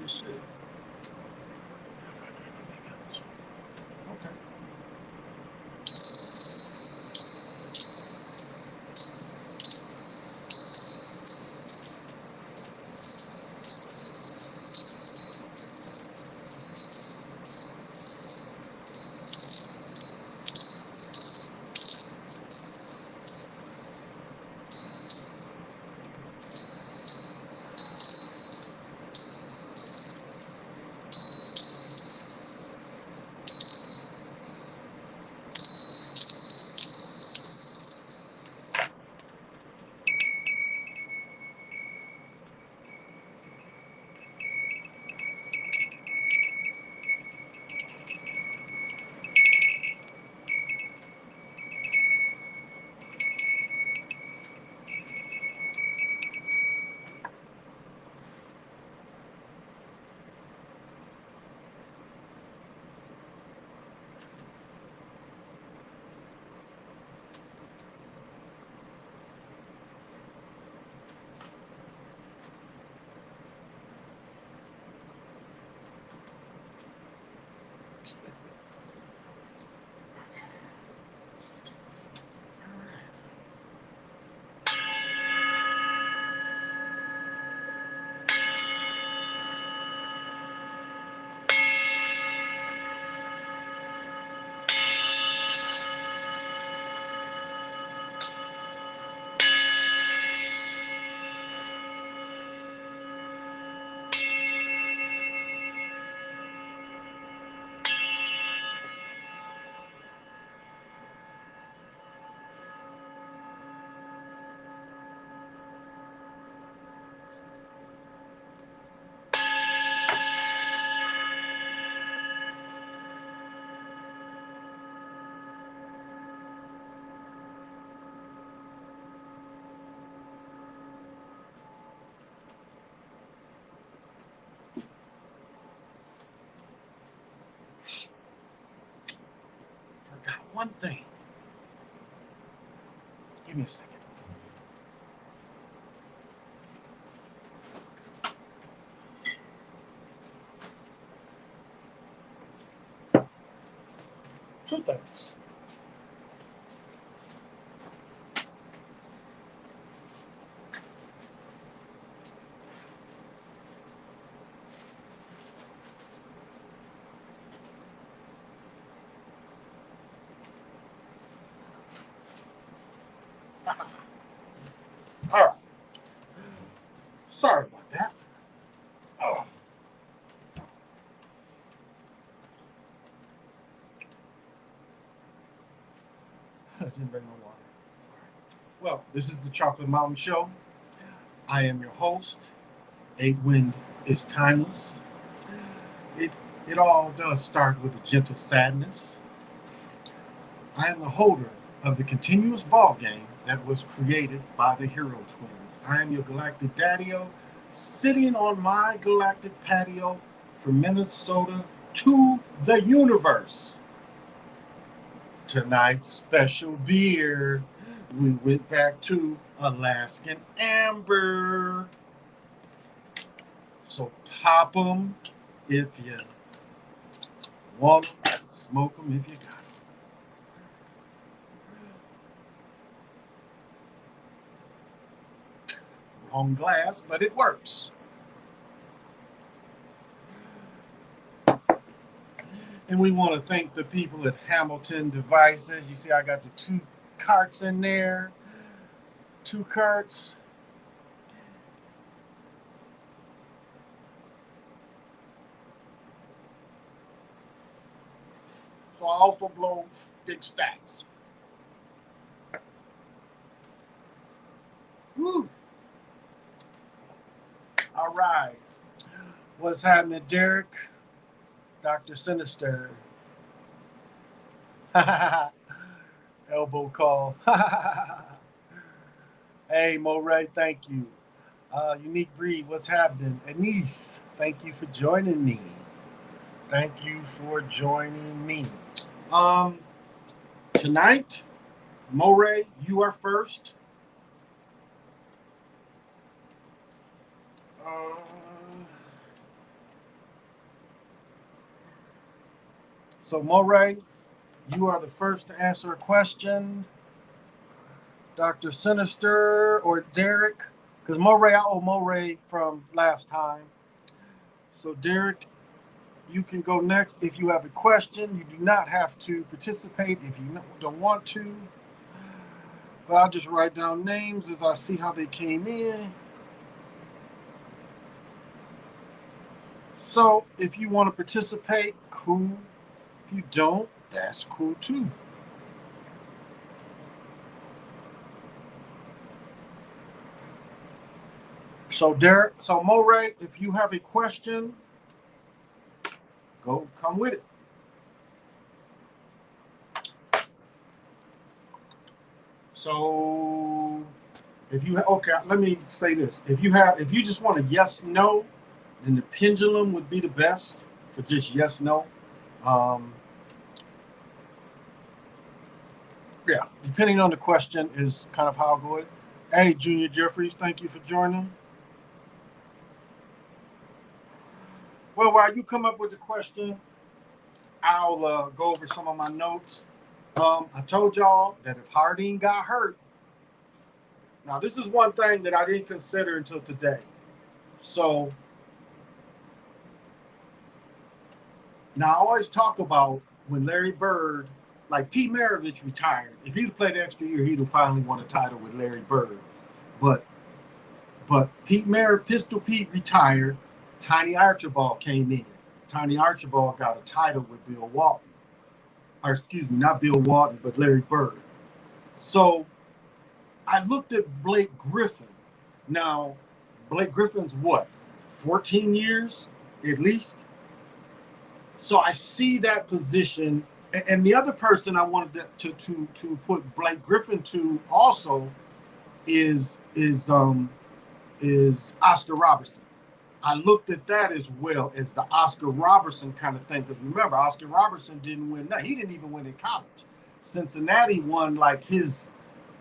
you said. Okay. Forgot one thing. Give me a second. Two things. All right. Sorry about that. Oh. I didn't bring no water. Well, this is the Chocolate Mountain Show. I am your host. Eight Wind is timeless. It it all does start with a gentle sadness. I am the holder of the continuous ball game that was created by the Hero Twins. I am your galactic daddy-o, sitting on my galactic patio from Minnesota to the universe. Tonight's special beer, we went back to Alaskan Amber. So pop them if you want them, smoke them if you got them. Wrong glass, but it works. And we want to thank the people at Hamilton Devices. You see, I got the two carts in there. Two carts. So I also blow big stacks. Woo! All right. What's happening, Derek? Dr. Sinister. Elbow call. Hey, Moray, thank you. Unique Breed, what's happening? Anise, thank you for joining me. Thank you for joining me. Um, Tonight, Moray, you are first. Uh, So, Moray, you are the first to answer a question. Dr. Sinister or Derek, because Moray, I owe Moray from last time. So, Derek, you can go next if you have a question. You do not have to participate if you don't want to. But I'll just write down names as I see how they came in. So, if you want to participate, cool. If you don't, that's cool too. So, Derek, so Moray, if you have a question, come with it. So, okay, let me say this. If you just want a yes, no, then the pendulum would be the best for just yes, no. Yeah, depending on the question is kind of how I'll go it. Hey, Junior Jeffries, thank you for joining. Well, while you come up with the question, I'll go over some of my notes. I told y'all that if Harding got hurt, now this is one thing that I didn't consider until today. So now I always talk about when Larry Bird, like Pete Maravich retired. If he'd played an extra year, he'd have finally won a title with Larry Bird. But Pistol Pete retired. Tiny Archibald came in. Tiny Archibald got a title with Bill Walton. Or excuse me, not Bill Walton, but Larry Bird. So I looked at Blake Griffin. Now, Blake Griffin's what? 14 years at least? So I see that position. And the other person I wanted to put Blake Griffin to also is Oscar Robertson. I looked at that as well as the Oscar Robertson kind of thing. Because remember, Oscar Robertson didn't win. No, he didn't even win in college. Cincinnati won like his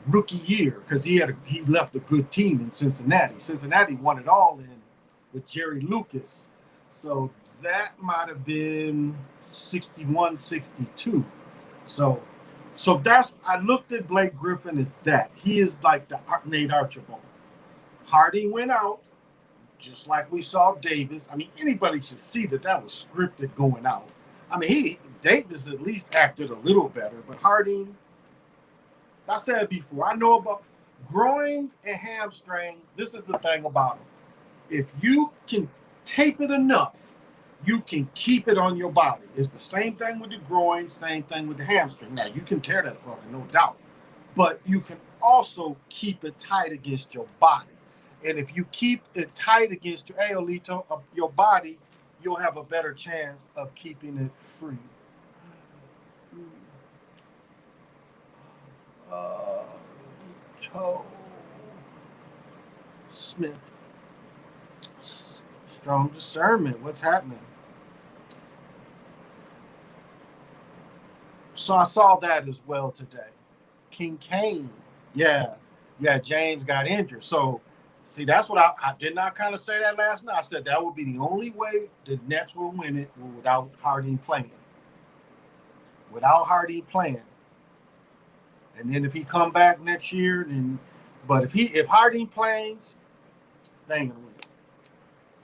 rookie year because he left a good team in Cincinnati. Cincinnati won it all in with Jerry Lucas. So that might have been 61, 62. So that's, I looked at Blake Griffin as that. He is like the Nate Archibald. Harding went out, just like we saw Davis. I mean, anybody should see that was scripted going out. I mean, Davis at least acted a little better, but Harding, I said before, I know about groins and hamstrings. This is the thing about them. If you can tape it enough, you can keep it on your body. It's the same thing with the groin, same thing with the hamstring. Now, you can tear that fucker, no doubt. But you can also keep it tight against your body. And if you keep it tight against your body, you'll have a better chance of keeping it free. Toe Smith. Strong discernment. What's happening? So I saw that as well today. King Kane. Yeah, James got injured. So, see, that's what I did not kind of say that last night. I said that would be the only way the Nets will win it without Harding playing. And then if he come back next year, but if Harding plays, they ain't gonna win.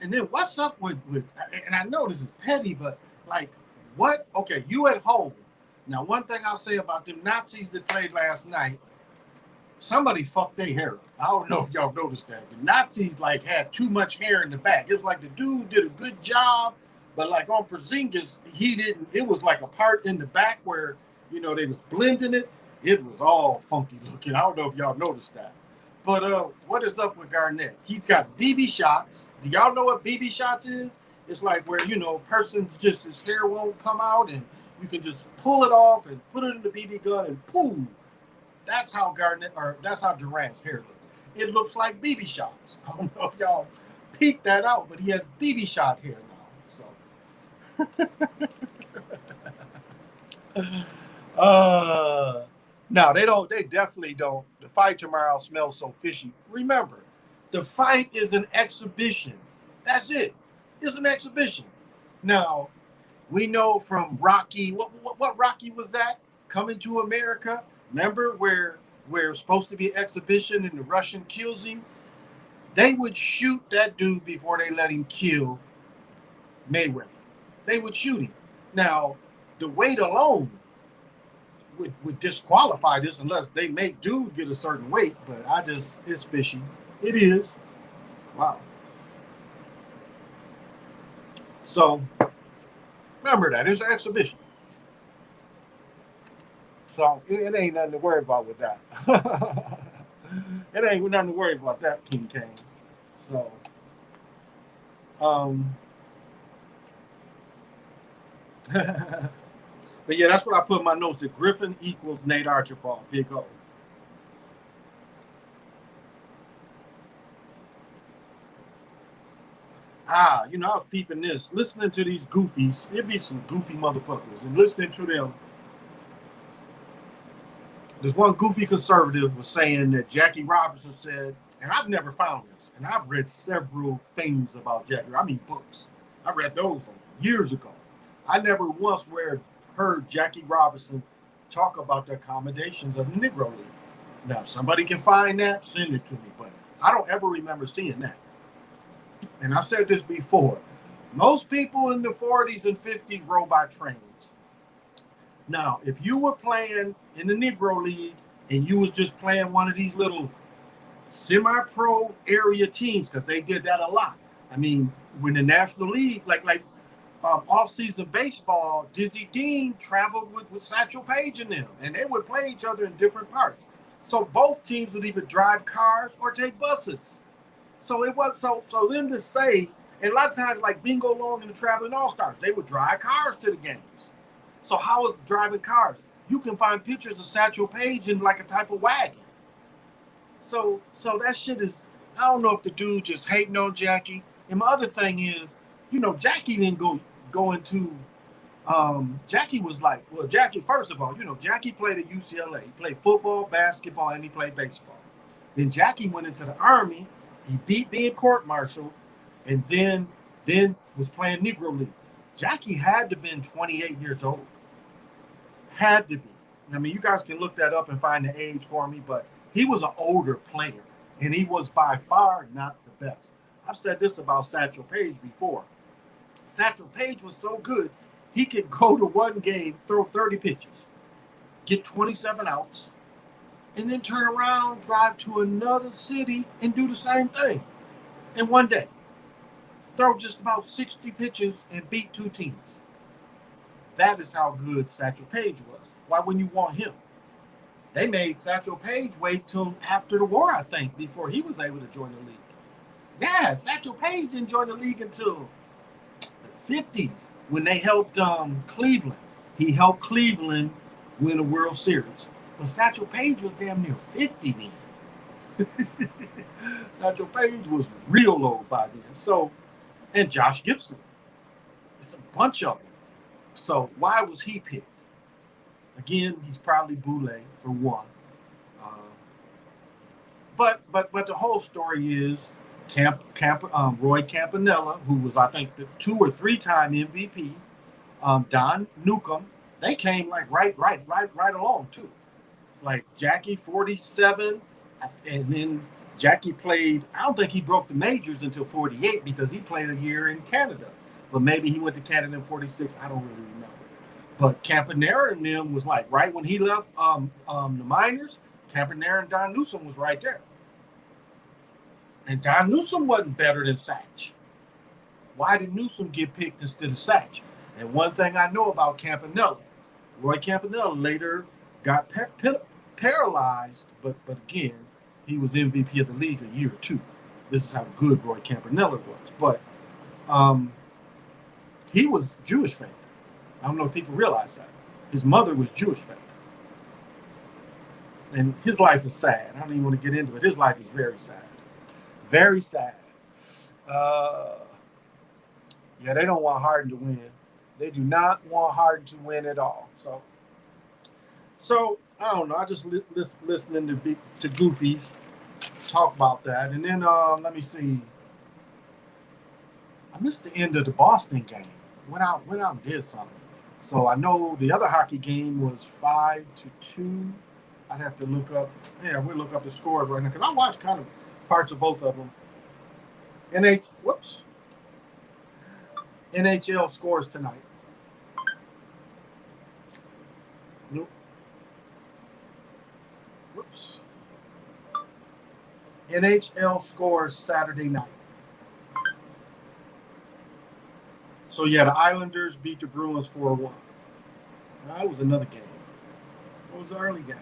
And then what's up with and I know this is petty, but like what? Okay, you at home. Now, one thing I'll say about them Nazis that played last night, somebody fucked their hair up. I don't know if y'all noticed that. The Nazis like had too much hair in the back. It was like the dude did a good job, but like on Porzingis, he didn't. It was like a part in the back where they was blending it. It was all funky looking. I don't know if y'all noticed that. But what is up with Garnett? He's got BB shots. Do y'all know what BB shots is? It's like where person's just his hair won't come out and you can just pull it off and put it in the BB gun and boom. That's how Durant's hair looks. It looks like BB shots. I don't know if y'all peeped that out, but he has BB shot hair now. So, no, they definitely don't. The fight tomorrow smells so fishy. Remember, the fight is an exhibition. That's it. It's an exhibition. Now, We know from Rocky, what Rocky was that? Coming to America. Remember where it was supposed to be an exhibition and the Russian kills him? They would shoot that dude before they let him kill Mayweather. They would shoot him. Now, the weight alone would disqualify this unless they make dude get a certain weight, but it's fishy. It is. Wow. So remember that. It's an exhibition. So it ain't nothing to worry about with that. It ain't nothing to worry about that, King Kane. So but yeah, that's what I put in my notes, that Griffin equals Nate Archibald, big O. I was peeping this, listening to these goofies. It'd be some goofy motherfuckers, and listening to them. There's one goofy conservative was saying that Jackie Robinson said, and I've never found this, and I've read several things about Jackie. I mean, books. I read those years ago. I never once heard Jackie Robinson talk about the accommodations of the Negro League. Now, if somebody can find that, send it to me, but I don't ever remember seeing that. And I've said this before. Most people in the 40s and 50s rode by trains. Now, if you were playing in the Negro League and you was just playing one of these little semi-pro area teams, because they did that a lot. I mean, when the National League, like off-season baseball, Dizzy Dean traveled with Satchel Paige and them, and they would play each other in different parts. So both teams would either drive cars or take buses. So it was so them to say, and a lot of times like Bingo Long and the Traveling All-Stars, they would drive cars to the games. So how is driving cars? You can find pictures of Satchel Paige in like a type of wagon. So that shit is, I don't know if the dude just hating on Jackie. And my other thing is, Jackie didn't go into Jackie was like, well, Jackie, first of all, Jackie played at UCLA. He played football, basketball, and he played baseball. Then Jackie went into the Army. He beat being court-martialed, and then was playing Negro League. Jackie had to have been 28 years old. Had to be. I mean, you guys can look that up and find the age for me, but he was an older player, and he was by far not the best. I've said this about Satchel Paige before. Satchel Paige was so good, he could go to one game, throw 30 pitches, get 27 outs, and then turn around, drive to another city, and do the same thing in one day. Throw just about 60 pitches and beat two teams. That is how good Satchel Paige was. Why wouldn't you want him? They made Satchel Paige wait till after the war, I think, before he was able to join the league. Yeah, Satchel Paige didn't join the league until the 50s when they helped Cleveland. He helped Cleveland win a World Series. But Satchel Paige was damn near 50 then. Satchel Paige was real old by then. So, and Josh Gibson. It's a bunch of them. So why was he picked? Again, he's probably boule for one. But the whole story is Roy Campanella, who was, I think, the 2 or 3-time MVP, Don Newcomb, they came like right along too. It's like Jackie 47, and then Jackie played. I don't think he broke the majors until 48 because he played a year in Canada. But maybe he went to Canada in 46. I don't really remember. But Campanella and them was like right when he left the minors. Campanella and Don Newsom was right there. And Don Newsom wasn't better than Satch. Why did Newsom get picked instead of Satch? And one thing I know about Campanella, Roy Campanella later got paralyzed, but again, he was MVP of the league a year or two. This is how good Roy Campanella was. But he was Jewish faith. I don't know if people realize that. His mother was Jewish faith. And his life is sad. I don't even want to get into it. His life is very sad. Very sad. Yeah, they don't want Harden to win. They do not want Harden to win at all. So I don't know. I just listening to goofies talk about that. And then let me see. I missed the end of the Boston game. went out and did something. So I know the other hockey game was 5-2. I'd have to look up. Yeah, we'll look up the scores right now because I watched kind of parts of both of them. NHL scores tonight. Nope. Whoops. NHL scores Saturday night. So yeah, the Islanders beat the Bruins 4-1. That was another game. It was an early game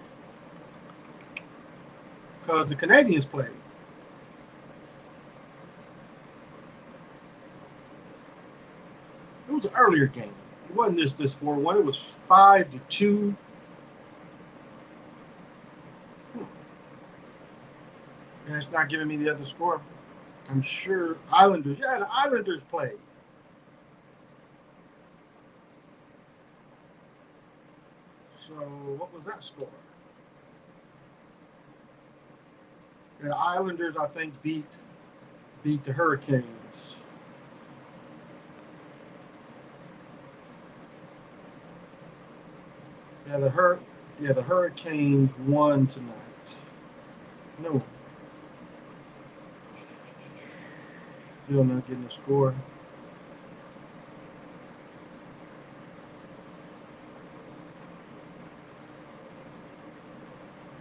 because the Canadians played. It was an earlier game. It wasn't this 4-1. It was 5-2. And it's not giving me the other score. I'm sure Islanders. Yeah, the Islanders played. So what was that score? Yeah, the Islanders, I think, beat the Hurricanes. Yeah, the Hurricanes won tonight. No, still not getting a score.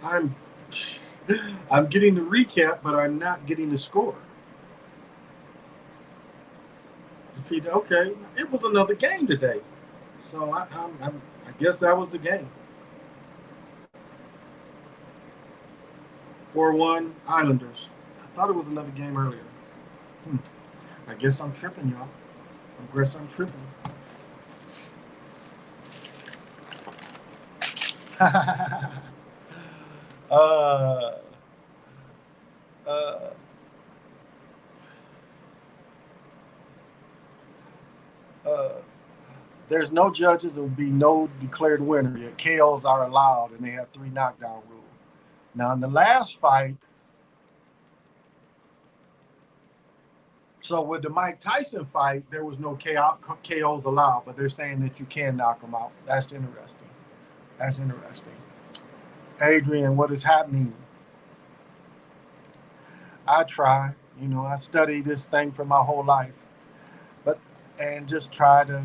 I'm I'm getting the recap, but I'm not getting the score. Okay, it was another game today, so I guess that was the game. 4-1 Islanders. I thought it was another game earlier. I guess I'm tripping, y'all. I guess I'm tripping. uh, uh, uh, there's no judges. There will be no declared winner. Yet KOs are allowed, and they have 3 knockdown rule. Now, in the last fight, so with the Mike Tyson fight, there was no KOs allowed, but they're saying that you can knock them out. That's interesting. That's interesting. Adrian, what is happening? I try. I study this thing for my whole life, and just try to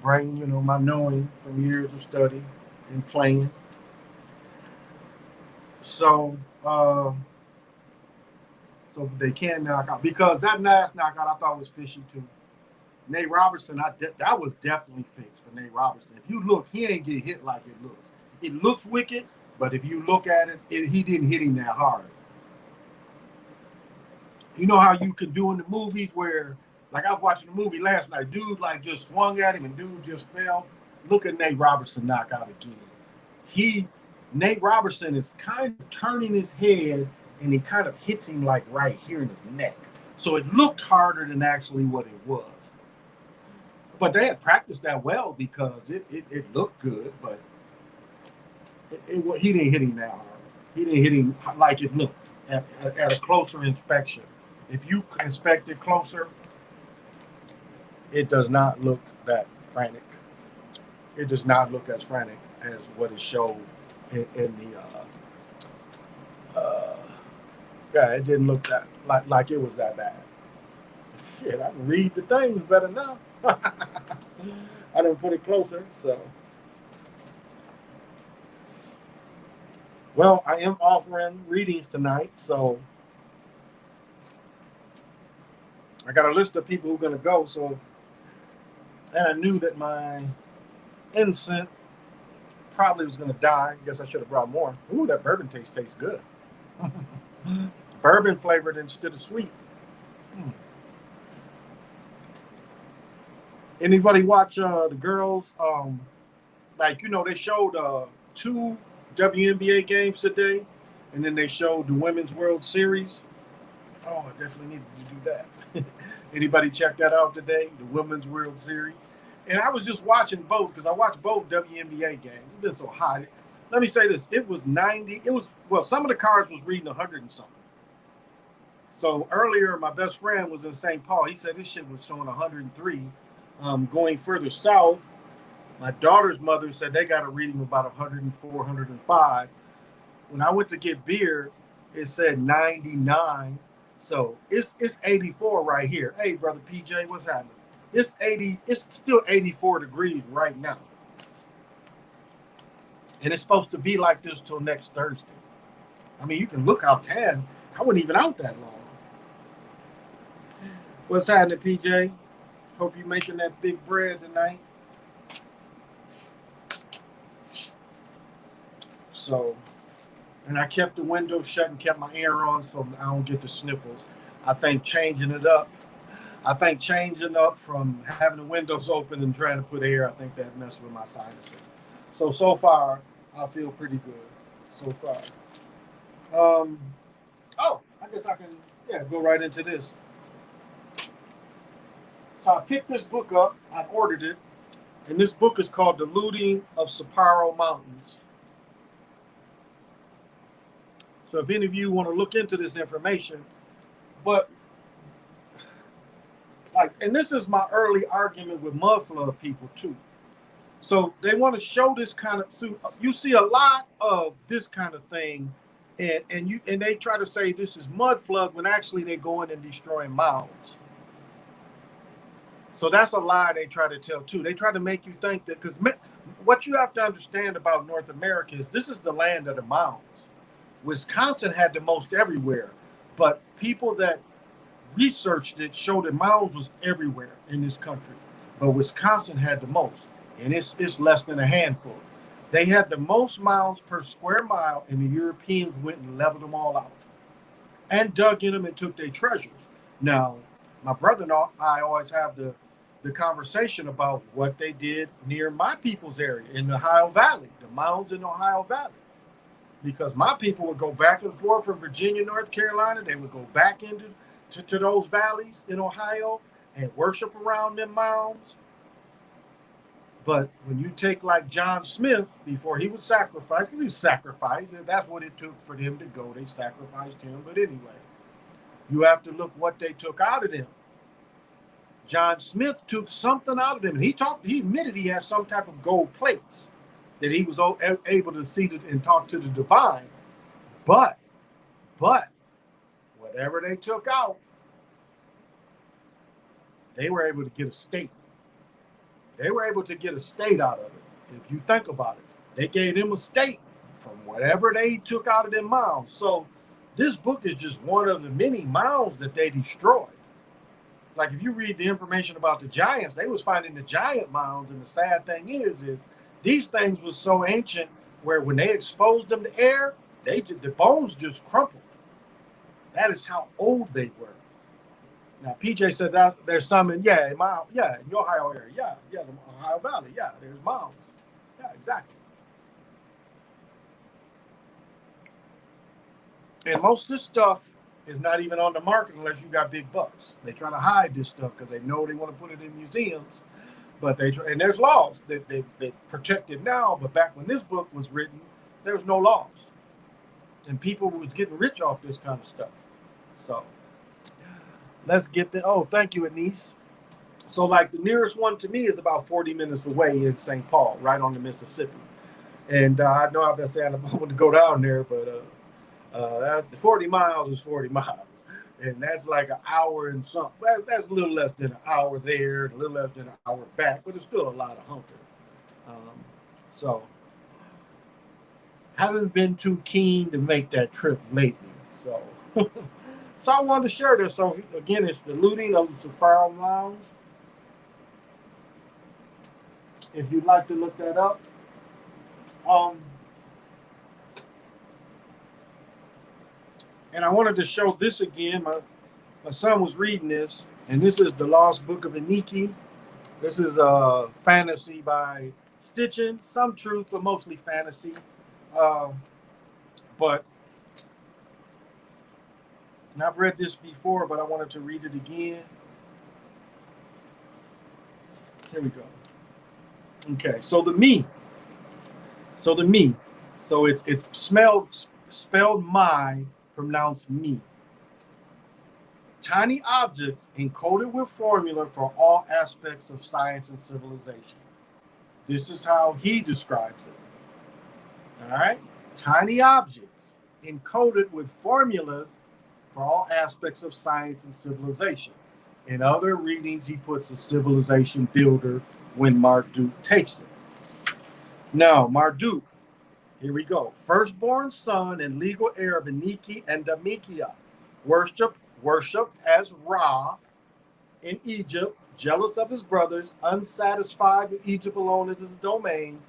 bring my knowing from years of study and playing. So so they can knock out because that last knockout I thought was fishy too. Nate Robertson, that was definitely fixed for Nate Robertson. If you look, he ain't get hit like it looks. It looks wicked, but if you look at it, he didn't hit him that hard. You know how you can do in the movies where, like I was watching the movie last night, dude like just swung at him and dude just fell. Look at Nate Robertson knock out again. Nate Robertson is kind of turning his head and he kind of hits him like right here in his neck. So it looked harder than actually what it was. But they had practiced that well because it looked good, but he didn't hit him that hard. He didn't hit him like it looked at a closer inspection. If you inspect it closer, it does not look that frantic. It does not look as frantic as what is showed in the. Yeah, it didn't look that like it was that bad. Shit, I can read the things better now. I didn't put it closer, so. Well, I am offering readings tonight, so I got a list of people who are going to go. So, and I knew that my incense probably was going to die. I guess I should have brought more. Ooh, that bourbon tastes good. Bourbon flavored instead of sweet. Anybody watch the girls? They showed 2 WNBA games today, and then they showed the Women's World Series. Oh, I definitely needed to do that. Anybody check that out today? The Women's World Series. And I was just watching both because I watched both WNBA games. It's been so hot. Let me say this. It was 90. Some of the cards was reading 100 and something. So earlier, my best friend was in St. Paul. He said this shit was showing 103. Going further south, my daughter's mother said they got a reading of about 104, 105. When I went to get beer, it said 99. So it's 84 right here. Hey, brother PJ, what's happening? It's 80. It's still 84 degrees right now, and it's supposed to be like this till next Thursday. I mean, you can look how tan. I wasn't even out that long. What's happening, PJ? Hope you're making that big bread tonight. So, and I kept the window shut and kept my air on so I don't get the sniffles. I think changing from having the windows open and trying to put air, I think that messed with my sinuses. So far, I feel pretty good. So far. I guess I can, go right into this. So I picked this book up. I ordered it. And this book is called The Looting of Satchel Mountains. So if any of you want to look into this information, and this is my early argument with mud flood people too. So they want to show this kind of, you see a lot of this kind of thing, and they try to say this is mud flood when actually they go in and destroying mounds. So that's a lie they try to tell too. They try to make you think that, because what you have to understand about North America is this is the land of the mounds. Wisconsin had the most everywhere, but people that researched it showed that mounds was everywhere in this country, but Wisconsin had the most, and it's less than a handful. They had the most mounds per square mile, and the Europeans went and leveled them all out and dug in them and took their treasures. Now, my brother and I always have the conversation about what they did near my people's area in the Ohio Valley, the mounds in the Ohio Valley. Because my people would go back and forth from Virginia, North Carolina. They would go back into those valleys in Ohio and worship around them mounds. But when you take like John Smith, before he was sacrificed, because he was sacrificed, and that's what it took for them to go. They sacrificed him. But anyway, you have to look what they took out of them. John Smith took something out of them. And he admitted he had some type of gold plates that he was able to see and talk to the divine. But whatever they took out, they were able to get a state. They were able to get a state out of it. If you think about it, they gave them a state from whatever they took out of them mounds. So this book is just one of the many mounds that they destroyed. Like if you read the information about the giants, they was finding the giant mounds, and the sad thing is these things was so ancient where when they exposed them to air, the bones just crumpled. That is how old they were. Now PJ said that there's some in your Ohio area, the Ohio Valley, there's mounds, exactly. And most of this stuff is not even on the market unless you got big bucks. They try to hide this stuff because they know they want to put it in museums. But and there's laws that they protect it now. But back when this book was written, there was no laws, and people was getting rich off this kind of stuff. So let's get the. Oh, thank you, Anise. So like the nearest one to me is about 40 minutes away in St. Paul, right on the Mississippi. And I know I've been saying I want to go down there, but the 40 miles is 40 miles. And that's like an hour and something. That's a little less than an hour there, a little less than an hour back, but it's still a lot of hunker. So haven't been too keen to make that trip lately. So so I wanted to share this. So again, it's The Looting of the Satchel Mountains. If you'd like to look that up. And I wanted to show this again. My son was reading this, and this is The Lost Book of Eniki. This is a fantasy by Stitchin, some truth, but mostly fantasy. And I've read this before, but I wanted to read it again. Here we go. Okay, so the me. So it's spelled my, pronounced me. tiny objects encoded with formula for all aspects of science and civilization. This is how he describes it. All right? Tiny objects encoded with formulas for all aspects of science and civilization. In other readings, he puts a civilization builder when Marduk takes it. Now, Marduk, here we go. Firstborn son and legal heir of Enki and Damikia, worshipped as Ra in Egypt, jealous of his brothers, unsatisfied with Egypt alone as his domain,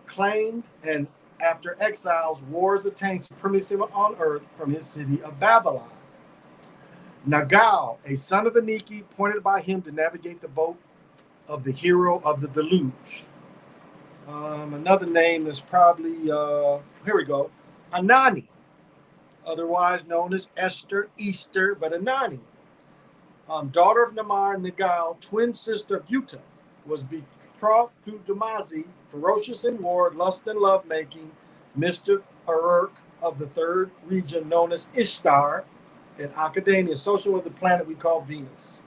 claimed and after exiles, wars attained supremacy on earth from his city of Babylon. Nagal, a son of Enki, appointed by him to navigate the boat of the hero of the deluge. Another name is probably, here we go, Anani, otherwise known as Esther, Easter, but Anani. Daughter of Namar and Nagal, twin sister of Uta, was betrothed to Damazi, ferocious in war, lust and lovemaking, mystic Uruk of the third region known as Ishtar, and Academia, social with the planet we call Venus.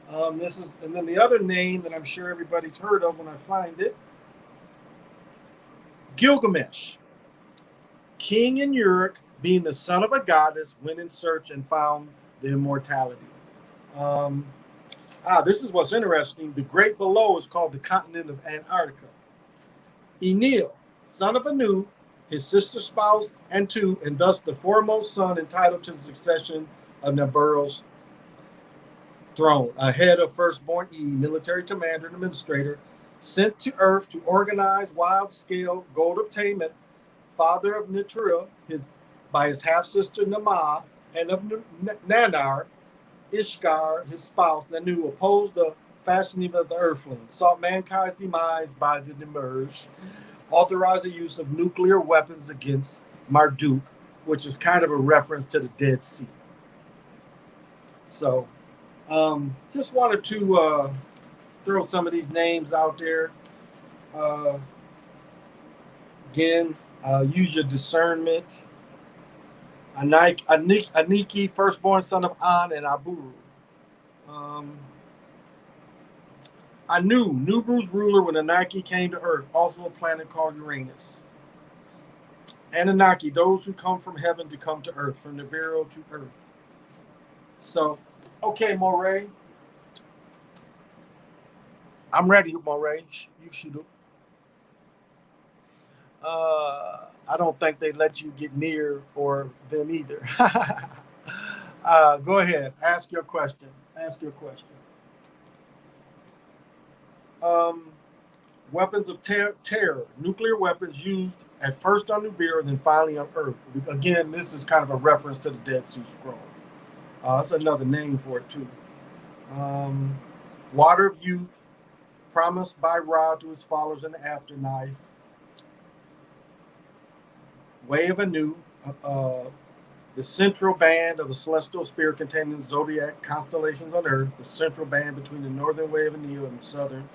And then the other name that I'm sure everybody's heard of when I find it, Gilgamesh, king in Uruk, being the son of a goddess, went in search and found the immortality. This is what's interesting. The great below is called the continent of Antarctica. Enlil, son of Anu, his sister's spouse, and thus the foremost son entitled to the succession of Nibiru's throne, ahead of firstborn E, military commander and administrator, sent to Earth to organize wild-scale gold obtainment, father of Nitra, by his half-sister Nama, and of Nanar, Ishkar, his spouse, Nanu, opposed the fashioning of the earthlings, sought mankind's demise by the Demerge, authorized the use of nuclear weapons against Marduk, which is kind of a reference to the Dead Sea. So, just wanted to throw some of these names out there. Again, use your discernment. Aniki, firstborn son of An and Aburu. Anu, Nubu's ruler when Anaki came to Earth, also a planet called Uranus. Anunnaki, those who come from heaven to come to Earth, from Nibiru to Earth. So, okay, Moray. I'm ready, Moray. You shoot it. I don't think they let you get near or them either. Go ahead. Ask your question. Weapons of terror. Nuclear weapons used at first on Nibiru, then finally on Earth. Again, this is kind of a reference to the Dead Sea Scroll. That's another name for it, too. Water of Youth, promised by Ra to his followers in the afterlife. Way of Anu, the central band of the celestial spirit containing the zodiac constellations on Earth, the central band between the northern way of Anu and the southern.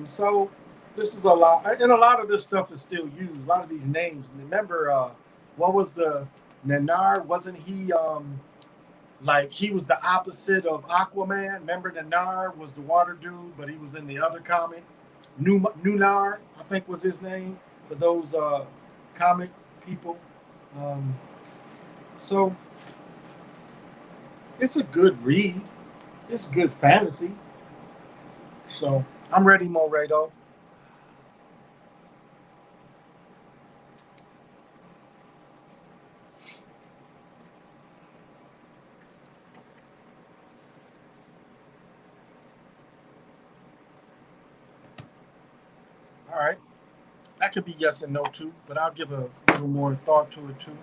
So this is a lot, and a lot of this stuff is still used, a lot of these names. And remember, what was the Nanar? Wasn't he he was the opposite of Aquaman? Remember, Nanar was the water dude, but he was in the other comic. Nunar, I think was his name, for those comic people. So it's a good read. It's good fantasy. So I'm ready, Moredo. All right. That could be yes and no too, but I'll give a little more thought to it too.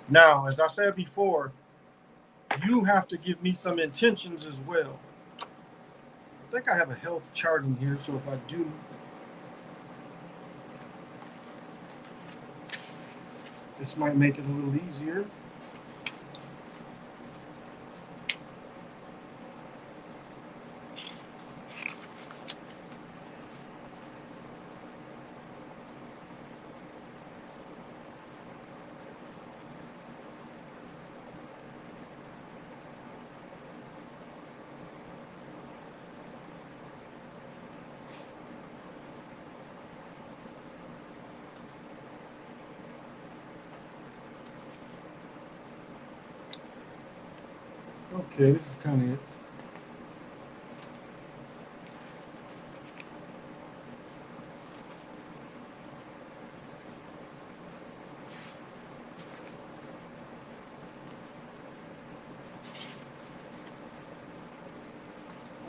Now, as I said before, you have to give me some intentions as well. I think I have a health chart in here, so if I do, this might make it a little easier. Okay, this is kind of it.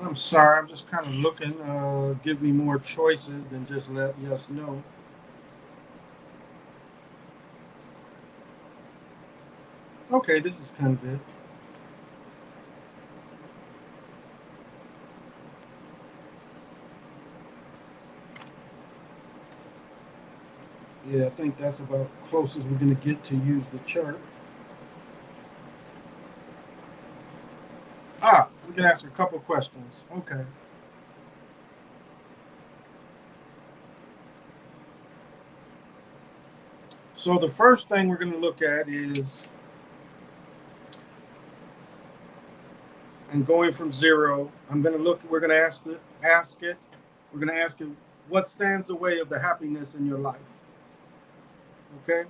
I'm sorry, I'm just kind of looking. Give me more choices than just let yes, no. Okay, this is kind of it. Yeah, I think that's about close as we're going to get to use the chart. We can ask a couple questions. Okay. So the first thing we're going to look at is, and going from zero, I'm going to look. We're going to ask it. We're going to ask it, what stands in the way of the happiness in your life? Okay.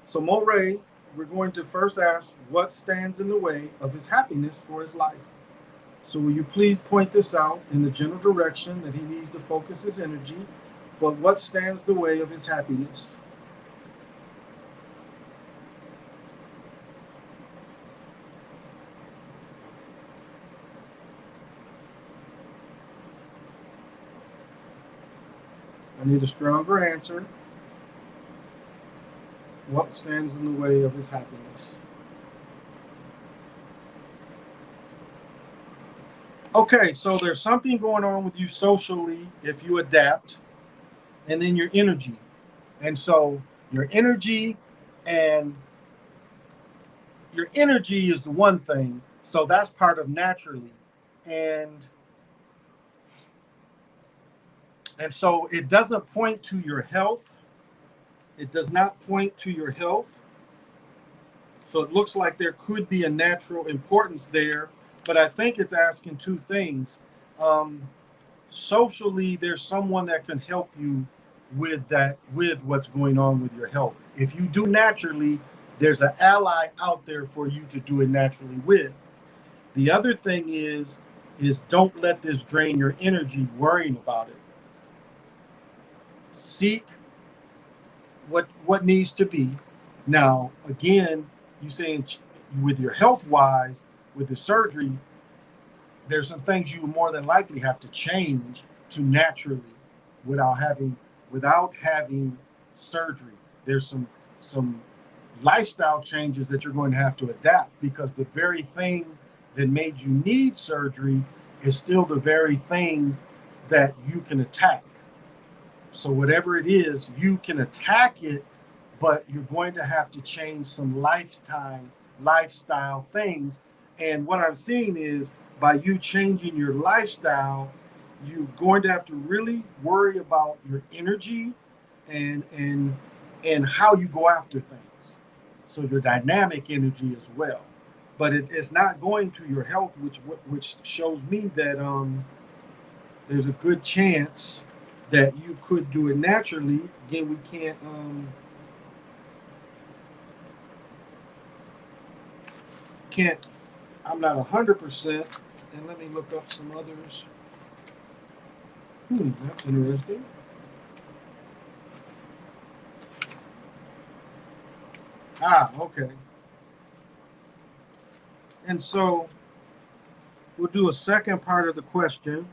So Moray, we're going to first ask what stands in the way of his happiness for his life. So will you please point this out in the general direction that he needs to focus his energy, but what stands the way of his happiness? I need a stronger answer. What stands in the way of his happiness? Okay, so there's something going on with you socially if you adapt, and then your energy. And so your energy and your energy is the one thing. So that's part of naturally. And and so it doesn't point to your health. It does not point to your health. So it looks like there could be a natural importance there, but I think it's asking two things. Um, Socially, there's someone that can help you with that, with what's going on with your health. If you do naturally, there's an ally out there for you to do it naturally with. The other thing is don't let this drain your energy worrying about it. Seek what needs to be. Now, again, you saying with your health wise, with the surgery, there's some things you more than likely have to change to naturally without having without having surgery. There's some lifestyle changes that you're going to have to adapt because the very thing that made you need surgery is still the very thing that you can attack. So whatever it is, you can attack it, but you're going to have to change some lifestyle things. And what I'm seeing is by you changing your lifestyle, you're going to have to really worry about your energy and and and how you go after things. So your dynamic energy as well. But it's not going to your health, which shows me that there's a good chance that you could do it naturally. Again, we can't. I'm not 100%. And let me look up some others. That's interesting. Okay. And so we'll do a second part of the question.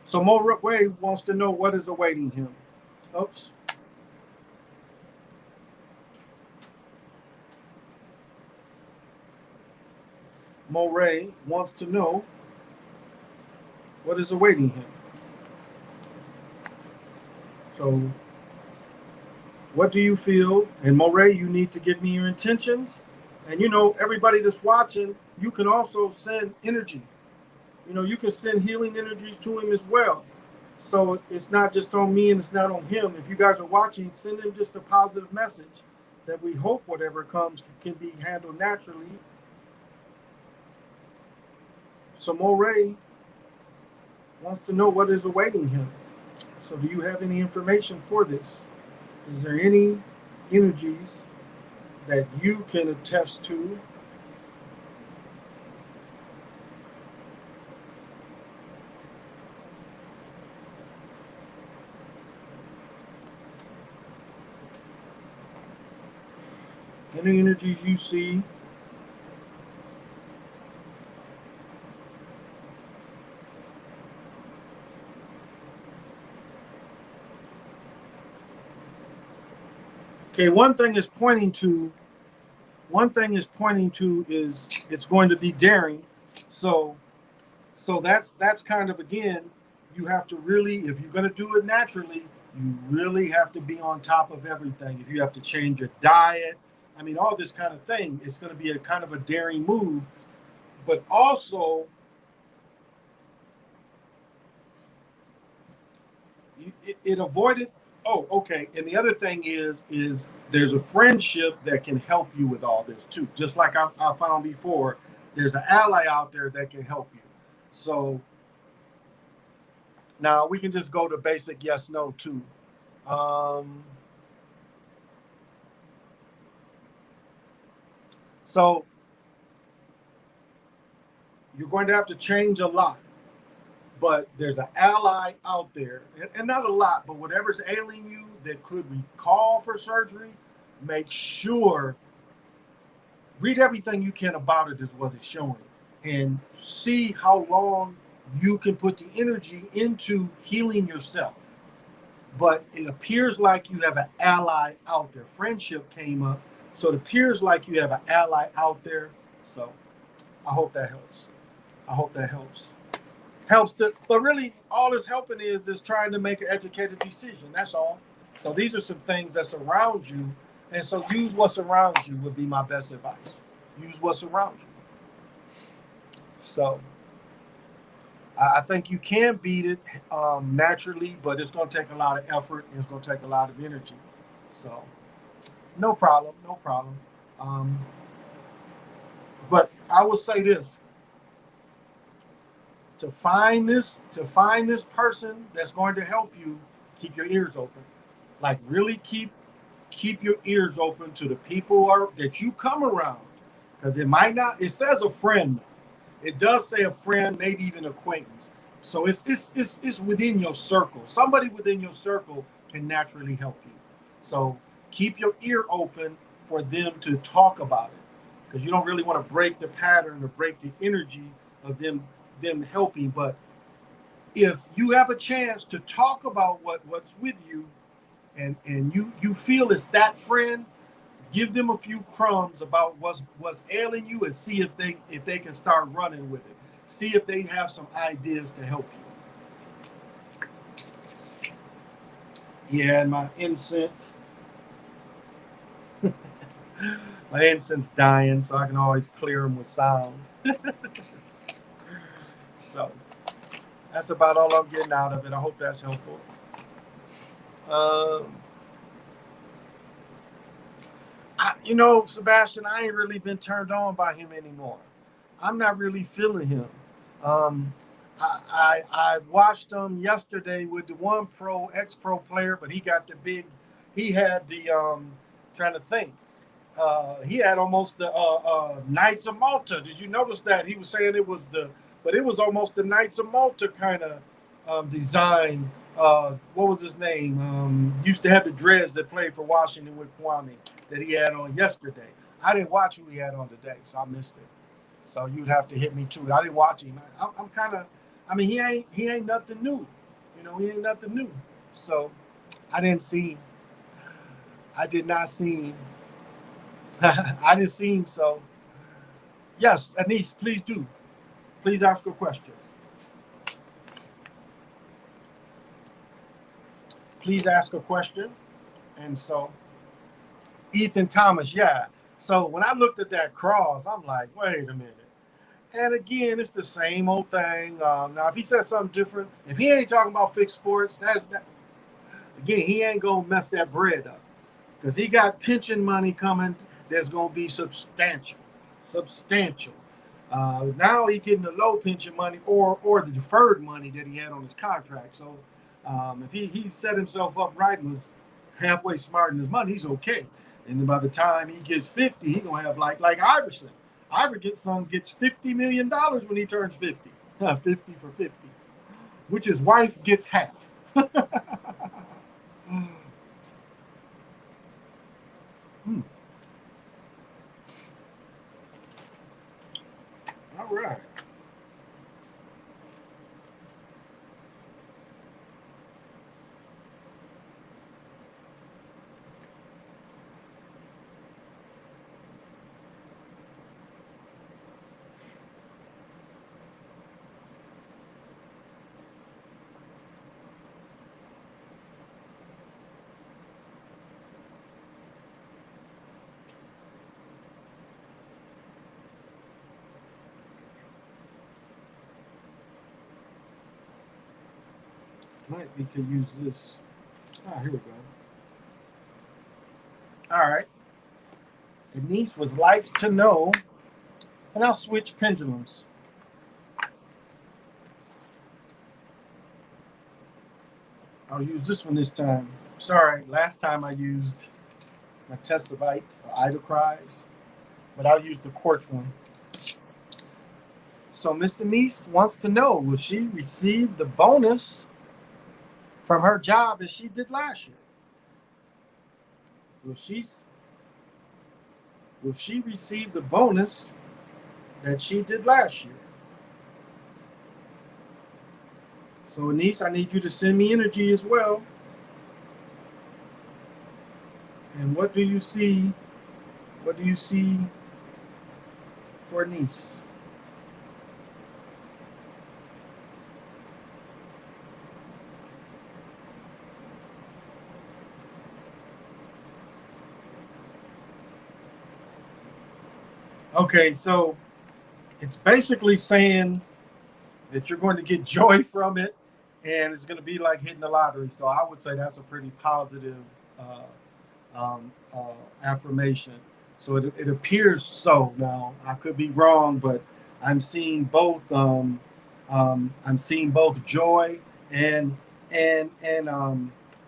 So Mo Wade wants to know what is awaiting him. Oops. Mo Ray wants to know what is awaiting him. So, what do you feel? And Moray, you need to give me your intentions. And everybody that's watching, you can also send energy. You can send healing energies to him as well. So it's not just on me and it's not on him. If you guys are watching, send him just a positive message that we hope whatever comes can be handled naturally. So Moray wants to know what is awaiting him. So do you have any information for this? Is there any energies that you can attest to Any energies you see. Okay, one thing is pointing to is it's going to be daring. So that's kind of, again, you have to really, if you're going to do it naturally, you really have to be on top of everything. If you have to change your diet, I mean, all this kind of thing, it's going to be a kind of a daring move. But also, it avoided. Oh, okay. And the other thing is there's a friendship that can help you with all this too. Just like I found before, there's an ally out there that can help you. So now we can just go to basic yes no too. Um, so you're going to have to change a lot, but there's an ally out there, and not a lot, but whatever's ailing you that could recall for surgery, make sure read everything you can about it, is what it's showing, and see how long you can put the energy into healing yourself. But it appears like you have an ally out there. Friendship came up, so it appears like you have an ally out there. So I hope that helps. I hope that helps to, but really all it's helping is trying to make an educated decision. That's all. So these are some things that's around you, and so use what's around you would be my best advice. Use what's around you. So I think you can beat it naturally, but it's going to take a lot of effort and it's going to take a lot of energy. So no problem, no problem. um, but I will say this: to find this person that's going to help you, keep your ears open. Like, really keep your ears open to the people that you come around, because it might not. It says a friend. It does say a friend, maybe even acquaintance. So it's within your circle. Somebody within your circle can naturally help you. So keep your ear open for them to talk about it, because you don't really want to break the pattern or break the energy of them helping. But if you have a chance to talk about what's with you, and you feel it's that friend, give them a few crumbs about what's ailing you, and see if they can start running with it. See if they have some ideas to help you. Yeah, and my incense dying, so I can always clear them with sound. So that's about all I'm getting out of it. I hope that's helpful. Um, Sebastian, I ain't really been turned on by him anymore. I'm not really feeling him. Um, I watched him yesterday with the one ex-pro player, but he got the big. He had the trying to think. He had almost the Knights of Malta. Did you notice that he was saying but it was almost the Knights of Malta kind of design. What was his name? Used to have the dreads that played for Washington with Kwame that he had on yesterday. I didn't watch who he had on today, so I missed it. So you'd have to hit me too. I didn't watch him. I'm kind of. I mean, he ain't nothing new. He ain't nothing new. So I didn't see him. I did not see him. I didn't see him. So yes, Anise, please do. Please ask a question. Please ask a question. And so Ethan Thomas, yeah. So when I looked at that cross, I'm like, wait a minute. And again, it's the same old thing. Now, if he says something different, if he ain't talking about fixed sports, again, he ain't gonna mess that bread up, because he got pension money coming that's gonna be substantial, substantial. Now he getting the low pension money or the deferred money that he had on his contract. So if he set himself up right and was halfway smart in his money, he's okay. And then by the time he gets 50, he gonna have like Iverson. Iverson gets $50 million when he turns 50. 50 for 50, which his wife gets half. Hmm. All right. We could use this. Ah, here we go. All right. Denise was likes to know, and I'll switch pendulums. I'll use this one this time. Sorry, last time I used my Tessavite or Idle Cries, but I'll use the quartz one. So Miss Denise wants to know, will she receive the bonus from her job as she did last year? Will she will she receive the bonus that she did last year? So Denise, I need you to send me energy as well. And what do you see? What do you see for Denise? Okay, so it's basically saying that you're going to get joy from it, and it's going to be like hitting the lottery. So I would say that's a pretty positive affirmation. So it appears so. Now I could be wrong, but I'm seeing both. I'm seeing both joy and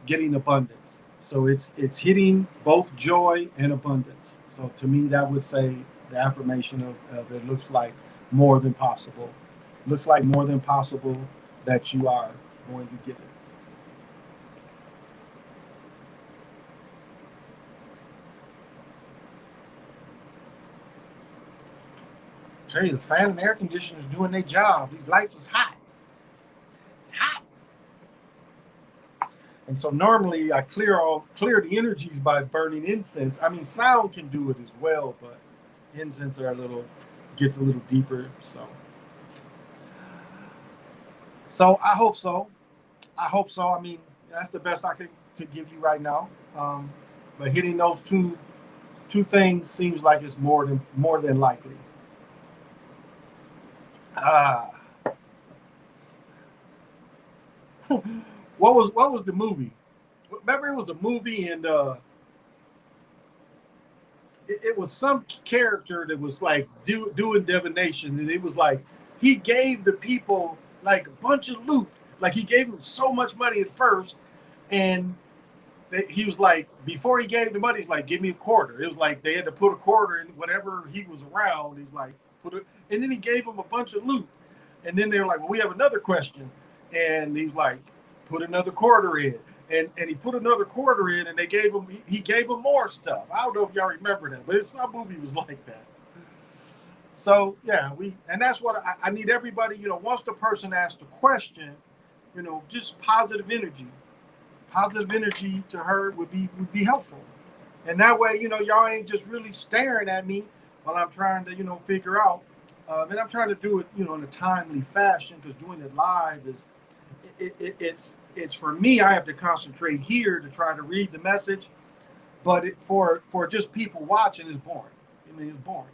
getting abundance. So it's hitting both joy and abundance. So to me, that would say the affirmation of it looks like more than possible. Looks like more than possible that you are going to get it. Tell you, the fan and air conditioners doing their job. These lights was hot. It's hot. And so normally I clear the energies by burning incense. I mean, sound can do it as well, but incense are gets a little deeper. So I hope so. I hope so. I mean, that's the best I could to give you right now. But hitting those two things seems like it's more than likely. Ah, what was the movie? Remember, it was a movie, and it was some character that was like doing divination, and it was like he gave the people like a bunch of loot. Like he gave them so much money at first, and he was like, before he gave the money, he's like, give me a quarter. It was like they had to put a quarter in whatever he was around. He's like, put it, and then he gave them a bunch of loot. And then they were like, well, we have another question. And he's like, put another quarter in. And he put another quarter in, and they gave him, he gave him more stuff. I don't know if y'all remember that, but some movie was like that. So yeah, and that's what I need everybody, once the person asks the question, just positive energy to her would be helpful, and that way y'all ain't just really staring at me while I'm trying to figure out, and I'm trying to do it in a timely fashion, because doing it live is it's for me. I have to concentrate here to try to read the message, but for just people watching is boring. I mean, it's boring.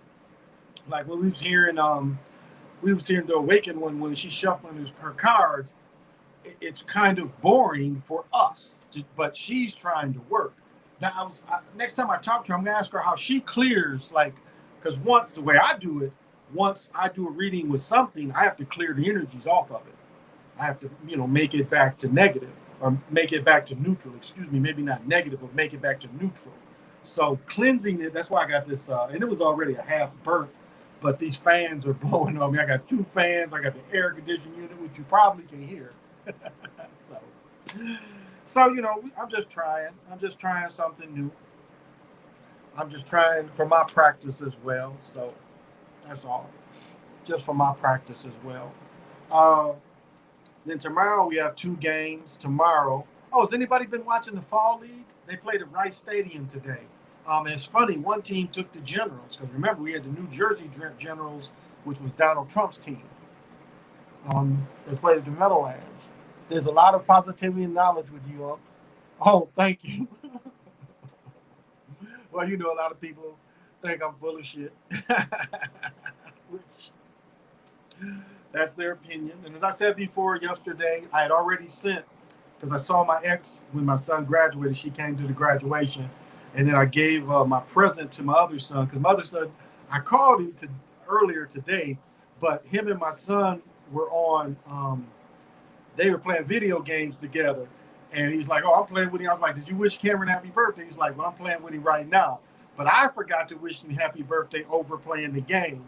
Like when we was hearing the Awaken one when she's shuffling her cards, it's kind of boring for us, but she's trying to work. Now, next time I talk to her, I'm gonna ask her how she clears, like, because once the way I do it, once I do a reading with something, I have to clear the energies off of it. I have to, make it back to negative, or make it back to neutral. Excuse me, maybe not negative, but make it back to neutral. So cleansing it. That's why I got this, and it was already a half burnt, but these fans are blowing on me. I got two fans. I got the air conditioning unit, which you probably can hear. so, I'm just trying. I'm just trying something new. I'm just trying for my practice as well. So that's all. just for my practice as well. Uh, then tomorrow we have two games. Tomorrow. Oh, has anybody been watching the Fall League? They played at Rice Stadium today. It's funny. One team took the Generals because remember we had the New Jersey Generals, which was Donald Trump's team. They played at the Meadowlands. There's a lot of positivity and knowledge with you, Unc. Oh, thank you. Well, you know, a lot of people think I'm full of shit, which that's their opinion. And as I said before yesterday, I had already sent because I saw my ex when my son graduated. She came to the graduation, and then I gave my present to my other son because my other son, I called him earlier today, but him and my son were on. They were playing video games together, and he's like, "Oh, I'm playing with him." I was like, "Did you wish Cameron happy birthday?" He's like, "Well, I'm playing with him right now," but I forgot to wish him happy birthday over playing the game.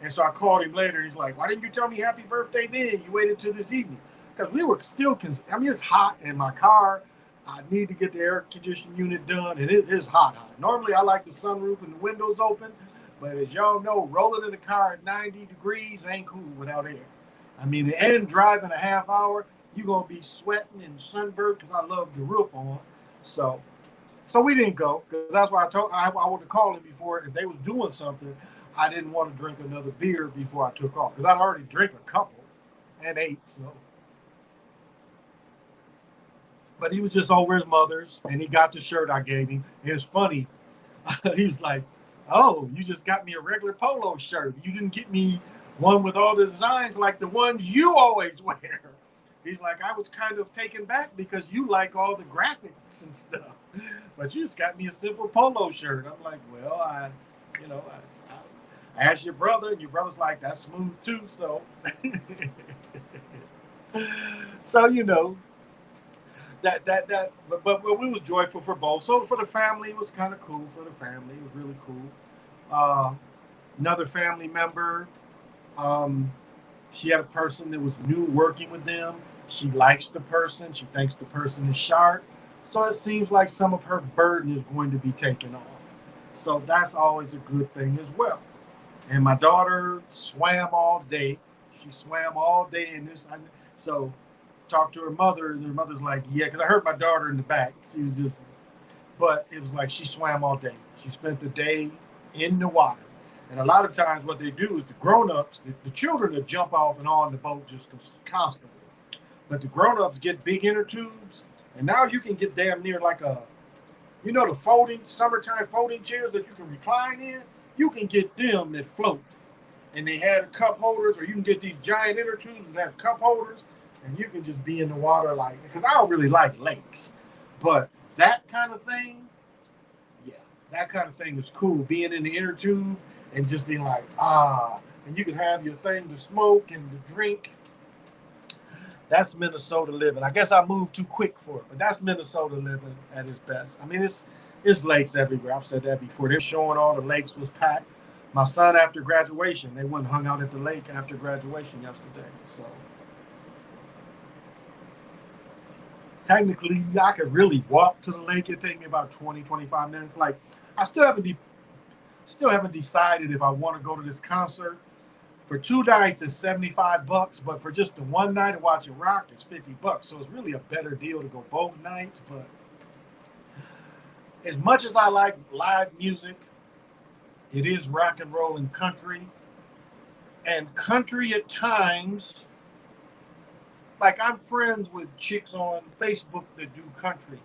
And so I called him later. He's like, "Why didn't you tell me happy birthday then? You waited till this evening." Because we were still, I mean, it's hot in my car. I need to get the air conditioning unit done, and it is hot. Normally, I like the sunroof and the windows open, but as y'all know, rolling in the car at 90 degrees ain't cool without air. I mean, and driving a half hour, you're going to be sweating and sunburned because I love the roof on. So we didn't go because that's why I wanted to call him before if they was doing something. I didn't want to drink another beer before I took off because I'd already drank a couple and ate. So, but he was just over his mother's and he got the shirt I gave him. It was funny. He was like, "Oh, you just got me a regular polo shirt. You didn't get me one with all the designs like the ones you always wear." He's like, "I was kind of taken back because you like all the graphics and stuff, but you just got me a simple polo shirt." I'm like, "Well, I asked your brother, and your brother's like, that's smooth too." So, so but we was joyful for both. So for the family, it was kind of cool. For the family, it was really cool. Uh, Another family member, she had a person that was new working with them. She likes the person. She thinks the person is sharp. So it seems like some of her burden is going to be taken off. So that's always a good thing as well. And my daughter swam all day. She swam all day in this. So talked to her mother, and her mother's like, "Yeah," because I heard my daughter in the back. She was just, but it was like she swam all day. She spent the day in the water. And a lot of times, what they do is the grown-ups, the children that jump off and on the boat just constantly. But the grown-ups get big inner tubes, and now you can get damn near like the folding summertime folding chairs that you can recline in. You can get them that float, and they had cup holders, or you can get these giant inner tubes that have cup holders, and you can just be in the water like. Because I don't really like lakes, but that kind of thing, yeah, that kind of thing is cool. Being in the inner tube and just being like, and you can have your thing to smoke and to drink. That's Minnesota living. I guess I moved too quick for it, but that's Minnesota living at its best. I mean, it's lakes everywhere. I've said that before. They're showing all the lakes was packed. My son, after graduation, they went and hung out at the lake after graduation yesterday. So technically, I could really walk to the lake. It'd take me about 20, 25 minutes. Like, I still haven't decided if I want to go to this concert. For 2 nights, it's $75, but for just the one night to watch it rock, it's $50. So it's really a better deal to go both nights. But as much as I like live music, it is rock and roll and country. And country at times, like I'm friends with chicks on Facebook that do country.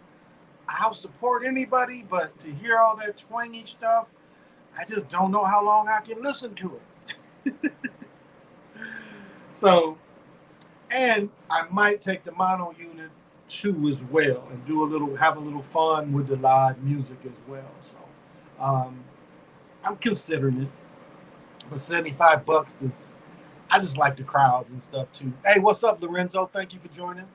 I'll support anybody, but to hear all that twangy stuff, I just don't know how long I can listen to it. So, and I might take the mono unit too as well and have a little fun with the live music as well. So, I'm considering it. But $75 I just like the crowds and stuff too. Hey, what's up, Lorenzo? Thank you for joining.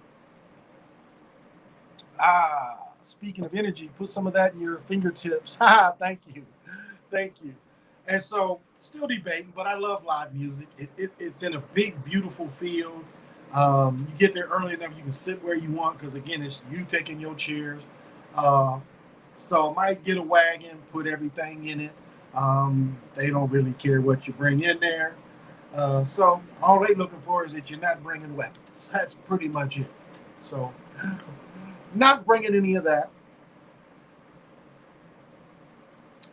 Speaking of energy, put some of that in your fingertips. Thank you. Thank you. And so, still debating, but I love live music. It's in a big, beautiful field. You get there early enough, you can sit where you want because, again, it's you taking your chairs. So I might get a wagon, put everything in it. They don't really care what you bring in there. So all they looking for is that you're not bringing weapons. That's pretty much it. So not bringing any of that.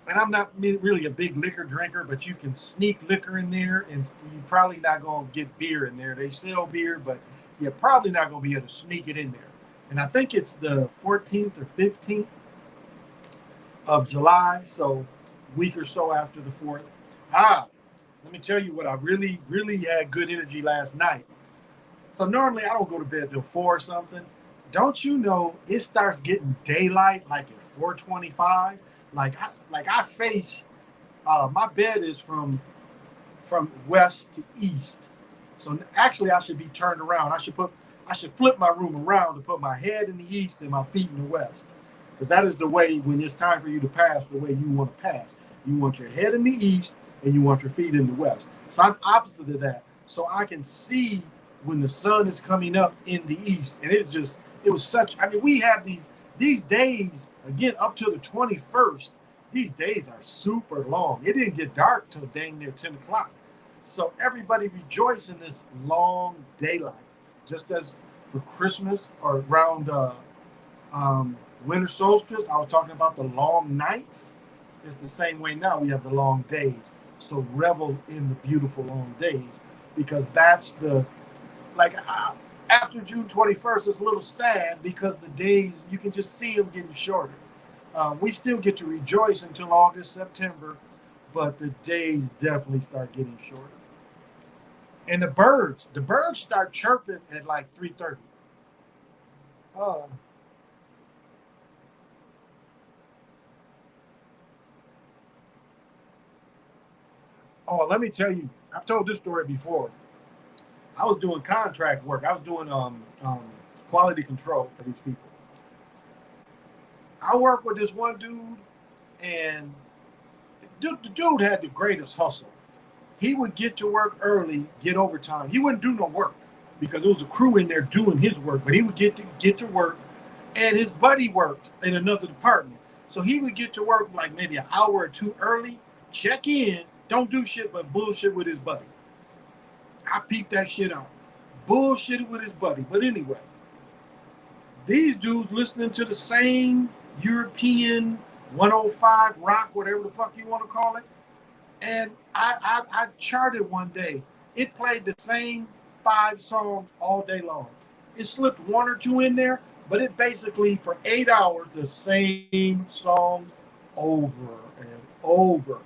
And I'm not really a big liquor drinker, but you can sneak liquor in there, and you're probably not going to get beer in there. They sell beer, but you're probably not going to be able to sneak it in there. And I think it's the 14th or 15th of July, so a week or so after the 4th. Ah, let me tell you what, I really, really had good energy last night. So normally I don't go to bed till 4 or something. Don't you know it starts getting daylight like at 4:25? Like I face my bed is from west to east. So actually I should be turned around. I should flip my room around to put my head in the east and my feet in the west. Because that is the way when it's time for you to pass, the way you want to pass. You want your head in the east and you want your feet in the west. So I'm opposite of that. So I can see when the sun is coming up in the east. And it was such, I mean, we have these days, again, up to the 21st, these days are super long. It didn't get dark till dang near 10 o'clock. So everybody rejoice in this long daylight. Just as for Christmas or around winter solstice, I was talking about the long nights. It's the same way now. We have the long days. So revel in the beautiful long days because that's the like after June 21st. It's a little sad because the days you can just see them getting shorter. We still get to rejoice until August, September, but the days definitely start getting shorter. And the birds start chirping at like 3:30. Oh, oh, let me tell you, I've told this story before. I was doing contract work. I was doing quality control for these people. I worked with this one dude, and the dude had the greatest hustle. He would get to work early, get overtime. He wouldn't do no work because there was a crew in there doing his work, but he would get to work, and his buddy worked in another department. So he would get to work like maybe an hour or two early, check in, don't do shit but bullshit with his buddy. I peeped that shit out. Bullshitted with his buddy. But anyway, these dudes listening to the same European 105 rock, whatever the fuck you want to call it. And I charted one day. It played the same 5 songs all day long. It slipped one or two in there, but it basically for 8 hours the same song over and over.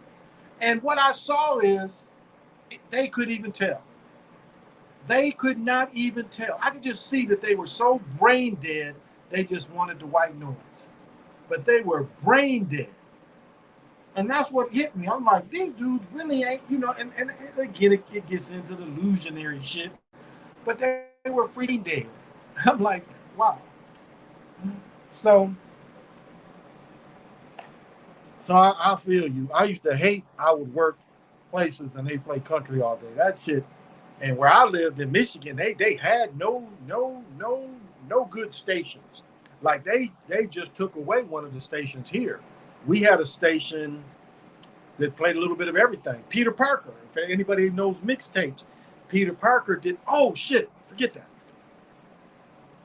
And what I saw is they could even tell. They could not even tell. I could just see that they were so brain dead, they just wanted the white noise. But they were brain dead. And that's what hit me. I'm like, these dudes really ain't, and again, it gets into the illusionary shit, but they were freaking dead. I'm like, wow. So, so I feel you. I used to hate, I would work places and they play country all day. That shit. And where I lived in Michigan, they had no good stations. Like they just took away one of the stations here. We had a station that played a little bit of everything. Peter Parker. If anybody knows mixtapes, Peter Parker did. Oh shit! Forget that.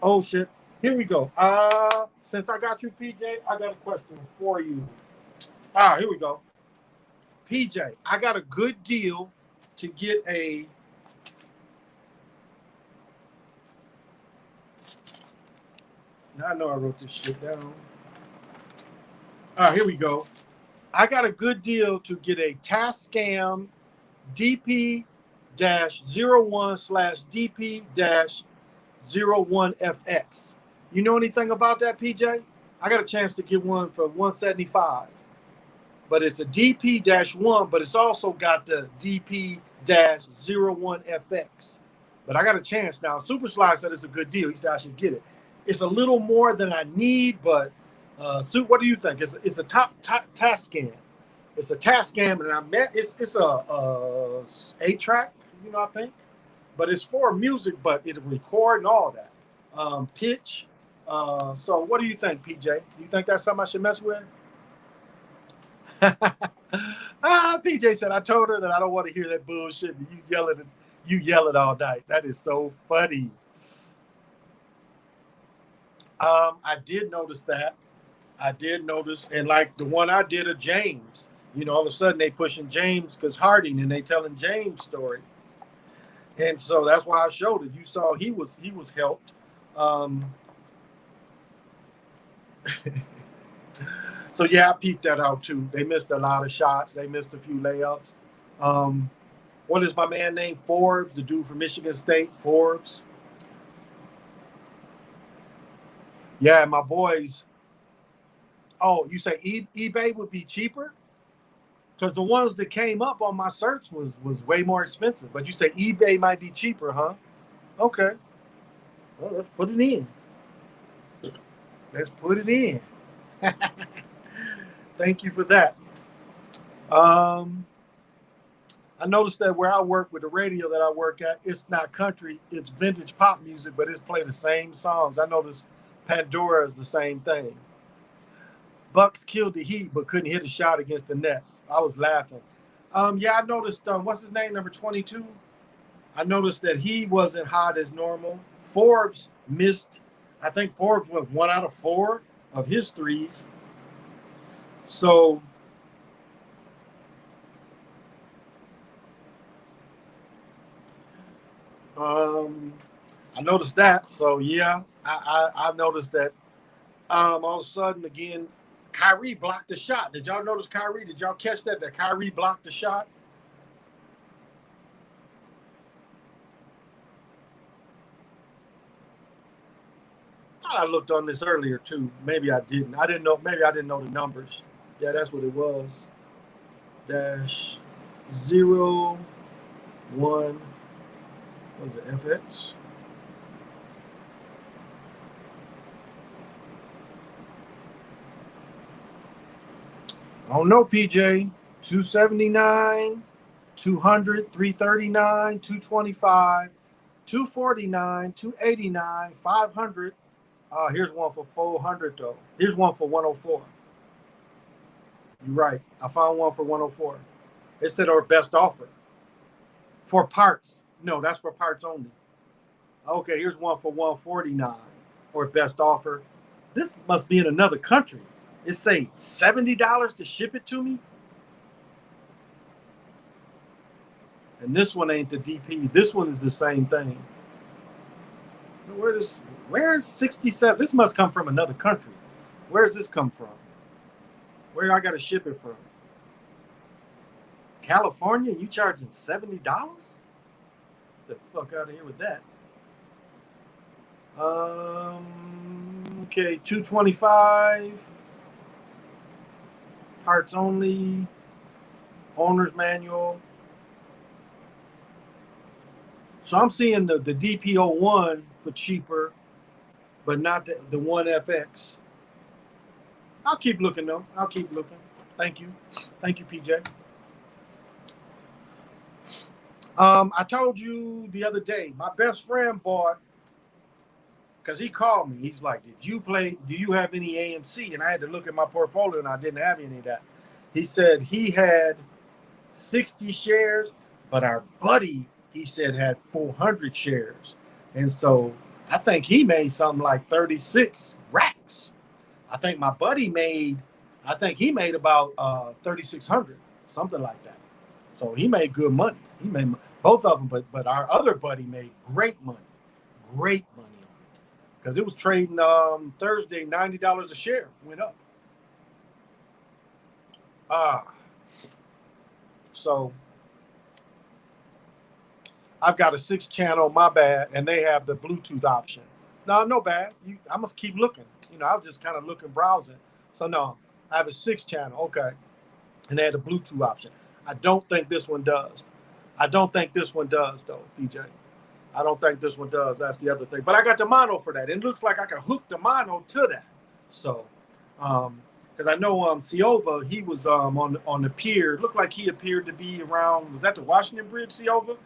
Oh shit! Here we go. Since I got you, PJ, I got a question for you. Here we go. PJ, I got a good deal to get a. Now I know I wrote this shit down. Here we go. I got a good deal to get a Tascam DP-01/DP-01FX. You know anything about that, PJ? I got a chance to get one for 175. But it's a DP-1, but it's also got the DP-01FX. But I got a chance now. Super Sly said it's a good deal. He said I should get it. It's a little more than I need, but Sue, what do you think? It's a top Tascam. It's a Tascam, and it's a 8-track, I think. But it's for music, but it'll record and all that. Pitch. So what do you think, PJ? Do you think that's something I should mess with? PJ said, I told her that I don't want to hear that bullshit. You yell it all night. That is so funny. I did notice that. I did notice, and like the one I did of James, all of a sudden they pushing James because Harding and they telling James' story. And so that's why I showed it. You saw he was helped. So yeah, I peeped that out too. They missed a lot of shots. They missed a few layups. What is my man named Forbes, the dude from Michigan State, Forbes? Yeah, my boys. Oh, you say eBay would be cheaper? Because the ones that came up on my search was way more expensive. But you say eBay might be cheaper, huh? Okay. Well, let's put it in. Let's put it in. Thank you for that. I noticed that where I work with the radio that I work at, it's not country, it's vintage pop music, but it's play the same songs. I noticed Pandora is the same thing. Bucks killed the Heat, but couldn't hit a shot against the Nets. I was laughing. Yeah, I noticed, what's his name, number 22? I noticed that he wasn't hot as normal. Forbes missed, I think Forbes went 1 out of 4 of his threes. So, I noticed that. So, yeah, I noticed that. All of a sudden, again, Kyrie blocked the shot. Did y'all notice Kyrie? Did y'all catch that Kyrie blocked the shot? I thought I looked on this earlier too. Maybe I didn't. I didn't know. Maybe I didn't know the numbers. Yeah, that's what it was. Dash 0 1. What was it? FX. I don't know, PJ. 279, 200, 339, 225, 249, 289, 500. Here's one for 400, though. Here's one for 104. You're right. I found one for 104. It said our best offer. For parts. No, that's for parts only. Okay, here's one for 149 or best offer. This must be in another country. It say $70 to ship it to me. And this one ain't the DP. This one is the same thing. Where's 67? This must come from another country. Where does this come from? Where I got to ship it from? California? You charging $70? The fuck out of here with that. Okay, 225. Parts only. Owner's manual. So I'm seeing the DP01 for cheaper, but not the 1FX. I'll keep looking, though. I'll keep looking. Thank you. Thank you, PJ. I told you the other day, my best friend bought, because he called me. He's like, do you have any AMC? And I had to look at my portfolio, and I didn't have any of that. He said he had 60 shares, but our buddy, he said, had 400 shares. And so I think he made something like 36 racks. I think my buddy made about 3,600, something like that. So he made good money. He made both of them, but our other buddy made great money on it. Because it was trading Thursday, $90 a share, went up. So I've got a 6-channel, my bad, and they have the Bluetooth option. No bad. I must keep looking. I was just kind of looking, browsing. So no, I have a 6-channel. Okay. And they had the Bluetooth option. I don't think this one does. though, PJ. I don't think this one does. That's the other thing. But I got the mono for that. It looks like I can hook the mono to that. So, because I know Ciova, he was on the pier. It looked like he appeared to be around, was that the Washington Bridge, Ciova?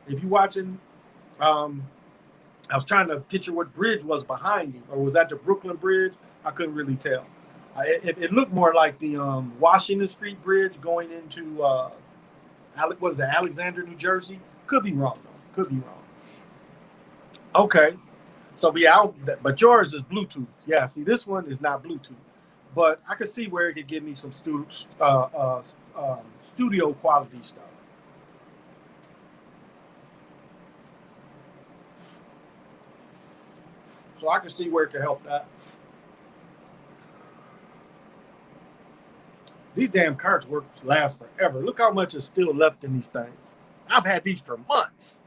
If you watching, I was trying to picture what bridge was behind him. Or was that the Brooklyn Bridge? I couldn't really tell. It looked more like the Washington Street Bridge going into what is it, Alexander, New Jersey? Could be wrong though. Could be wrong. Okay, so yeah, but yours is Bluetooth. Yeah, see, this one is not Bluetooth, but I could see where it could give me some studio quality stuff. So I can see where it can help that. These damn cards last forever. Look how much is still left in these things. I've had these for months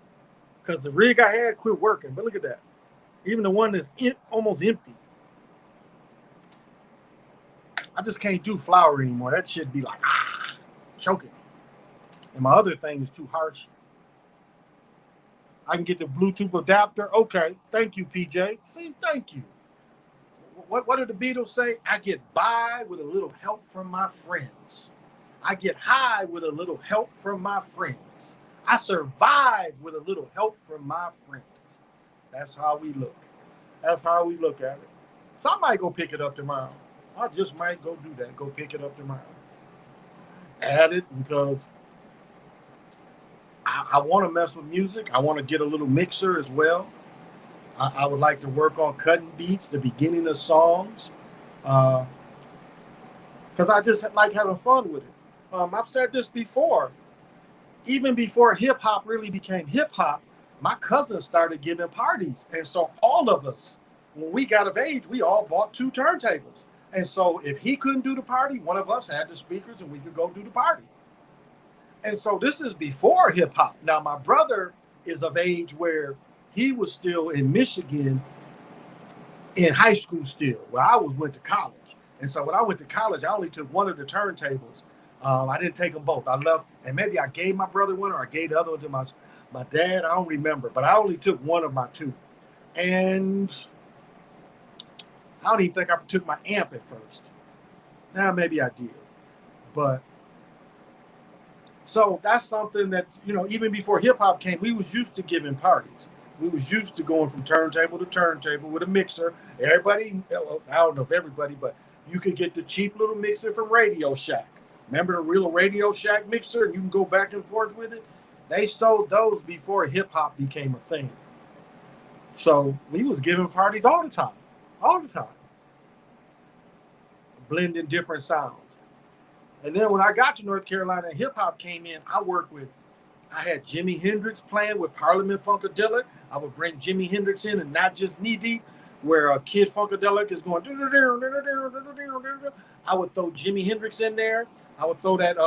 because the rig I had quit working. But look at that. Even the one that's almost empty. I just can't do flour anymore. That should be like, choking me. And my other thing is too harsh. I can get the Bluetooth adapter. Okay. Thank you, PJ. See, thank you. What did the Beatles say? I get by with a little help from my friends. I get high with a little help from my friends. I survive with a little help from my friends. That's how we look. That's how we look at it. So I might go pick it up tomorrow. I just might go do that. Go pick it up tomorrow. Add it because I want to mess with music. I want to get a little mixer as well. I would like to work on cutting beats, the beginning of songs, because I just like having fun with it. I've said this before. Even before hip hop really became hip hop, my cousins started giving parties, and so all of us, when we got of age, we all bought 2 turntables. And so if he couldn't do the party, one of us had the speakers, and we could go do the party. And so this is before hip hop. Now my brother is of age where he was still in Michigan in high school still, where I went to college. And so when I went to college, I only took one of the turntables. I didn't take them both. I left, and maybe I gave my brother one or I gave the other one to my dad. I don't remember, but I only took one of my 2. And I don't even think I took my amp at first. Now, maybe I did. But so that's something that, even before hip hop came, we was used to giving parties. We was used to going from turntable to turntable with a mixer. Everybody, I don't know if everybody, but you could get the cheap little mixer from Radio Shack. Remember the real Radio Shack mixer? And you can go back and forth with it. They sold those before hip hop became a thing. So we was giving parties all the time, blending different sounds. And then when I got to North Carolina and hip hop came in, I had Jimi Hendrix playing with Parliament Funkadelic. I would bring Jimi Hendrix in and not just Knee Deep, where a Kid Funkadelic is going. I would throw Jimi Hendrix in there. I would throw that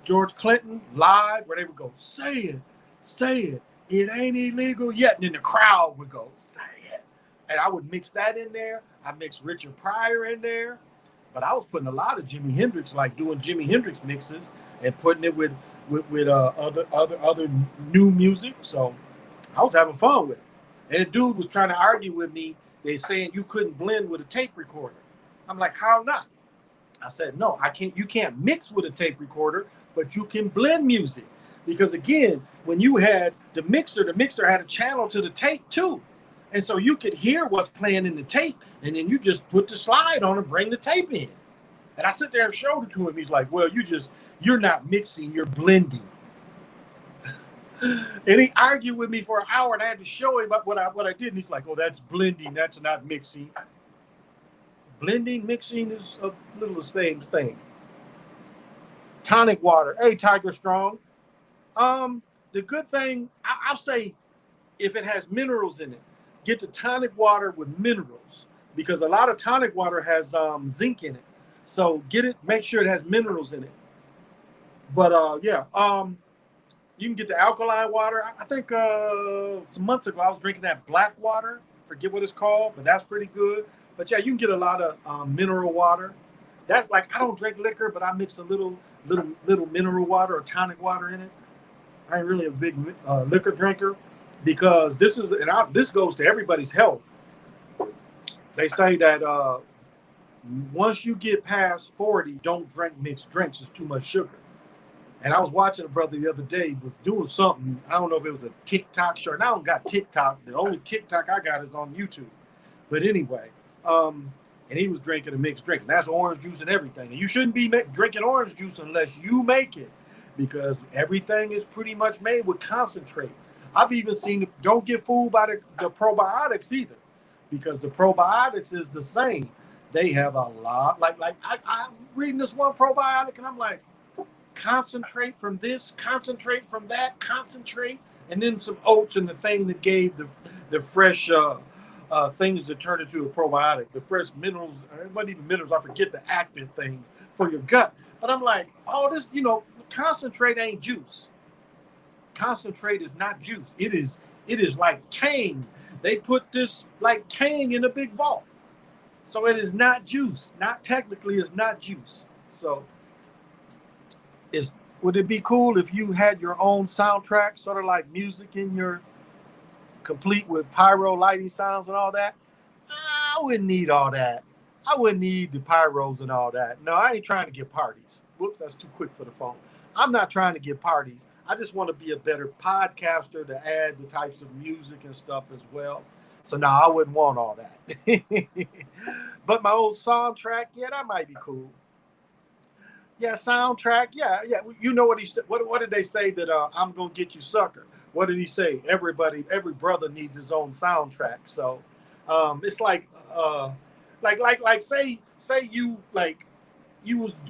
George Clinton live where they would go, say it, it ain't illegal yet. And then the crowd would go, say it. And I would mix that in there. I mixed Richard Pryor in there. But I was putting a lot of Jimi Hendrix, like doing Jimi Hendrix mixes and putting it with other new music. So I was having fun with it. And the dude was trying to argue with me. They saying you couldn't blend with a tape recorder. I'm like, how not? I said, no, I can't. You can't mix with a tape recorder, but you can blend music. Because again, when you had the mixer had a channel to the tape too. And so you could hear what's playing in the tape, and then you just put the slide on and bring the tape in. And I sit there and showed it to him. He's like, well, you're not mixing, you're blending. And he argued with me for an hour, and I had to show him what I did. And he's like, oh, that's blending, that's not mixing. Blending, mixing is a little the same thing. Tonic water. Hey, Tiger Strong. The good thing, I'll say, if it has minerals in it, get the tonic water with minerals, because a lot of tonic water has zinc in it. So make sure it has minerals in it. But you can get the alkaline water. I think some months ago I was drinking that black water. Forget what it's called, but that's pretty good. But yeah, you can get a lot of mineral water. That, like, I don't drink liquor, but I mix a little mineral water or tonic water in it. I ain't really a big liquor drinker, because this goes to everybody's health. They say that once you get past 40, don't drink mixed drinks. It's too much sugar. And I was watching a brother the other day, was doing something. I don't know if it was a TikTok show. And I don't got TikTok. The only TikTok I got is on YouTube. But anyway, and he was drinking a mixed drink. And that's orange juice and everything. And you shouldn't be drinking orange juice unless you make it, because everything is pretty much made with concentrate. I've even seen, don't get fooled by the probiotics either, because the probiotics is the same. They have a lot, I'm reading this one probiotic and I'm like, concentrate from this, concentrate from that, concentrate, and then some oats and the thing that gave the fresh things that turn into a probiotic, the fresh minerals, it wasn't even minerals, I forget the active things for your gut. But I'm like, oh, this, concentrate ain't juice. Concentrate is not juice. It is like Tang. They put this like Tang in a big vault. So it is not juice. Not technically, it's not juice. So would it be cool if you had your own soundtrack, sort of like music in your, complete with pyro lighting sounds and all that? I wouldn't need all that. I wouldn't need the pyros and all that. No, I ain't trying to get parties. Whoops, that's too quick for the phone. I'm not trying to get parties. I just want to be a better podcaster to add the types of music and stuff as well. So no, I wouldn't want all that. But my old soundtrack, yeah, that might be cool. Yeah, soundtrack, yeah. You know what he said? What did they say that I'm gonna get you, sucker? What did he say? Every brother needs his own soundtrack. So it's like say you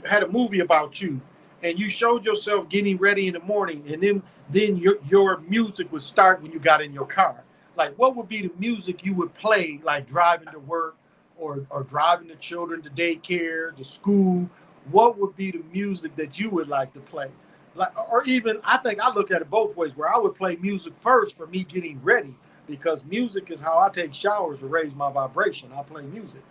had a movie about you, and you showed yourself getting ready in the morning, and then your music would start when you got in your car. Like, what would be the music you would play, like driving to work or driving the children to daycare, to school? What would be the music that you would like to play? Like, or even, I think I look at it both ways, where I would play music first for me getting ready, because music is how I take showers to raise my vibration. I play music.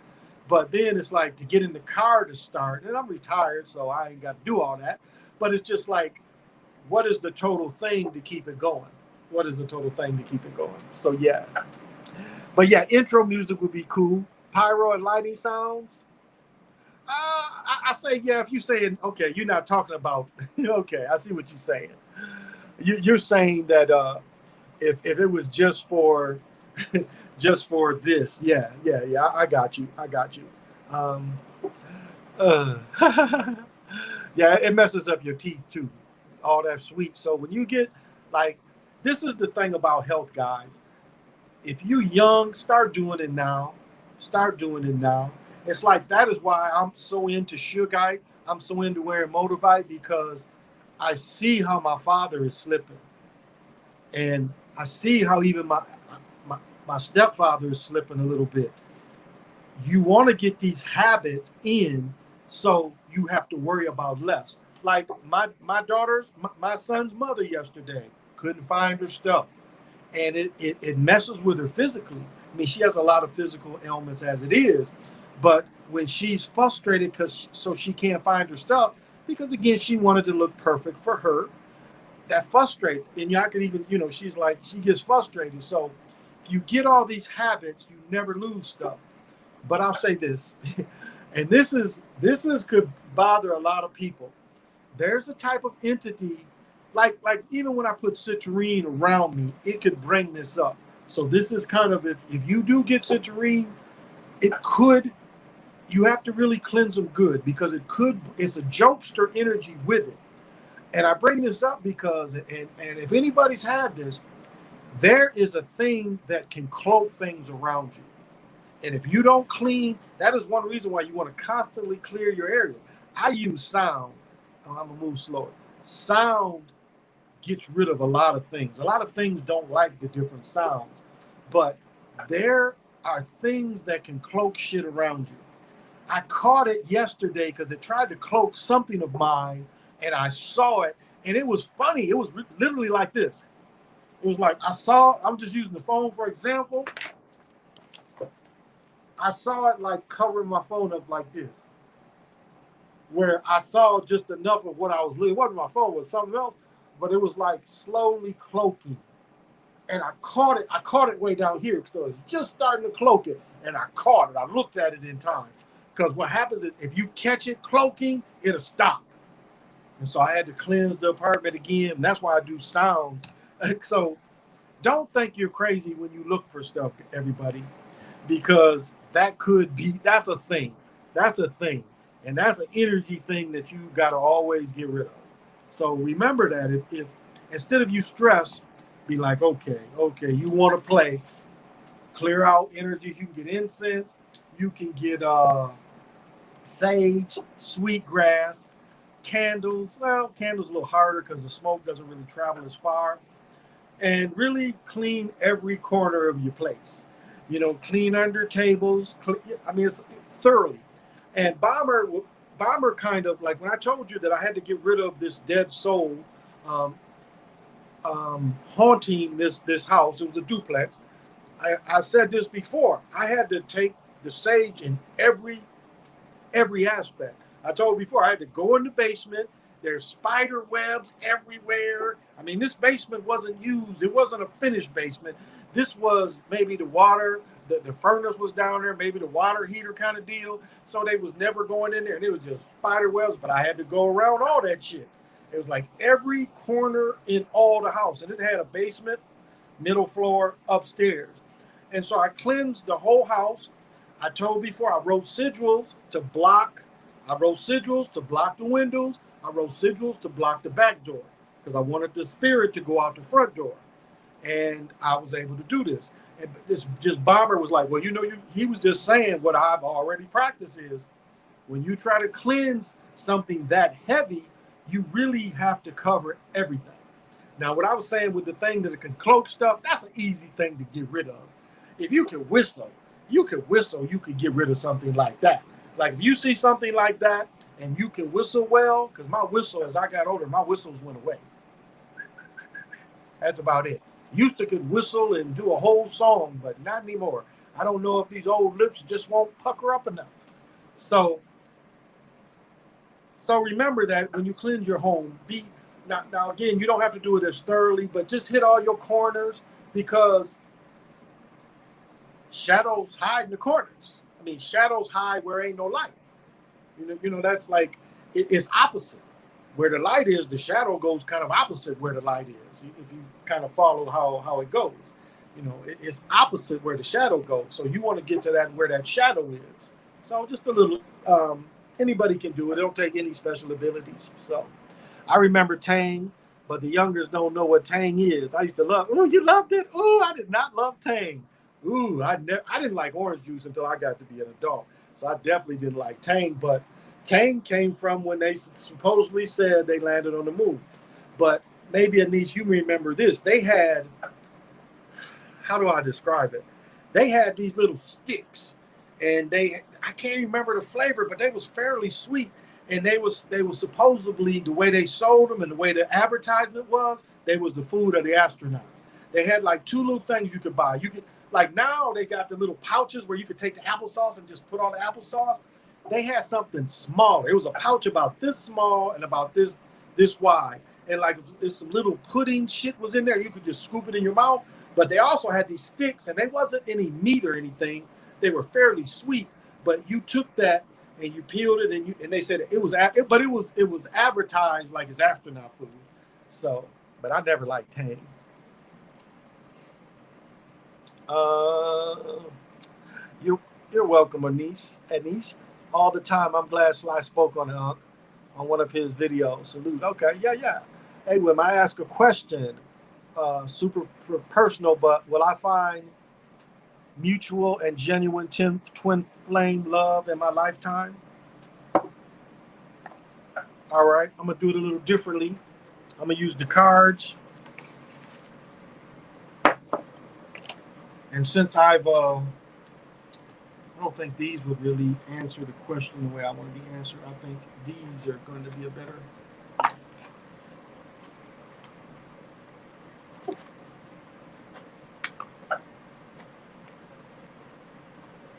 But then it's like to get in the car to start, and I'm retired, so I ain't got to do all that. But it's just like, what is the total thing to keep it going? What is the total thing to keep it going? So yeah. But yeah, intro music would be cool. Pyro and lighting sounds. I say, yeah, if you're saying, okay, you're not talking about, okay, I see what you're saying. You're saying that if it was just for just for this, yeah, I got you. Uh, yeah, it messes up your teeth too, all that sweet. So when you get, like, this is the thing about health, guys. If you young, start doing it now. It's like, that is why I'm so into Sugarite. I'm so into wearing Motivite, because I see how my father is slipping, and I see how even my stepfather is slipping a little bit. You want to get these habits in, so you have to worry about less. Like my son's mother yesterday couldn't find her stuff, and it messes with her physically. I mean, she has a lot of physical ailments as it is, but when she's frustrated so she can't find her stuff, because again, she wanted to look perfect for her, that frustrate. And y'all could even, she's like, she gets frustrated. So you get all these habits, you never lose stuff. But I'll say this, and this could bother a lot of people. There's a type of entity, like even when I put citrine around me, it could bring this up. So this is kind of, if you do get citrine, you have to really cleanse them good, because it's a jokester energy with it. And I bring this up because, and if anybody's had this, there is a thing that can cloak things around you. And if you don't clean, that is one reason why you want to constantly clear your area. I use sound. I'm going to move slower. Sound gets rid of a lot of things. A lot of things don't like the different sounds, but there are things that can cloak shit around you. I caught it yesterday because it tried to cloak something of mine, and I saw it, and it was funny. It was literally like this. It was like, I'm just using the phone for example. I saw it like covering my phone up like this, where I saw just enough of what I was looking. It wasn't my phone, it was something else, but it was like slowly cloaking. And I caught it way down here, so it was just starting to cloak it, and I caught it. I looked at it in time. Because what happens is, if you catch it cloaking, it'll stop. And so I had to cleanse the apartment again. And that's why I do sound. So don't think you're crazy when you look for stuff, everybody, because that's a thing. That's a thing. And that's an energy thing that you got to always get rid of. So remember that if instead of you stress, be like, okay, you want to play, clear out energy. You can get incense, you can get sage, sweetgrass, candles. Well, candles a little harder because the smoke doesn't really travel as far. And really clean every corner of your place. Clean under tables. It's thoroughly. And Bomber kind of like when I told you that I had to get rid of this dead soul um, haunting this house. It was a duplex. I said this before. I had to take the sage in every aspect. I told you before I had to go in the basement. There's spider webs everywhere. This basement wasn't used. It wasn't a finished basement. This was maybe the water, the furnace was down there, maybe the water heater kind of deal. So they was never going in there. And it was just spider webs, but I had to go around all that shit. It was like every corner in all the house. And it had a basement, middle floor, upstairs. And so I cleansed the whole house. I told before I wrote sigils to block. I wrote sigils to block the windows. I wrote sigils to block the back door because I wanted the spirit to go out the front door. And I was able to do this. And this just Bomber was like, well, he was just saying what I've already practiced is when you try to cleanse something that heavy, you really have to cover everything. Now, what I was saying with the thing that it can cloak stuff, that's an easy thing to get rid of. If you can whistle, you could get rid of something like that. Like if you see something like that and you can whistle well, because my whistle, as I got older, my whistles went away. That's about it. Used to could whistle and do a whole song, but not anymore. I don't know if these old lips just won't pucker up enough. So remember that when you cleanse your home, now again, you don't have to do it as thoroughly, but just hit all your corners because shadows hide in the corners. Shadows hide where ain't no light. That's like it's opposite. Where the light is, the shadow goes kind of opposite where the light is. If you kind of follow how it goes, it's opposite where the shadow goes. So you want to get to that where that shadow is. So just a little. Anybody can do it. It don't take any special abilities. So I remember Tang, but the youngers don't know what Tang is. I used to love. Oh, you loved it. Oh, I did not love Tang. Ooh, I didn't like orange juice until I got to be an adult. So I definitely didn't like Tang. But Tang came from when they supposedly said they landed on the moon. But maybe, Anise, you remember this. They had, how do I describe it? They had these little sticks. And I can't remember the flavor, but they was fairly sweet. And they was supposedly, the way they sold them and the way the advertisement was, they was the food of the astronauts. They had like two little things you could buy. You could, like now they got the little pouches where you could take the applesauce and just put on the applesauce. They had something smaller. It was a pouch about this small and about this wide. And like there's some little pudding shit was in there. You could just scoop it in your mouth. But they also had these sticks and they wasn't any meat or anything. They were fairly sweet. But you took that and you peeled it and they said it was advertised like it's astronaut food. So, but I never liked Tang. You're welcome, Anise. All the time. I'm glad Sly spoke on one of his videos. Salute. Okay, yeah. Hey, when I ask a question, super personal, but will I find mutual and genuine twin flame love in my lifetime? All right, I'm gonna do it a little differently. I'm gonna use the cards. And since I don't think these would really answer the question the way I want to be answered. I think these are going to be a better.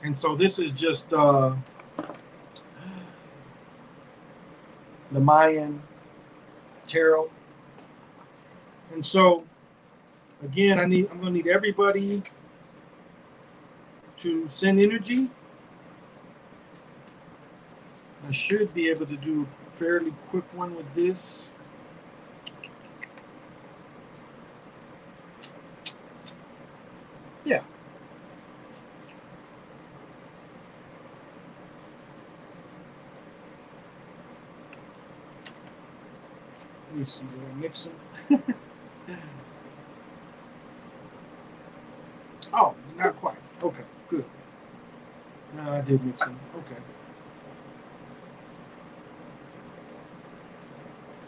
And so this is just the Mayan tarot. And so again, I'm going to need everybody to send energy. I should be able to do a fairly quick one with this. Yeah. me see. Did I mix them? Oh, not quite. Okay, good. No, I did mix them. Okay.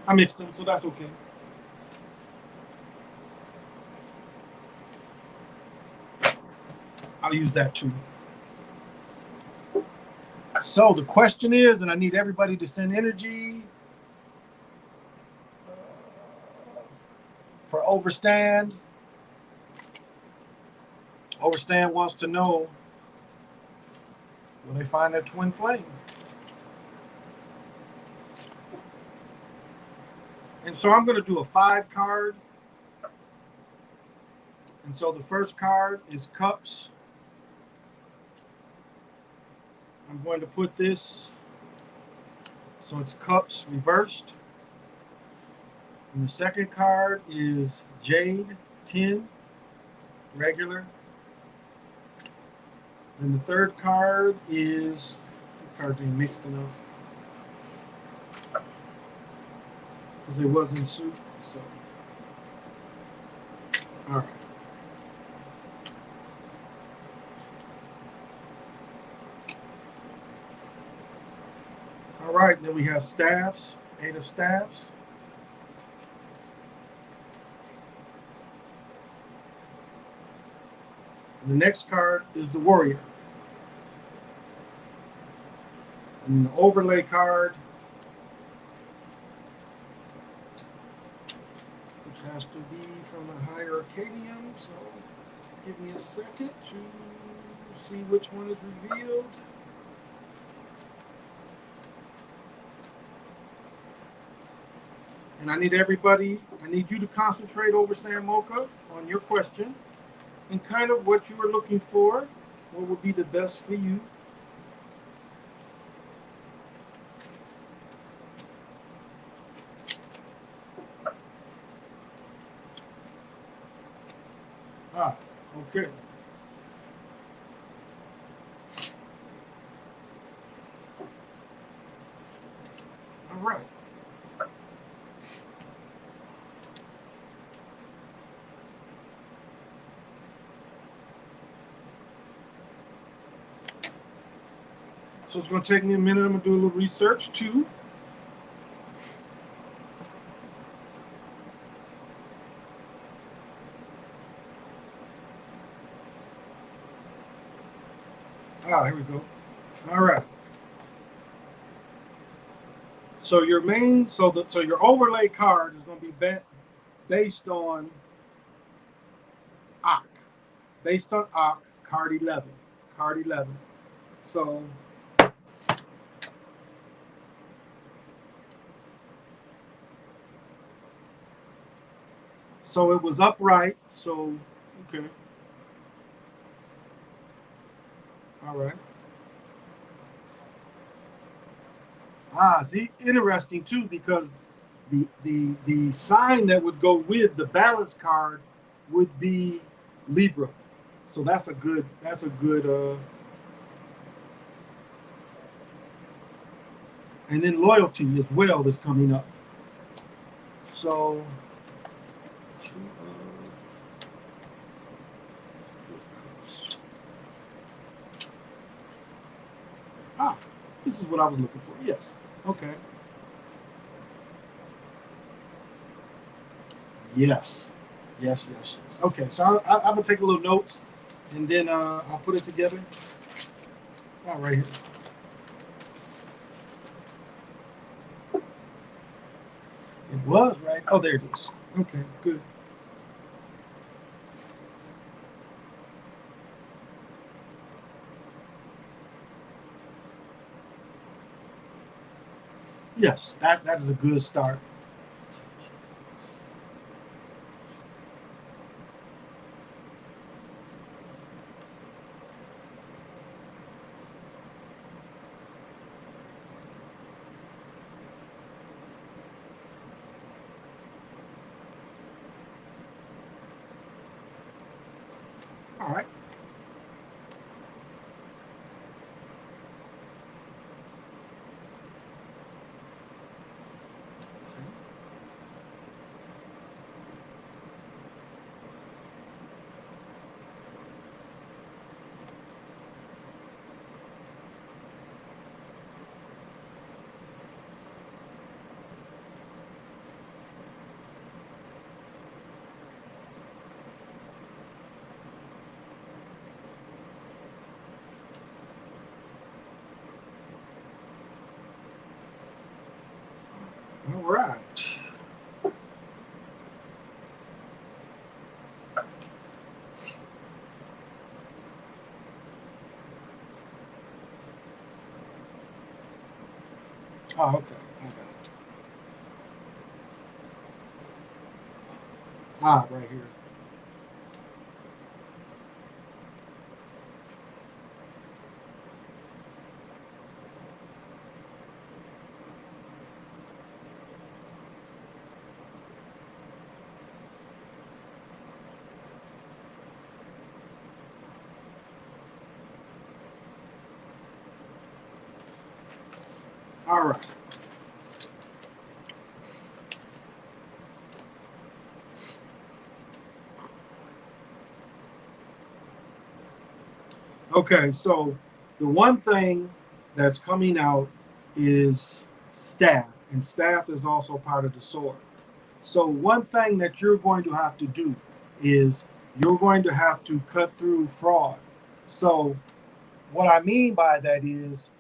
I mixed them, so that's okay. I'll use that too. So the question is, and I need everybody to send energy for Overstand. Overstand wants to know, will they find their twin flame? And so I'm going to do a 5 card. And so the first card is Cups. I'm going to put this, so it's Cups reversed. And the second card is Jade 10, regular. And the third card is, the card being mixed enough, because it wasn't soup, so. All right. All right, then we have staffs, 8 of staffs. And the next card is the warrior. And the overlay card, which has to be from the higher Arcadium, so give me a second to see which one is revealed. And I need you to concentrate, Overstand Mocha, on your question and kind of what you are looking for, what would be the best for you. Okay. All right. So it's going to take me a minute. I'm going to do a little research too. Here we go. All right. So your main, so your overlay card is going to be based on Ak. Based on Ak, card 11. Card 11. So it was upright. So, okay. All right. See, interesting too, because the sign that would go with the balance card would be Libra. So that's a good and then loyalty as well is coming up. So this is what I was looking for. Yes. Okay. Yes. Okay, so I'm gonna take a little notes, and then I'll put it together. Right here. It was right. Oh, there it is. Okay, good. Yes, that is a good start. All right. right. Oh, okay. I got it. Ah, right here. All right. Okay, so the one thing that's coming out is staff, and staff is also part of the sword. So one thing that you're going to have to do is you're going to have to cut through fraud. So what I mean by that is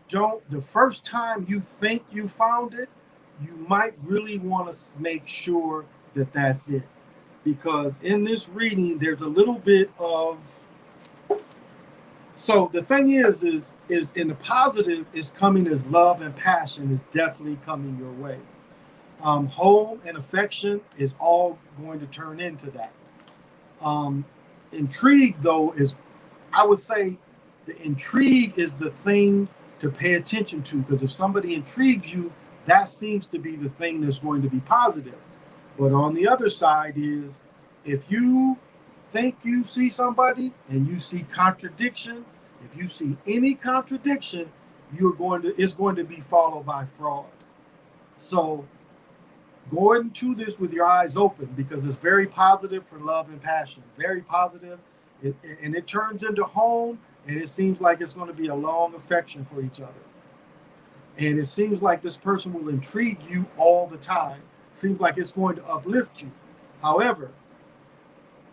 don't the first time you think you found it, you might really want to make sure that that's it. Because in this reading, there's a little bit of so the thing is in the positive is coming as love and passion is definitely coming your way. Home and affection is all going to turn into that. Um, Intrigue though is, I would say, the intrigue is the thing to pay attention to because if somebody intrigues you, that seems to be the thing that's going to be positive. But on the other side is if you think you see somebody and you see contradiction, if you see any contradiction, it's going to be followed by fraud. So go into this with your eyes open because it's very positive for love and passion. Very positive. And it turns into home and it seems like it's going to be a long affection for each other. And it seems like this person will intrigue you all the time. Seems like it's going to uplift you. However,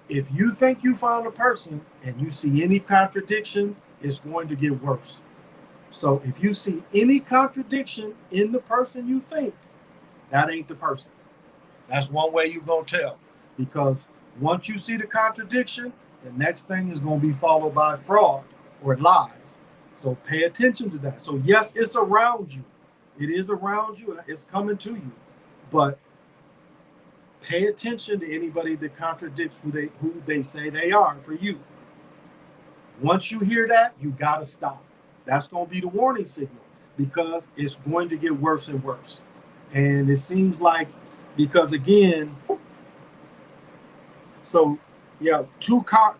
if you think you found a person and you see any contradictions, it's going to get worse. So if you see any contradiction in the person you think, that ain't the person. That's one way you're going to tell. Because once you see the contradiction, the next thing is going to be followed by fraud or lies. So pay attention to that. So yes, it's around you. It is around you and it's coming to you. But pay attention to anybody that contradicts who they say they are for you. Once you hear that, you got to stop. That's going to be the warning signal because it's going to get worse and worse. And it seems like because again, so yeah,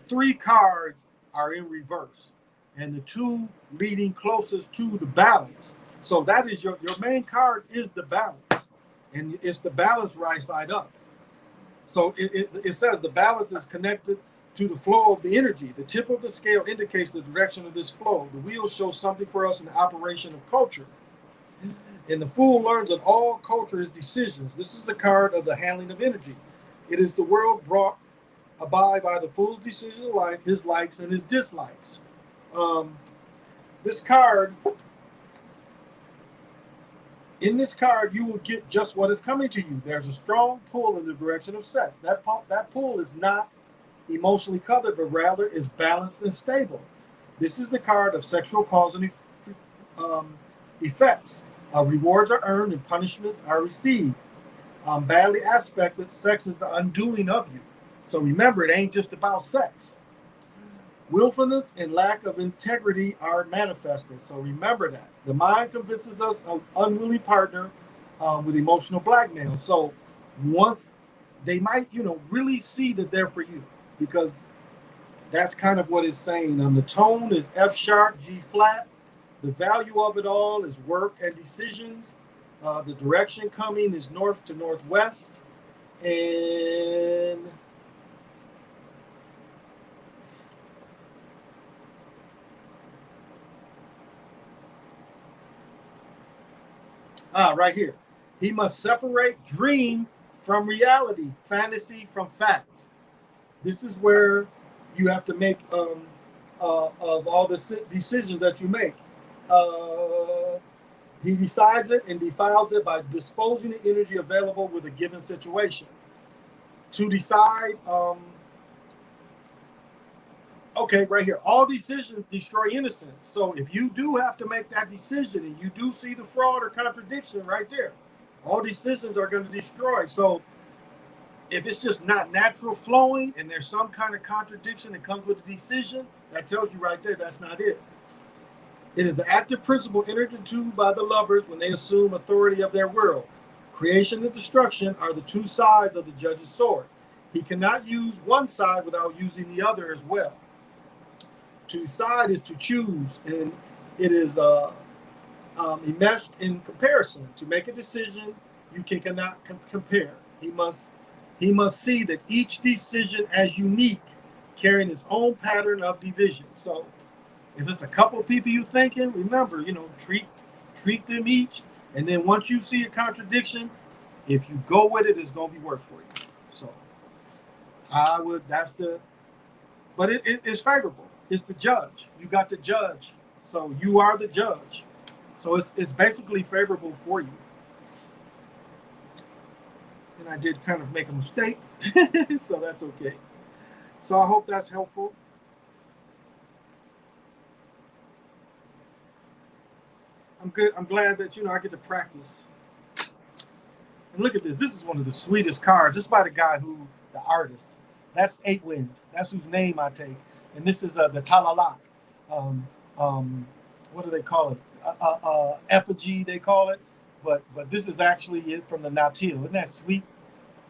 three cards are in reverse, and the two leading closest to the balance. So that is your main card is the balance, and it's the balance right side up. So it says the balance is connected to the flow of the energy. The tip of the scale indicates the direction of this flow. The wheel shows something for us in the operation of culture. And the fool learns that all culture is decisions. This is the card of the handling of energy. It is the world brought abide by the fool's decisions alike, his likes and his dislikes. Um, this card, in this card, you will get just what is coming to you. There's a strong pull in the direction of sex. That pull is not emotionally colored, but rather is balanced and stable. This is the card of sexual cause and effects. Rewards are earned and punishments are received. Badly aspected, sex is the undoing of you. So remember, it ain't just about sex. Willfulness and lack of integrity are manifested. So remember that. The mind convinces us of unruly partner with emotional blackmail. So once they might, really see that they're for you because that's kind of what it's saying. The tone is F sharp, G flat. The value of it all is work and decisions. The direction coming is north to northwest. And right here. He must separate dream from reality, fantasy from fact. This is where you have to make of all the decisions that you make. He decides it and defiles it by disposing the energy available with a given situation. To decide, okay, right here, all decisions destroy innocence. So if you do have to make that decision and you do see the fraud or contradiction right there, all decisions are going to destroy. So if it's just not natural flowing and there's some kind of contradiction that comes with the decision, that tells you right there that's not it. It is the active principle entered into by the lovers when they assume authority of their world. Creation and destruction are the two sides of the judge's sword. He cannot use one side without using the other as well. To decide is to choose, and it is enmeshed in comparison. To make a decision, you cannot compare. He must see that each decision as unique, carrying its own pattern of division. So if it's a couple of people you thinking, remember, treat them each, and then once you see a contradiction, if you go with it, it's gonna be worse for you. So but it's favorable. It's the judge. You got the judge, so you are the judge. So it's basically favorable for you. And I did kind of make a mistake, so that's okay. So I hope that's helpful. I'm good. I'm glad that I get to practice. And look at this. This is one of the sweetest cards, just by the artist. That's Eight Wind. That's whose name I take. And this is the Talalak. What do they call it? Effigy, they call it. But this is actually it from the Natil. Isn't that sweet?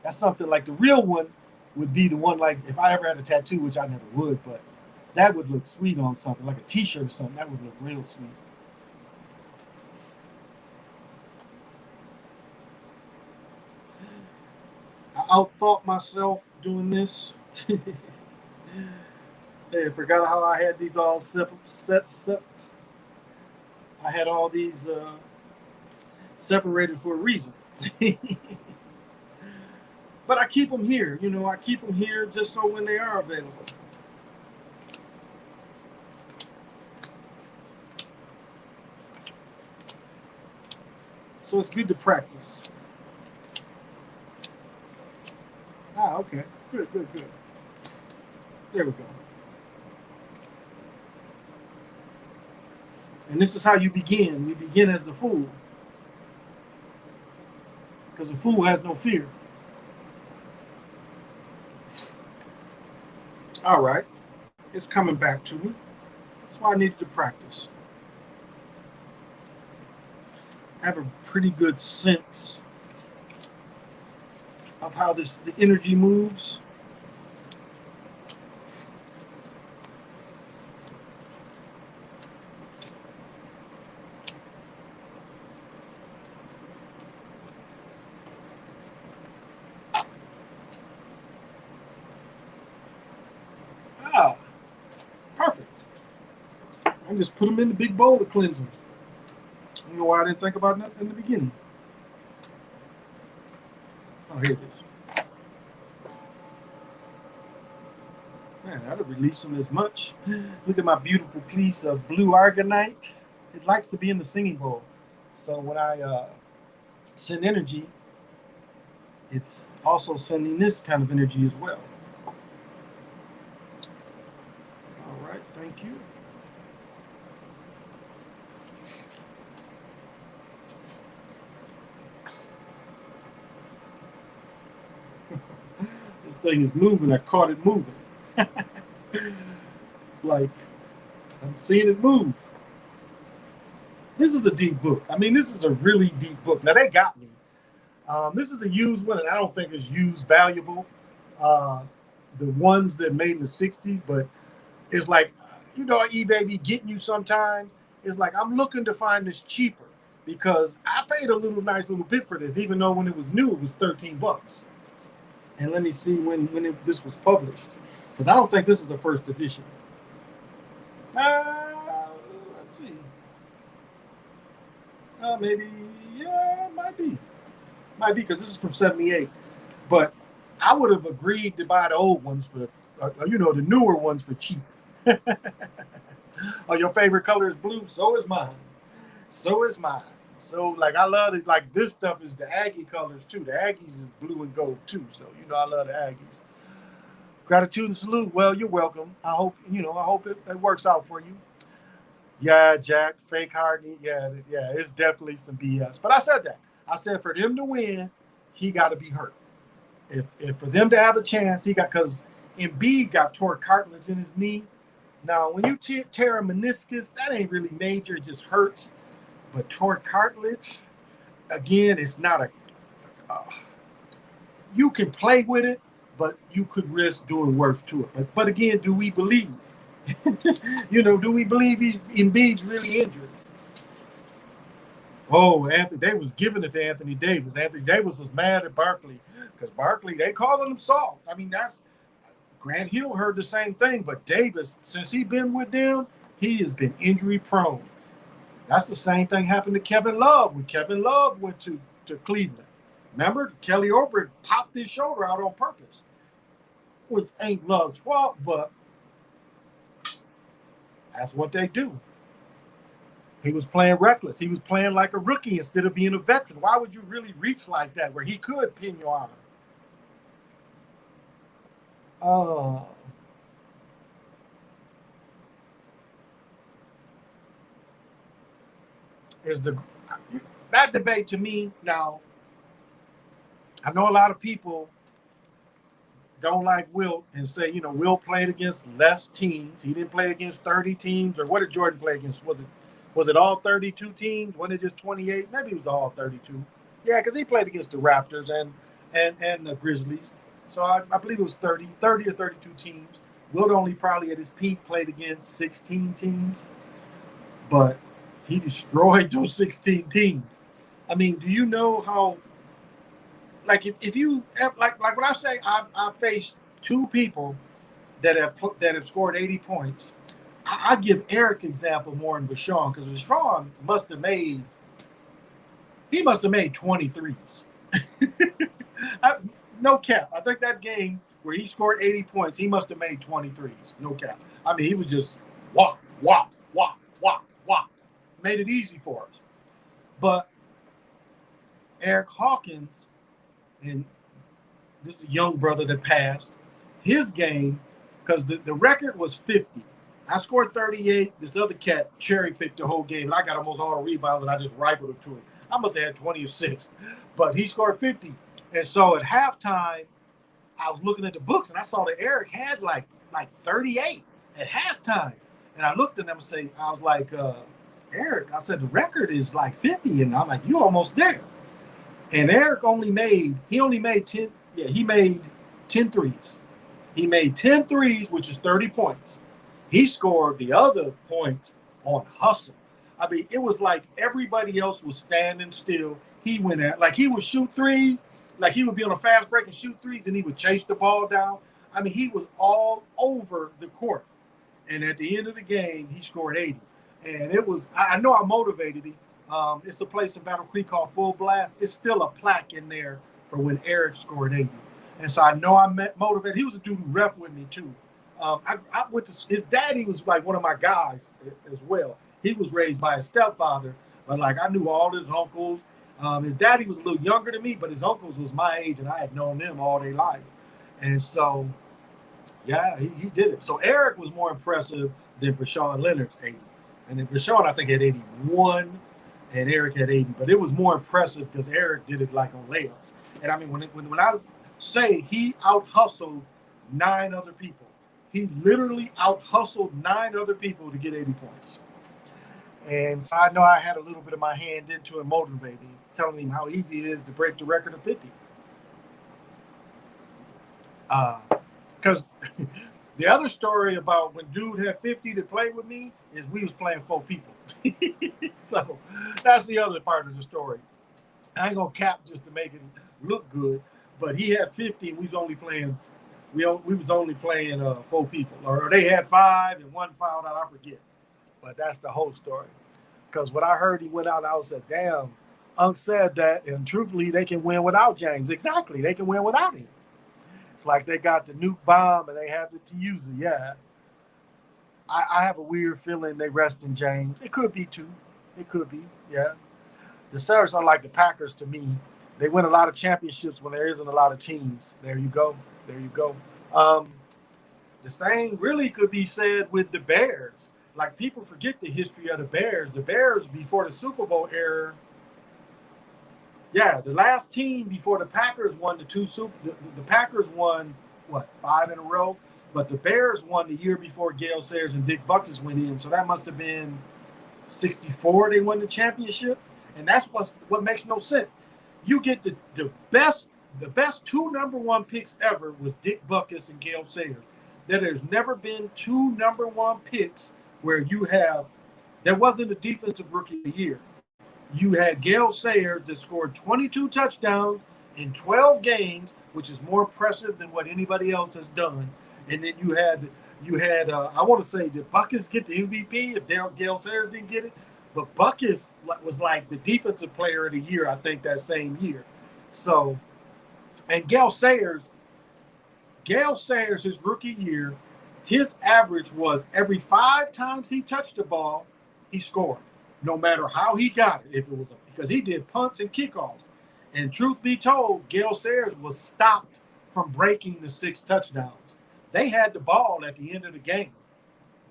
That's something like the real one would be the one, like if I ever had a tattoo, which I never would, but that would look sweet on something, like a t-shirt or something. That would look real sweet. I outthought myself doing this. Hey, I forgot how I had these all set. I had all these separated for a reason. But I keep them here. I keep them here just so when they are available. So it's good to practice. Okay. Good. There we go. And this is how you begin. You begin as the fool. Because the fool has no fear. All right. It's coming back to me. That's why I needed to practice. I have a pretty good sense of how the energy moves. Perfect. I just put them in the big bowl to cleanse them. You know why I didn't think about that in the beginning? Oh, here it is. Man, that'll release them as much. Look at my beautiful piece of blue argonite. It likes to be in the singing bowl. So when I send energy, it's also sending this kind of energy as well. All right, thank you. This thing is moving. I caught it moving. It's like I'm seeing it move. This is a deep book. I mean, this is a really deep book. Now, they got me. This is a used one, and I don't think it's used valuable. The ones that made in the 60s, but it's like, eBay be getting you sometimes. It's like, I'm looking to find this cheaper because I paid a nice little bit for this, even though when it was new, it was $13. And let me see when this was published, because I don't think this is the first edition. Let's see. Maybe, yeah, it might be. Might be, because this is from 78. But I would have agreed to buy the old ones for, the newer ones for cheap. Oh, your favorite color is blue? So is mine. So is mine. So like I love it. Like this stuff is the Aggie colors too. The Aggies is blue and gold too. So I love the Aggies. Gratitude and salute. Well, you're welcome. I hope I hope it works out for you. Yeah, Jack, fake Harden. Yeah, yeah, it's definitely some BS. But I said that. I said for them to win, he got to be hurt. If for them to have a chance, he got because Embiid got tore cartilage in his knee. Now, when you tear a meniscus, that ain't really major; it just hurts. But tore cartilage, again, it's not uh, you can play with it, but you could risk doing worse to it. But again, do we believe? Do we believe Embiid's really injured? Oh, Anthony, they was giving it to Anthony Davis. Anthony Davis was mad at Barkley because Barkley, they calling him soft. I mean, that's Grant Hill heard the same thing, but Davis, since he been with them, he has been injury prone. That's the same thing happened to Kevin Love when Kevin Love went to Cleveland. Remember, Kelly Oubre popped his shoulder out on purpose, which ain't Love's fault, but that's what they do. He was playing reckless. He was playing like a rookie instead of being a veteran. Why would you really reach like that where he could pin your arm? Uh, is the that debate to me now? I know a lot of people don't like Wilt and say, Wilt played against less teams. He didn't play against 30 teams. Or what did Jordan play against? Was it all 32 teams? Wasn't it just 28? Maybe it was all 32. Yeah, because he played against the Raptors and the Grizzlies. So I believe it was 30 or 32 teams. Wilt only probably at his peak played against 16 teams, but he destroyed those 16 teams. I mean, do you know how like if you like when I say I faced two people that have scored 80 points, I give Eric example more than Rashawn because Rashawn must have made 23s. No cap. I think that game where he scored 80 points, he must have made 23s. No cap. I mean, he was just whop, whop, whop, whop, whop. Made it easy for us. But Eric Hawkins, and this is a young brother that passed, his game, because the record was 50. I scored 38. This other cat cherry picked the whole game, and I got almost all the rebounds, and I just rifled him to him. I must have had 20 assists, but he scored 50. And so at halftime, I was looking at the books, and I saw that Eric had like 38 at halftime. And I looked at them and I was like, Eric, I said, the record is like 50. And I'm like, you almost there. And Eric only made 10. Yeah, he made 10 threes. He made 10 threes, which is 30 points. He scored the other points on hustle. I mean, it was like everybody else was standing still. He went at, like he would shoot threes, like he would be on a fast break and shoot threes, and he would chase the ball down. I mean, he was all over the court. And at the end of the game, he scored 80. And it was, I know I motivated him. It's the place in Battle Creek called Full Blast. It's still a plaque in there for when Eric scored 80. And so I know I motivated. He was a dude who ref with me too. I went to his daddy was like one of my guys as well. He was raised by his stepfather, but like I knew all his uncles. His daddy was a little younger than me, but his uncles was my age, and I had known them all their life. And so, yeah, he did it. So Eric was more impressive than Rashawn Leonard's 80. And then Rashawn, I think, had 81, and Eric had 80. But it was more impressive because Eric did it like on layups. And I mean, when I say he out hustled 9 other people, he literally out hustled 9 other people to get 80 points. And so I know I had a little bit of my hand into it, motivating, telling him how easy it is to break the record of 50. Because the other story about when dude had 50 to play with me is we was playing 4 people. So that's the other part of the story. I ain't gonna cap just to make it look good, but he had 50 and we was only playing 4 people, or they had 5 and 1 fouled out. I forget, but that's the whole story. Because when I heard he went out, I was like, damn. Unc said that, and truthfully, they can win without James. Exactly, they can win without him. It's like they got the nuke bomb and they happen to use it. Yeah, I have a weird feeling they rest in James. It could be too. It could be. Yeah. The Celtics are like the Packers to me. They win a lot of championships when there isn't a lot of teams. There you go. There you go. Um, the same really could be said with the Bears. Like people forget the history of the Bears. The Bears before the Super Bowl era, yeah, the last team before the Packers won the Packers won what 5 in a row, but the Bears won the year before Gale Sayers and Dick Butkus went in. So that must have been '64. They won the championship, and that's what makes no sense. You get the best two number 1 picks ever was Dick Butkus and Gale Sayers. There's never been two number 1 picks where there wasn't a defensive rookie of the year. You had Gale Sayers that scored 22 touchdowns in 12 games, which is more impressive than what anybody else has done. And then you had I want to say, did Butkus get the MVP if Gale Sayers didn't get it? But Butkus was like the defensive player of the year, I think, that same year. So, and Gale Sayers, his rookie year, his average was every 5 times he touched the ball, he scored, no matter how he got it. If it was because he did punts and kickoffs. And truth be told, Gale Sayers was stopped from breaking the 6 touchdowns. They had the ball at the end of the game.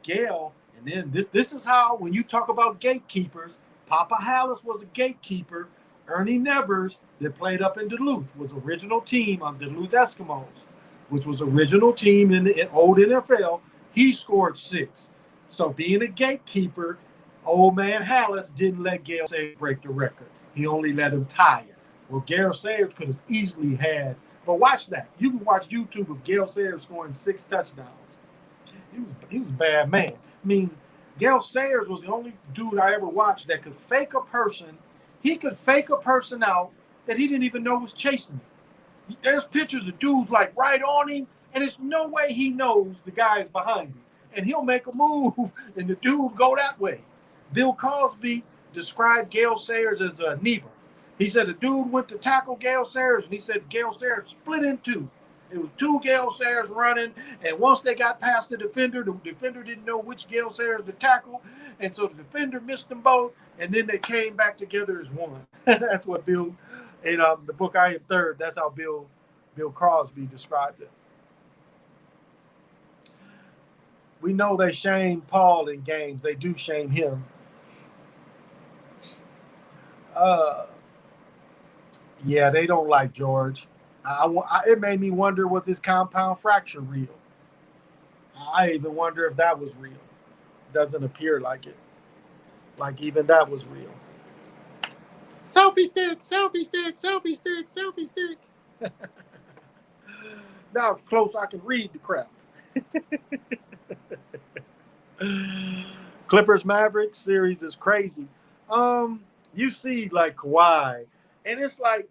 Gale, and then this is how, when you talk about gatekeepers, Papa Hallis was a gatekeeper. Ernie Nevers, that played up in Duluth, was original team on Duluth Eskimos, which was original team in the old NFL. He scored 6. So being a gatekeeper, old man Hallis didn't let Gale Sayers break the record. He only let him tie it. Well, Gale Sayers could have easily had, but watch that. You can watch YouTube of Gale Sayers scoring 6 touchdowns. He was a bad man. I mean, Gale Sayers was the only dude I ever watched that could fake a person. He could fake a person out that he didn't even know was chasing him. There's pictures of dudes like right on him, and there's no way he knows the guy is behind him. And he'll make a move, and the dude go that way. Bill Cosby described Gale Sayers as a Niebuhr. He said a dude went to tackle Gale Sayers, and he said Gale Sayers split in 2. It was 2 Gale Sayers running, and once they got past the defender didn't know which Gale Sayers to tackle, and so the defender missed them both, and then they came back together as one. That's what Bill, in the book I Am Third, that's how Bill Crosby described it. We know they shame Paul in games. They do shame him. Yeah, they don't like George. It made me wonder, was his compound fracture real? I even wonder if that was real. Doesn't appear like it. Like even that was real. Selfie stick, selfie stick, selfie stick, selfie stick. Now it's close, I can read the crap. Clippers Mavericks series is crazy. You see like Kawhi, and it's like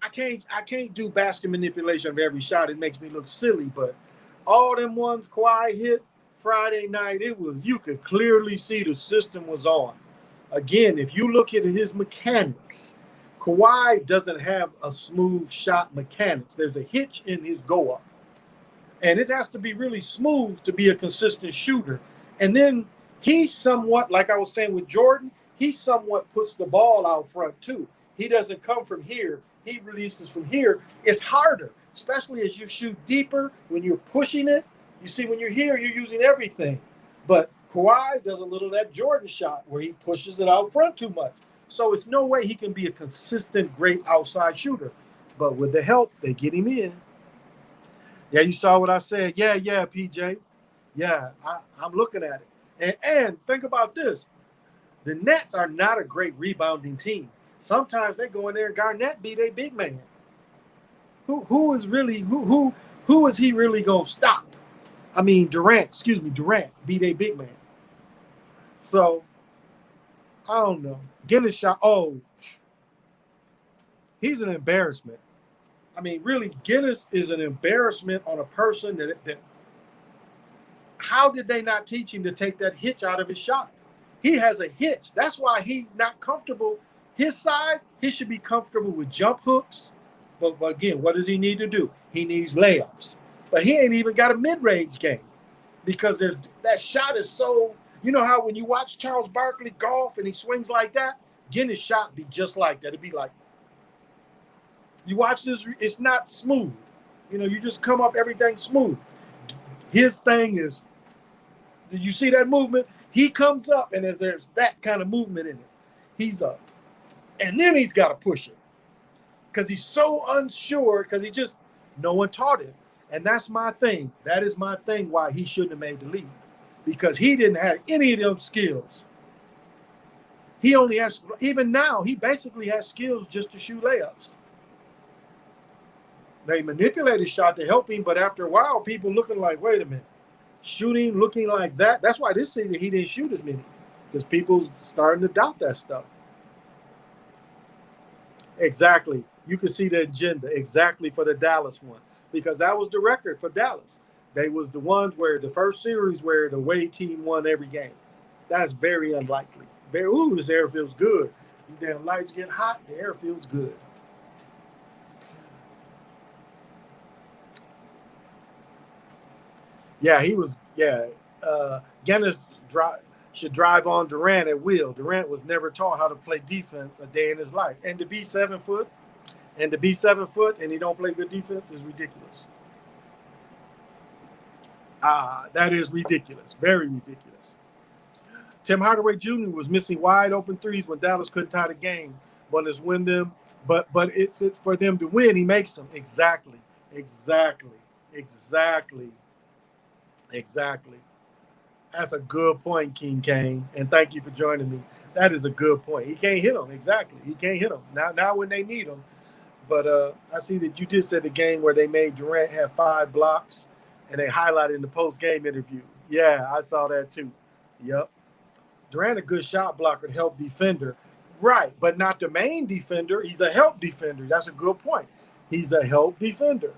I can't do basket manipulation of every shot. It makes me look silly, but all them ones Kawhi hit Friday night, you could clearly see the system was on. Again, if you look at his mechanics, Kawhi doesn't have a smooth shot mechanics. There's a hitch in his go up. And it has to be really smooth to be a consistent shooter. And then he somewhat, like I was saying with Jordan, he somewhat puts the ball out front too. He doesn't come from here. He releases from here. It's harder, especially as you shoot deeper when you're pushing it. You see, when you're here, you're using everything. But Kawhi does a little of that Jordan shot where he pushes it out front too much. So it's no way he can be a consistent, great outside shooter. But with the help, they get him in. Yeah, you saw what I said. Yeah, PJ. Yeah, I'm looking at it. And think about this. The Nets are not a great rebounding team. Sometimes they go in there and Garnett be their big man. Who is he really going to stop? I mean, Durant be their big man. So, I don't know. Guinness shot. Oh, he's an embarrassment. I mean, really, Guinness is an embarrassment on a person that how did they not teach him to take that hitch out of his shot? He has a hitch. That's why he's not comfortable. His size, he should be comfortable with jump hooks. But again, what does he need to do? He needs layups. But he ain't even got a mid-range game because that shot is so You know how when you watch Charles Barkley golf and he swings like that, getting his shot be just like that. It'd be like, you watch this, it's not smooth. You know, you just come up, everything smooth. His thing is, did you see that movement? He comes up, and as there's that kind of movement in it, he's up. And then he's got to push it because he's so unsure because no one taught him. And that's my thing. That is my thing why he shouldn't have made the league, because he didn't have any of them skills. He only has, even now, he basically has skills just to shoot layups. They manipulate his shot to help him, but after a while, people looking like, wait a minute, shooting, looking like that. That's why this season he didn't shoot as many, because people's starting to doubt that stuff. Exactly. You can see the agenda exactly for the Dallas one, because that was the record for Dallas. They was the ones where the first series where the away team won every game. That's very unlikely. This air feels good. These damn lights get hot. The air feels good. Yeah, he was. Yeah, Giannis should drive on Durant at will. Durant was never taught how to play defense a day in his life, and to be 7 foot, and he don't play good defense is ridiculous. That is ridiculous. Very ridiculous. Tim Hardaway Jr. was missing wide open threes when Dallas couldn't tie the game. But it's when them, but it's for them to win. He makes them. Exactly. That's a good point, King Kane, and thank you for joining me. That is a good point. He can't hit them. Exactly. He can't hit them now when they need them. But I see that you did say the game where they made Durant have 5 blocks, and they highlighted in the post-game interview. Yeah, I saw that too. Yep. Durant, a good shot blocker, help defender. Right, but not the main defender. He's a help defender. That's a good point. He's a help defender.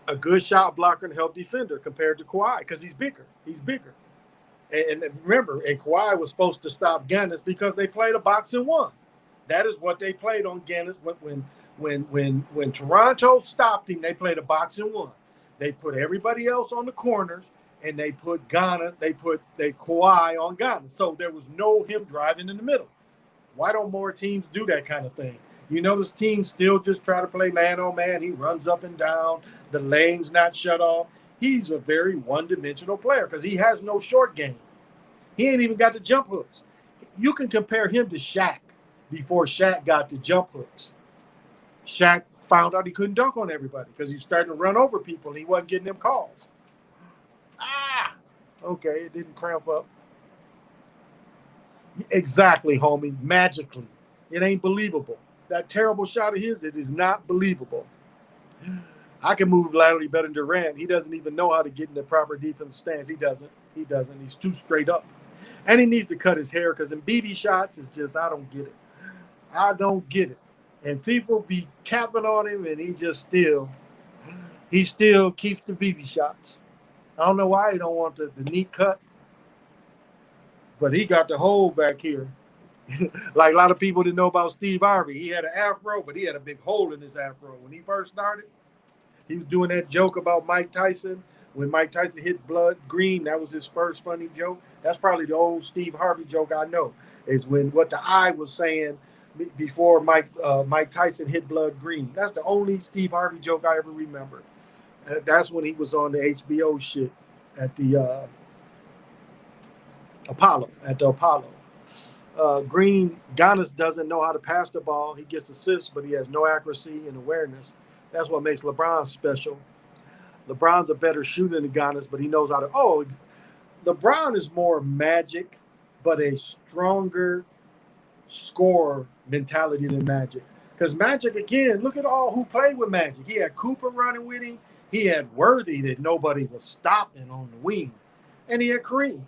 A good shot blocker and help defender compared to Kawhi, because he's bigger. And remember, and Kawhi was supposed to stop Giannis because they played a box and one. That is what they played on Giannis. When Toronto stopped him, they played a box and one. They put everybody else on the corners, and they put Kawhi on Giannis. So there was no him driving in the middle. Why don't more teams do that kind of thing? You notice teams still just try to play man on man. He runs up and down. The lane's not shut off. He's a very one-dimensional player because he has no short game. He ain't even got the jump hooks. You can compare him to Shaq before Shaq got the jump hooks. Shaq found out he couldn't dunk on everybody because he's starting to run over people and he wasn't getting them calls. Okay, it didn't cramp up. Exactly, homie. Magically. It ain't believable. That terrible shot of his, it is not believable. I can move laterally better than Durant. He doesn't even know how to get in the proper defensive stance. He doesn't. He's too straight up. And he needs to cut his hair because in BB shots, it's just, I don't get it. And people be capping on him, and he still keeps the BB shots. I don't know why he don't want the neat cut, but he got the hole back here. Like a lot of people didn't know about Steve Harvey. He had an afro, but he had a big hole in his afro. When he first started, he was doing that joke about Mike Tyson. When Mike Tyson hit blood green, that was his first funny joke. That's probably the old Steve Harvey joke I know, is when what the eye was saying before Mike Tyson hit blood green. That's the only Steve Harvey joke I ever remember. And that's when he was on the HBO shit at the Apollo. Giannis doesn't know how to pass the ball. He gets assists, but he has no accuracy and awareness. That's what makes LeBron special. LeBron's a better shooter than Giannis, but he knows how to. LeBron is more Magic, but a stronger scorer mentality than Magic. Because Magic, again, look at all who played with Magic. He had Cooper running with him. He had Worthy that nobody was stopping on the wing. And he had Kareem.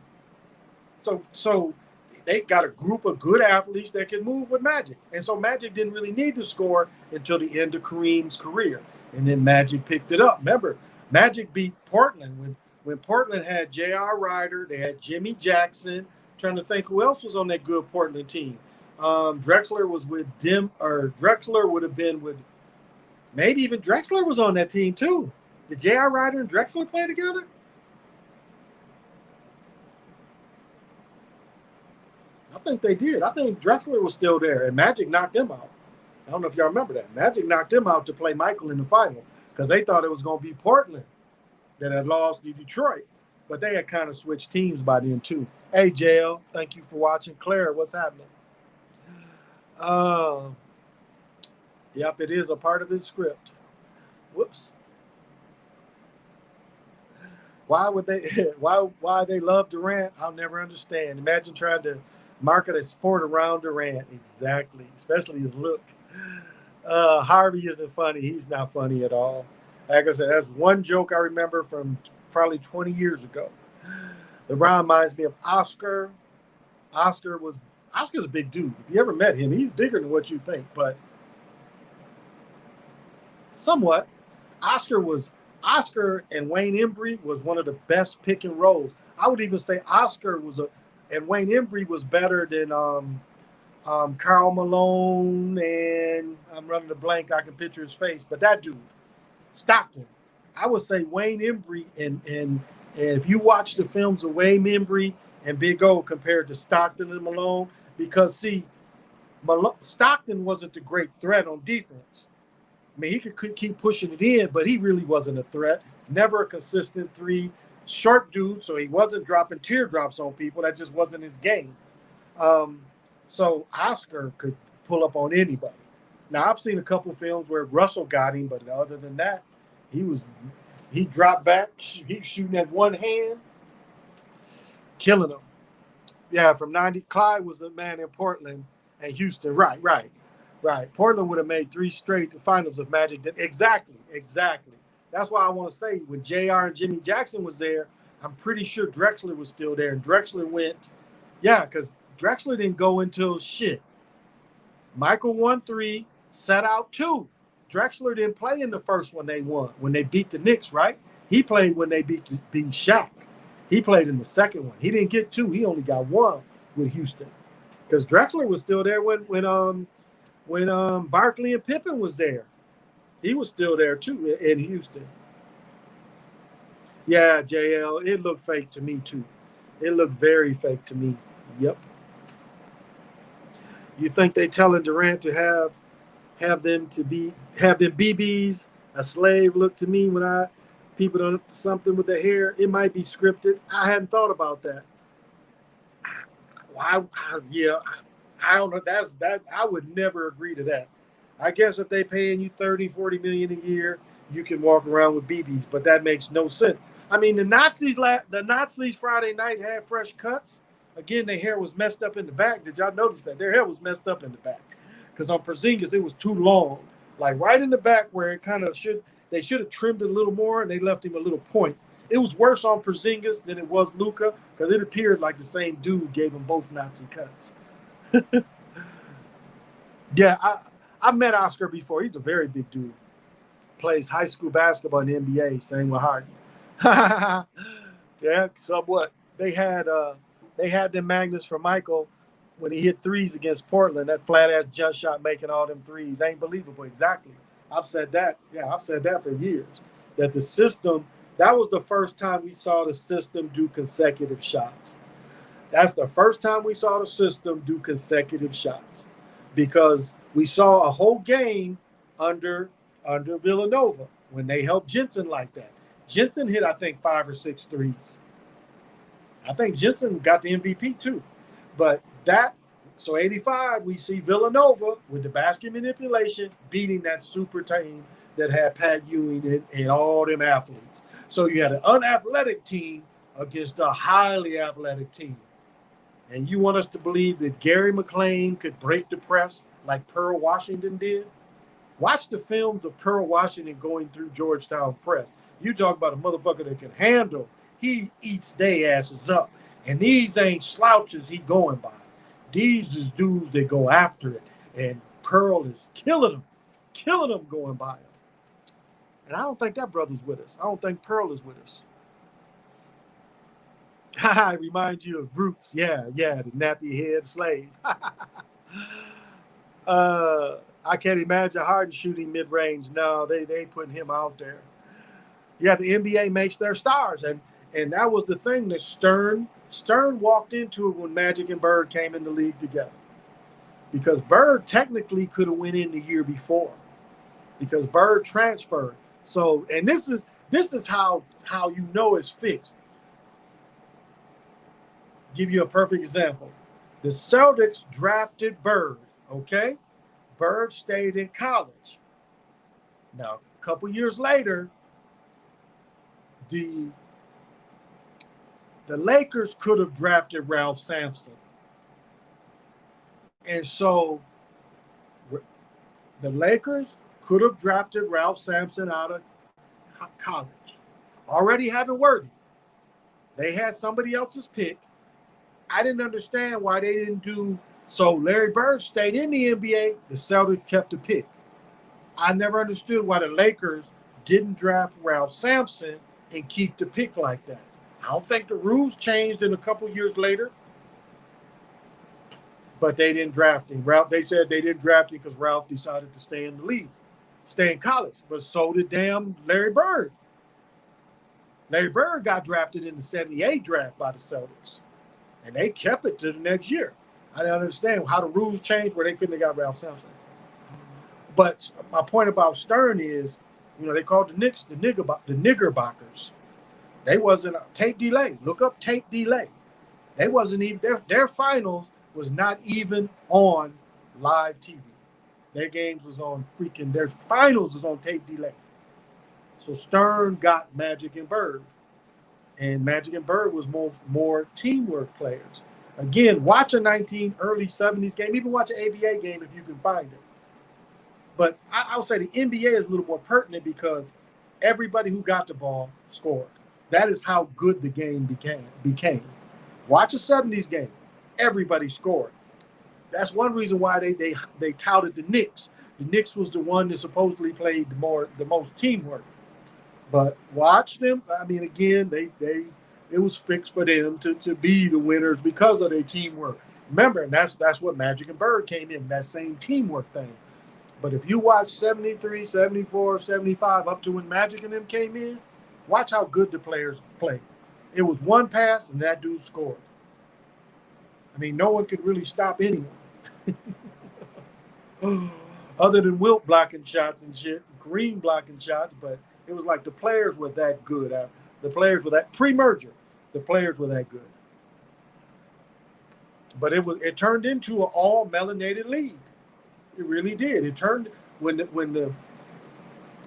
So they got a group of good athletes that can move with Magic. And so Magic didn't really need to score until the end of Kareem's career. And then Magic picked it up. Remember, Magic beat Portland when Portland had J.R. Ryder, they had Jimmy Jackson. Trying to think who else was on that good Portland team. Drexler was with Drexler would have been with, maybe even Drexler was on that team too. Did J.R. Ryder and Drexler play together? think they did. I think Drexler was still there, and Magic knocked him out. I don't know if y'all remember that. Magic knocked him out to play Michael in the final because they thought it was going to be Portland that had lost to Detroit. But they had kind of switched teams by then, too. Hey, JL, thank you for watching. Claire, what's happening? Yep, it is a part of his script. Whoops. Why would they? Why they love Durant? I'll never understand. Imagine trying to market a sport around Durant. Exactly, especially his look. Harvey isn't funny. He's not funny at all. Like I said, that's one joke I remember from probably 20 years ago. LeBron reminds me of Oscar. Oscar's a big dude. If you ever met him, he's bigger than what you think, but somewhat. Oscar and Wayne Embry was one of the best pick and rolls. I would even say Oscar and Wayne Embry was better than Karl Malone, and I'm running a blank. I can picture his face, but that dude, Stockton. I would say Wayne Embry, and if you watch the films of Wayne Embry and Big O compared to Stockton and Malone, because see, Stockton wasn't the great threat on defense. I mean, he could keep pushing it in, but he really wasn't a threat. Never a consistent three. Short dude, so he wasn't dropping teardrops on people. That just wasn't his game. So Oscar could pull up on anybody. Now, I've seen a couple films where Russell got him, but other than that, he dropped back. He's shooting at one hand, killing them. Yeah, from 90, Clyde was the man in Portland and Houston. Right. Portland would have made 3 straight finals if Magic did. Exactly. That's why I want to say when JR and Jimmy Jackson was there, I'm pretty sure Drexler was still there. And Drexler went, because Drexler didn't go until shit. Michael won 3, set out 2. Drexler didn't play in the first one they won, when they beat the Knicks, right? He played when they beat Shaq. He played in the second one. He didn't get 2. He only got 1 with Houston. Because Drexler was still there when Barkley and Pippen was there. He was still there too in Houston. Yeah, JL, it looked fake to me too. It looked very fake to me. Yep. You think they telling Durant to have them BBs? A slave look to me when people do something with their hair. It might be scripted. I hadn't thought about that. Why? Yeah. I don't know. That I would never agree to that. I guess if they paying you 30, 40 million a year, you can walk around with BBs, but that makes no sense. I mean, the Nazis Friday night had fresh cuts. Again, their hair was messed up in the back. Did y'all notice that? Their hair was messed up in the back. Because on Porzingis, it was too long. Like right in the back where it kind of they should have trimmed it a little more, and they left him a little point. It was worse on Porzingis than it was Luka, because it appeared like the same dude gave them both Nazi cuts. Yeah, I met Oscar before. He's a very big dude. Plays high school basketball in the NBA. Same with Harden. Yeah, somewhat. They had them magnets for Michael when he hit threes against Portland. That flat ass jump shot making all them threes ain't believable. Exactly. I've said that. Yeah, I've said that for years. That the system. That was the first time we saw the system do consecutive shots. That's the first time we saw the system do consecutive shots, because we saw a whole game under Villanova when they helped Jensen like that. Jensen hit, I think, 5 or 6 threes. I think Jensen got the MVP too. But so 85, we see Villanova with the basket manipulation beating that super team that had Pat Ewing and all them athletes. So you had an unathletic team against a highly athletic team. And you want us to believe that Gary McLean could break the press like Pearl Washington did? Watch the films of Pearl Washington going through Georgetown press. You talk about a motherfucker that can handle. He eats their asses up. And these ain't slouches he going by. These is dudes that go after it. And Pearl is killing them going by him. And I don't think that brother's with us. I don't think Pearl is with us. I remind you of Roots. Yeah, the nappy head slave. I can't imagine Harden shooting mid-range. No, they putting him out there. Yeah, the NBA makes their stars. And that was the thing that Stern Stern walked into it when Magic and Bird came in the league together. Because Bird technically could have went in the year before. Because Bird transferred. So, and this is how you know it's fixed. Give you a perfect example. The Celtics drafted Bird, okay? Bird stayed in college. Now, a couple years later, the Lakers could have drafted Ralph Sampson. And so the Lakers could have drafted Ralph Sampson out of college. Already having Worthy. They had somebody else's pick. I didn't understand why they didn't do so. Larry Bird stayed in the NBA. The Celtics kept the pick. I never understood why the Lakers didn't draft Ralph Sampson and keep the pick like that. I don't think the rules changed in a couple years later, but they didn't draft him. They said they didn't draft him because Ralph decided to stay in the league, stay in college. But so did damn Larry Bird. Larry Bird got drafted in the 78 draft by the Celtics, and they kept it to the next year. I didn't understand how the rules changed where they couldn't have got Ralph Sampson. But my point about Stern is, they called the Knicks the Niggerbockers. They wasn't a tape delay. Look up tape delay. They wasn't even their finals was not even on live TV. Their games was on their finals was on tape delay. So Stern got Magic and Bird, and Magic and Bird was more teamwork players. Again, watch a early 70s game, even watch an ABA game if you can find it. But I'll say the NBA is a little more pertinent because everybody who got the ball scored. That is how good the game became. Watch a 70s game. Everybody scored. That's one reason why they touted the Knicks. The Knicks was the one that supposedly played the most teamwork. But watch them. I mean, again, it was fixed for them to be the winners because of their teamwork. Remember, and that's what Magic and Bird came in, that same teamwork thing. But if you watch 73, 74, 75, up to when Magic and them came in, watch how good the players played. It was one pass, and that dude scored. I mean, no one could really stop anyone. Other than Wilt blocking shots and shit, Kareem blocking shots, but it was like the players were that good. The players were that pre-merger. The players were that good. But it turned into an all melanated league. It really did. It turned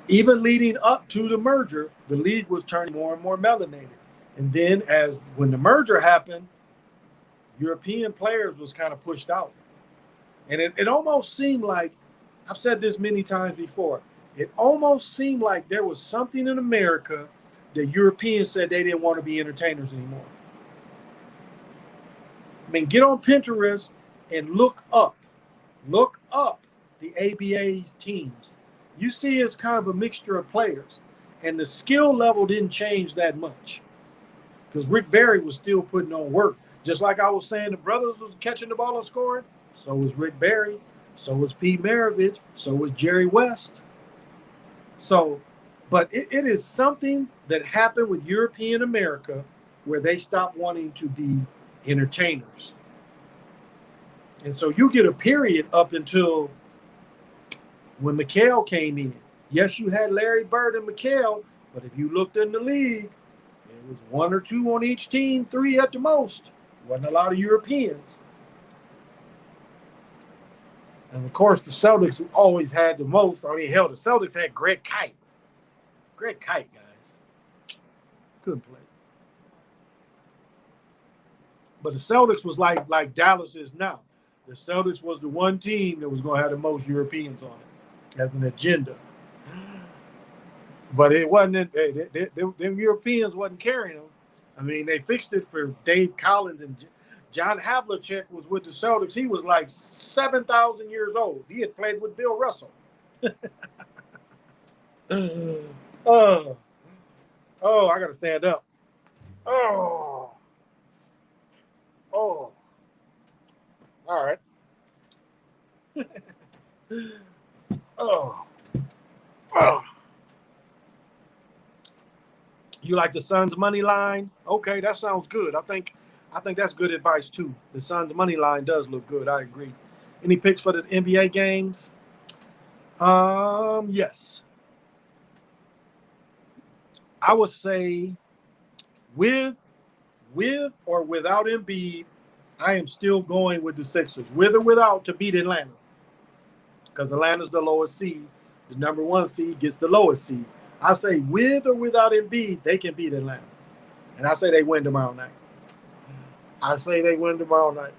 even leading up to the merger, the league was turning more and more melanated. And then when the merger happened, European players was kind of pushed out. And it almost seemed like, I've said this many times before, it almost seemed like there was something in America that Europeans said they didn't want to be entertainers anymore. I mean, get on Pinterest and look up the ABA's teams. You see it's kind of a mixture of players. And the skill level didn't change that much. Because Rick Barry was still putting on work. Just like I was saying, the brothers was catching the ball and scoring. So was Rick Barry. So was Pete Maravich. So was Jerry West. So, but it is something that happened with European America where they stopped wanting to be entertainers. And so you get a period up until when McHale came in. Yes, you had Larry Bird and McHale, but if you looked in the league, it was one or two on each team, three at the most. Wasn't a lot of Europeans. And of course, the Celtics always had the most. I mean, hell, the Celtics had Greg Kite. Greg Kite, guys. Couldn't play. But the Celtics was like Dallas is now. The Celtics was the one team that was going to have the most Europeans on it as an agenda. But it wasn't. The Europeans wasn't carrying them. I mean, they fixed it for Dave Collins and John Havlicek was with the Celtics. He was like 7,000 years old. He had played with Bill Russell. Oh, I got to stand up. Oh. All right. Oh. You like the Suns money line? Okay, that sounds good. I think I think that's good advice too. The Suns money line does look good. I agree. Any picks for the NBA games? Yes. I would say with or without Embiid, I am still going with the Sixers, with or without, to beat Atlanta, because Atlanta's the lowest seed. The number one seed gets the lowest seed. I say with or without Embiid, they can beat Atlanta, and I say they win tomorrow night. I say they win tomorrow night.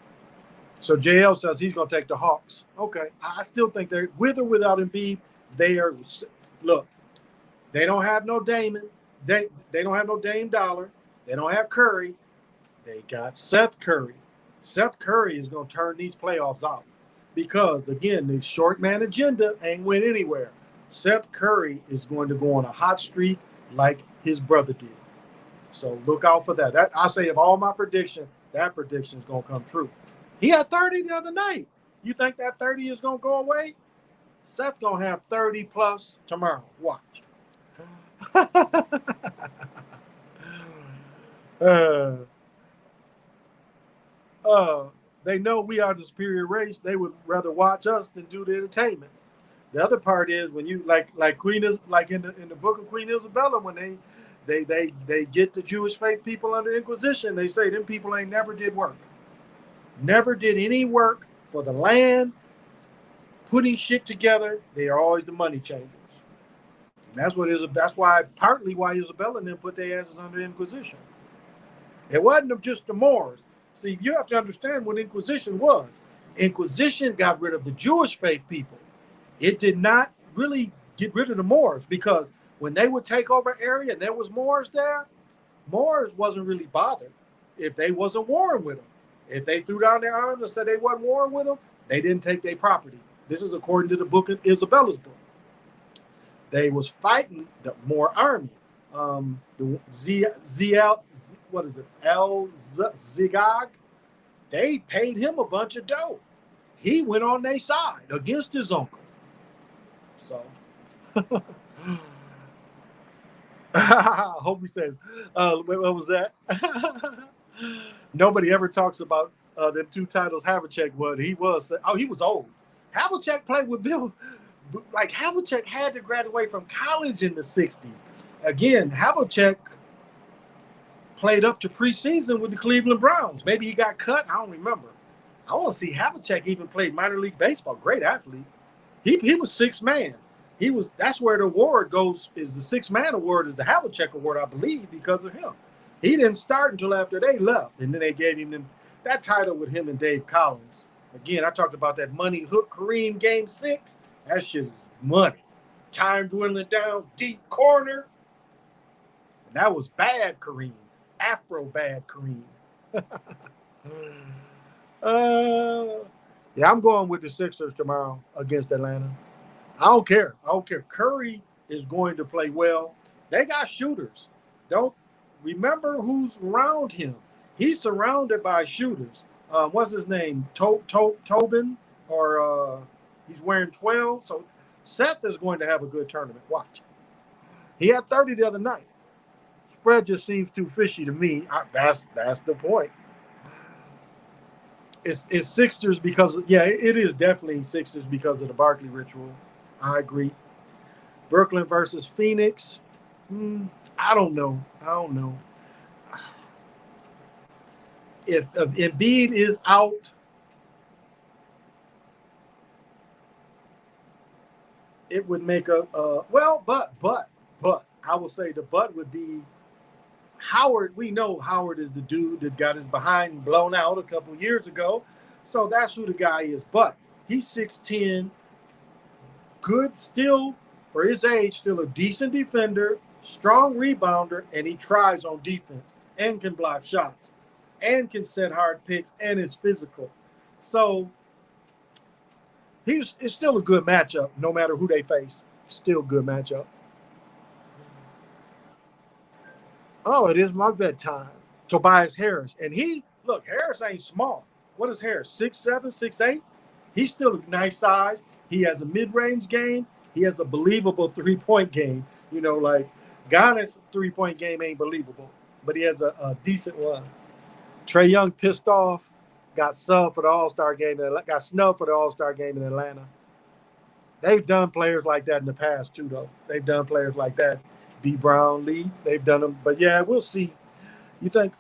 So JL says he's going to take the Hawks. Okay, I still think they're with or without Embiid. They are. Look, they don't have no Damon. They don't have no Dame Dollar. They don't have Curry. They got Seth Curry. Seth Curry is going to turn these playoffs out because, again, the short man agenda ain't went anywhere. Seth Curry is going to go on a hot streak like his brother did. So look out for that. I say of all my prediction, that prediction is going to come true. He had 30 the other night. You think that 30 is going to go away? Seth going to have 30 plus tomorrow. Watch. They know we are the superior race. They would rather watch us than do the entertainment. The other part is when you like Queen is like in the book of Queen Isabella, when they get the Jewish faith people under Inquisition, they say them people ain't never did work. Never did any work for the land, putting shit together. They are always the money changers. And that's why partly why Isabella and them put their asses under Inquisition. It wasn't just the Moors. See, you have to understand what Inquisition was. Inquisition got rid of the Jewish faith people. It did not really get rid of the Moors, because when they would take over an area and there was Moors there, Moors wasn't really bothered if they wasn't warring with them. If they threw down their arms and said they wasn't warring with them, they didn't take their property. This is according to the book of Isabella's book. They was fighting the Moor army. The Zigag, they paid him a bunch of dough. He went on their side against his uncle. So, I hope he says, what was that? Nobody ever talks about them two titles Havlicek was. He was old. Havlicek played with Bill. Like, Havlicek had to graduate from college in the 60s. Again, Havlicek played up to preseason with the Cleveland Browns. Maybe he got cut. I don't remember. I want to see Havlicek even play minor league baseball. Great athlete. He was sixth man. That's where the award goes, is the sixth man award, is the Havlicek award, I believe, because of him. He didn't start until after they left, and then they gave him that title with him and Dave Collins. Again, I talked about that money hook Kareem game 6. That shit is money. Time dwindling down, deep corner. And that was bad Kareem. Afro bad Kareem. Yeah, I'm going with the Sixers tomorrow against Atlanta. I don't care. Curry is going to play well. They got shooters. Don't remember who's around him. He's surrounded by shooters. What's his name? Tobin, or he's wearing 12. So Seth is going to have a good tournament. Watch. He had 30 the other night. Spread just seems too fishy to me. That's the point. It's Sixers because, yeah, it is definitely Sixers because of the Barkley ritual. I agree. Brooklyn versus Phoenix. I don't know. If Embiid is out, it would make but I will say the but would be Howard. We know Howard is the dude that got his behind blown out a couple years ago, so that's who the guy is. But he's 6'10", good still for his age, still a decent defender, strong rebounder, and he tries on defense and can block shots and can set hard picks and is physical. So it's still a good matchup, no matter who they face. Still good matchup. Oh, it is my bedtime. Tobias Harris. And Harris ain't small. What is Harris? 6'7", 6'8"? He's still a nice size. He has a mid-range game. He has a believable three-point game. Like Giannis' three-point game ain't believable, but he has a decent one. Trae Young pissed off, got subbed for the All-Star game, got snubbed for the All-Star game in Atlanta. They've done players like that in the past too, though. They've done players like that. B. Brown Lee, they've done them. But yeah, we'll see. You think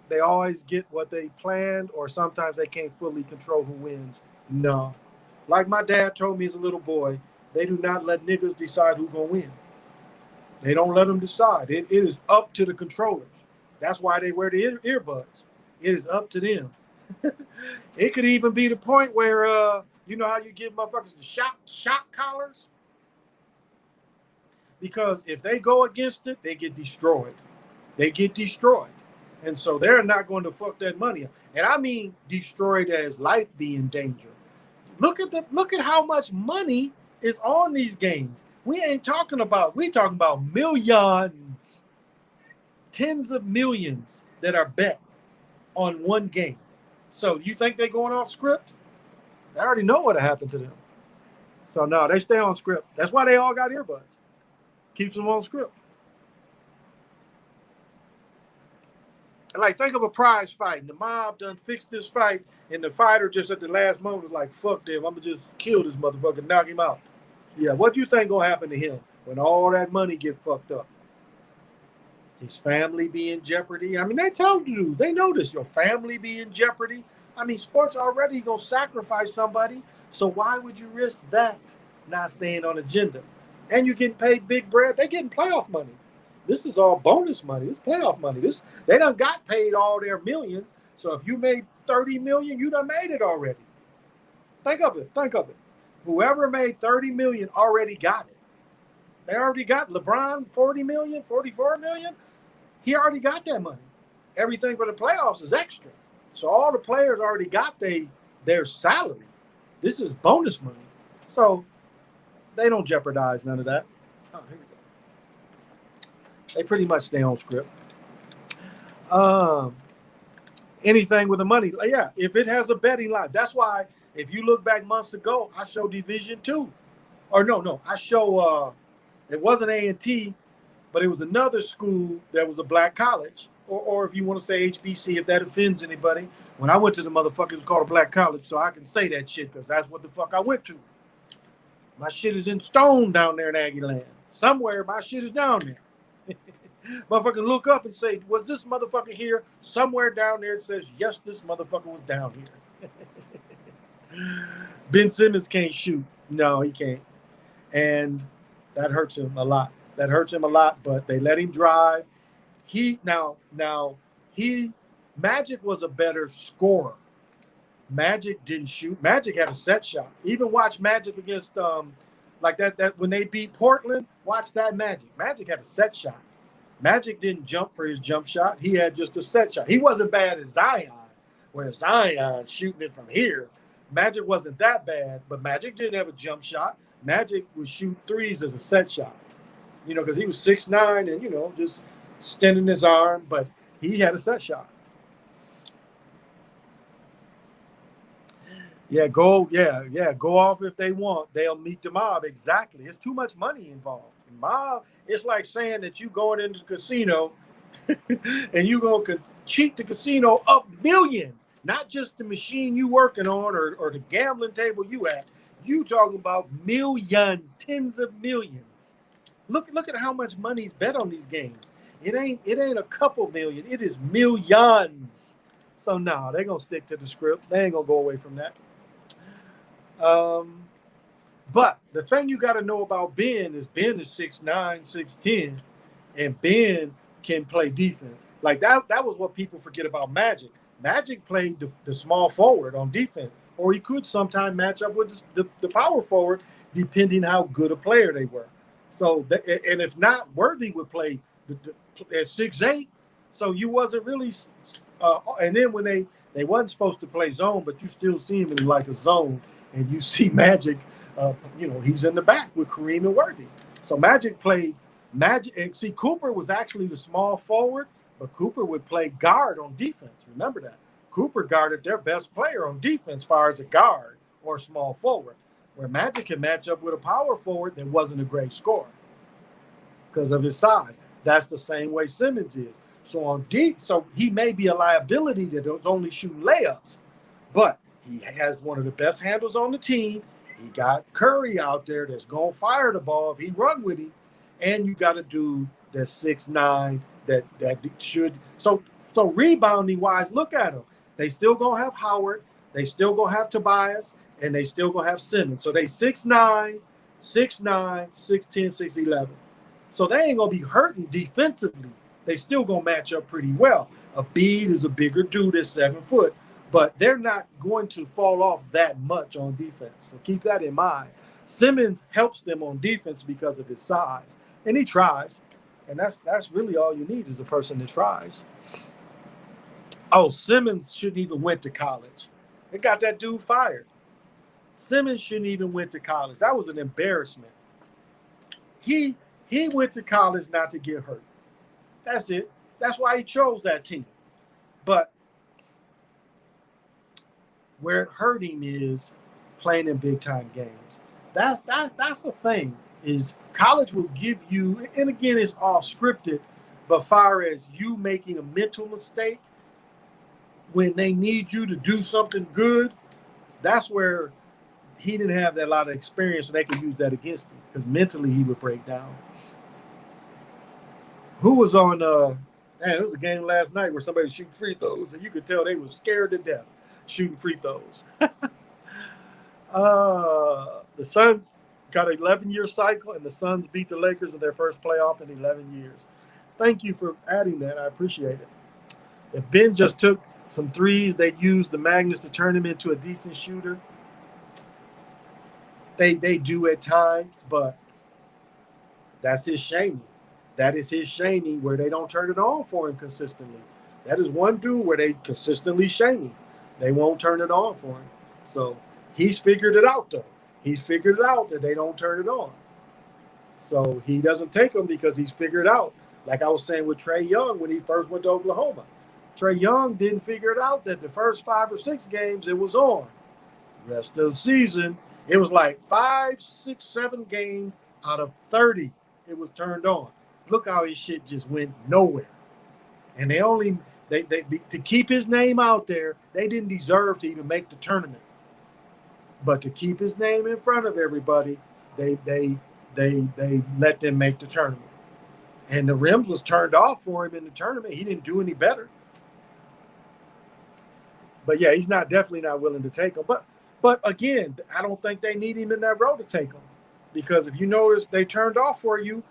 they always get what they planned, or sometimes they can't fully control who wins? No. Like my dad told me as a little boy, they do not let niggas decide who's gonna win. They don't let them decide. It is up to the controllers. That's why they wear the earbuds. It is up to them. It could even be the point where you know how you give motherfuckers the shock collars? Because if they go against it, they get destroyed. They get destroyed. And so they're not going to fuck that money up. And I mean destroyed as life be in danger. Look at how much money is on these games. We talking about millions, tens of millions that are bet on one game. So you think they're going off script? They already know what happened to them. So no, they stay on script. That's why they all got earbuds. Keeps them on script. Like, think of a prize fight, and the mob done fixed this fight, and the fighter just at the last moment was like, fuck them, I'm going to just kill this motherfucker, knock him out. Yeah, what do you think going to happen to him when all that money get fucked up? His family be in jeopardy? I mean, they tell you, they know this, your family be in jeopardy. I mean, sports already going to sacrifice somebody, so why would you risk that not staying on agenda? And you're getting paid big bread. They're getting playoff money. This is all bonus money. This playoff money. They done got paid all their millions. So if you made $30 million, you done made it already. Think of it. Whoever made $30 million already got it. They already got LeBron $40 million, $44 million. He already got that money. Everything for the playoffs is extra. So all the players already got their salary. This is bonus money. So they don't jeopardize none of that. Oh, here we go. They pretty much stay on script. Anything with the money, yeah. If it has a betting line, that's why. If you look back months ago, I show Division II, or no, I show. It wasn't A&T, but it was another school that was a black college, or if you want to say HBC, if that offends anybody. When I went to the motherfucker, it was called a black college, so I can say that shit because that's what the fuck I went to. My shit is in stone down there in Aggie Land. Somewhere my shit is down there. Motherfucker look up and say, was this motherfucker here? Somewhere down there it says, yes, this motherfucker was down here. Ben Simmons can't shoot. No, he can't. And that hurts him a lot. But they let him drive. Magic was a better scorer. Magic didn't shoot. Magic had a set shot. Even watch Magic against like that when they beat Portland, watch that Magic. Magic had a set shot. Magic didn't jump for his jump shot. He had just a set shot. He wasn't bad as Zion, where Zion shooting it from here. Magic wasn't that bad, but Magic didn't have a jump shot. Magic would shoot threes as a set shot, because he was 6'9" and, just extending his arm, but he had a set shot. Go off if they want. They'll meet the mob. Exactly. It's too much money involved. Mob, it's like saying that you going into the casino and you going to cheat the casino of millions, not just the machine you working on or the gambling table you at. You talking about millions, tens of millions. Look at how much money's bet on these games. It ain't a couple million. It is millions. So no, they're gonna stick to the script. They ain't gonna go away from that. But the thing you got to know about Ben is 6'9", 6'10", and Ben can play defense. Like that was what people forget about Magic. Magic played the small forward on defense, or he could sometimes match up with the power forward, depending how good a player they were. So, and if not, Worthy would play at 6'8". So you wasn't really. And then when they wasn't supposed to play zone, but you still see him in like a zone, and you see Magic. He's in the back with Kareem and Worthy. So Magic played Magic. And see, Cooper was actually the small forward, but Cooper would play guard on defense. Remember that. Cooper guarded their best player on defense as far as a guard or a small forward, where Magic can match up with a power forward that wasn't a great scorer because of his size. That's the same way Simmons is. So he may be a liability that is only shooting layups, but he has one of the best handles on the team. He got Curry out there that's gonna fire the ball if he run with him, and you got a dude that's 6'9" that should so rebounding wise. Look at them. They still gonna have Howard. They still gonna have Tobias, and they still gonna have Simmons. So they 6'9", 6'9", 6'10", 6'11". So they ain't gonna be hurting defensively. They still gonna match up pretty well. Embiid is a bigger dude at 7 foot, but they're not going to fall off that much on defense. So keep that in mind. Simmons helps them on defense because of his size, and he tries. And that's really all you need is a person that tries. Oh, Simmons shouldn't even went to college. They got that dude fired. Simmons shouldn't even went to college. That was an embarrassment. He went to college not to get hurt. That's it. That's why he chose that team. But where it hurt him is playing in big time games. That's the thing. Is college will give you, and again, it's all scripted, but far as you making a mental mistake when they need you to do something good, that's where he didn't have that lot of experience, so they could use that against him because mentally he would break down. Who was on? It was a game last night where somebody was shooting free throws, and you could tell they were scared to death shooting free throws. The Suns got an 11-year cycle, and the Suns beat the Lakers in their first playoff in 11 years. Thank you for adding that. I appreciate it. If Ben just took some threes, they used the Magnus to turn him into a decent shooter. They do at times, but that's his shaming. That is his shaming where they don't turn it on for him consistently. That is one dude where they consistently shame him. They won't turn it on for him. So he's figured it out, though. He's figured it out that they don't turn it on. So he doesn't take them because he's figured out. Like I was saying with Trae Young when he first went to Oklahoma. Trae Young didn't figure it out that the first 5 or 6 games it was on. The rest of the season, it was like 5, 6, 7 games out of 30 it was turned on. Look how his shit just went nowhere. And they to keep his name out there, they didn't deserve to even make the tournament. But to keep his name in front of everybody, they let them make the tournament. And the rims was turned off for him in the tournament. He didn't do any better. But yeah, he's definitely not willing to take them. But again, I don't think they need him in that role to take them. Because if you notice they turned off for you,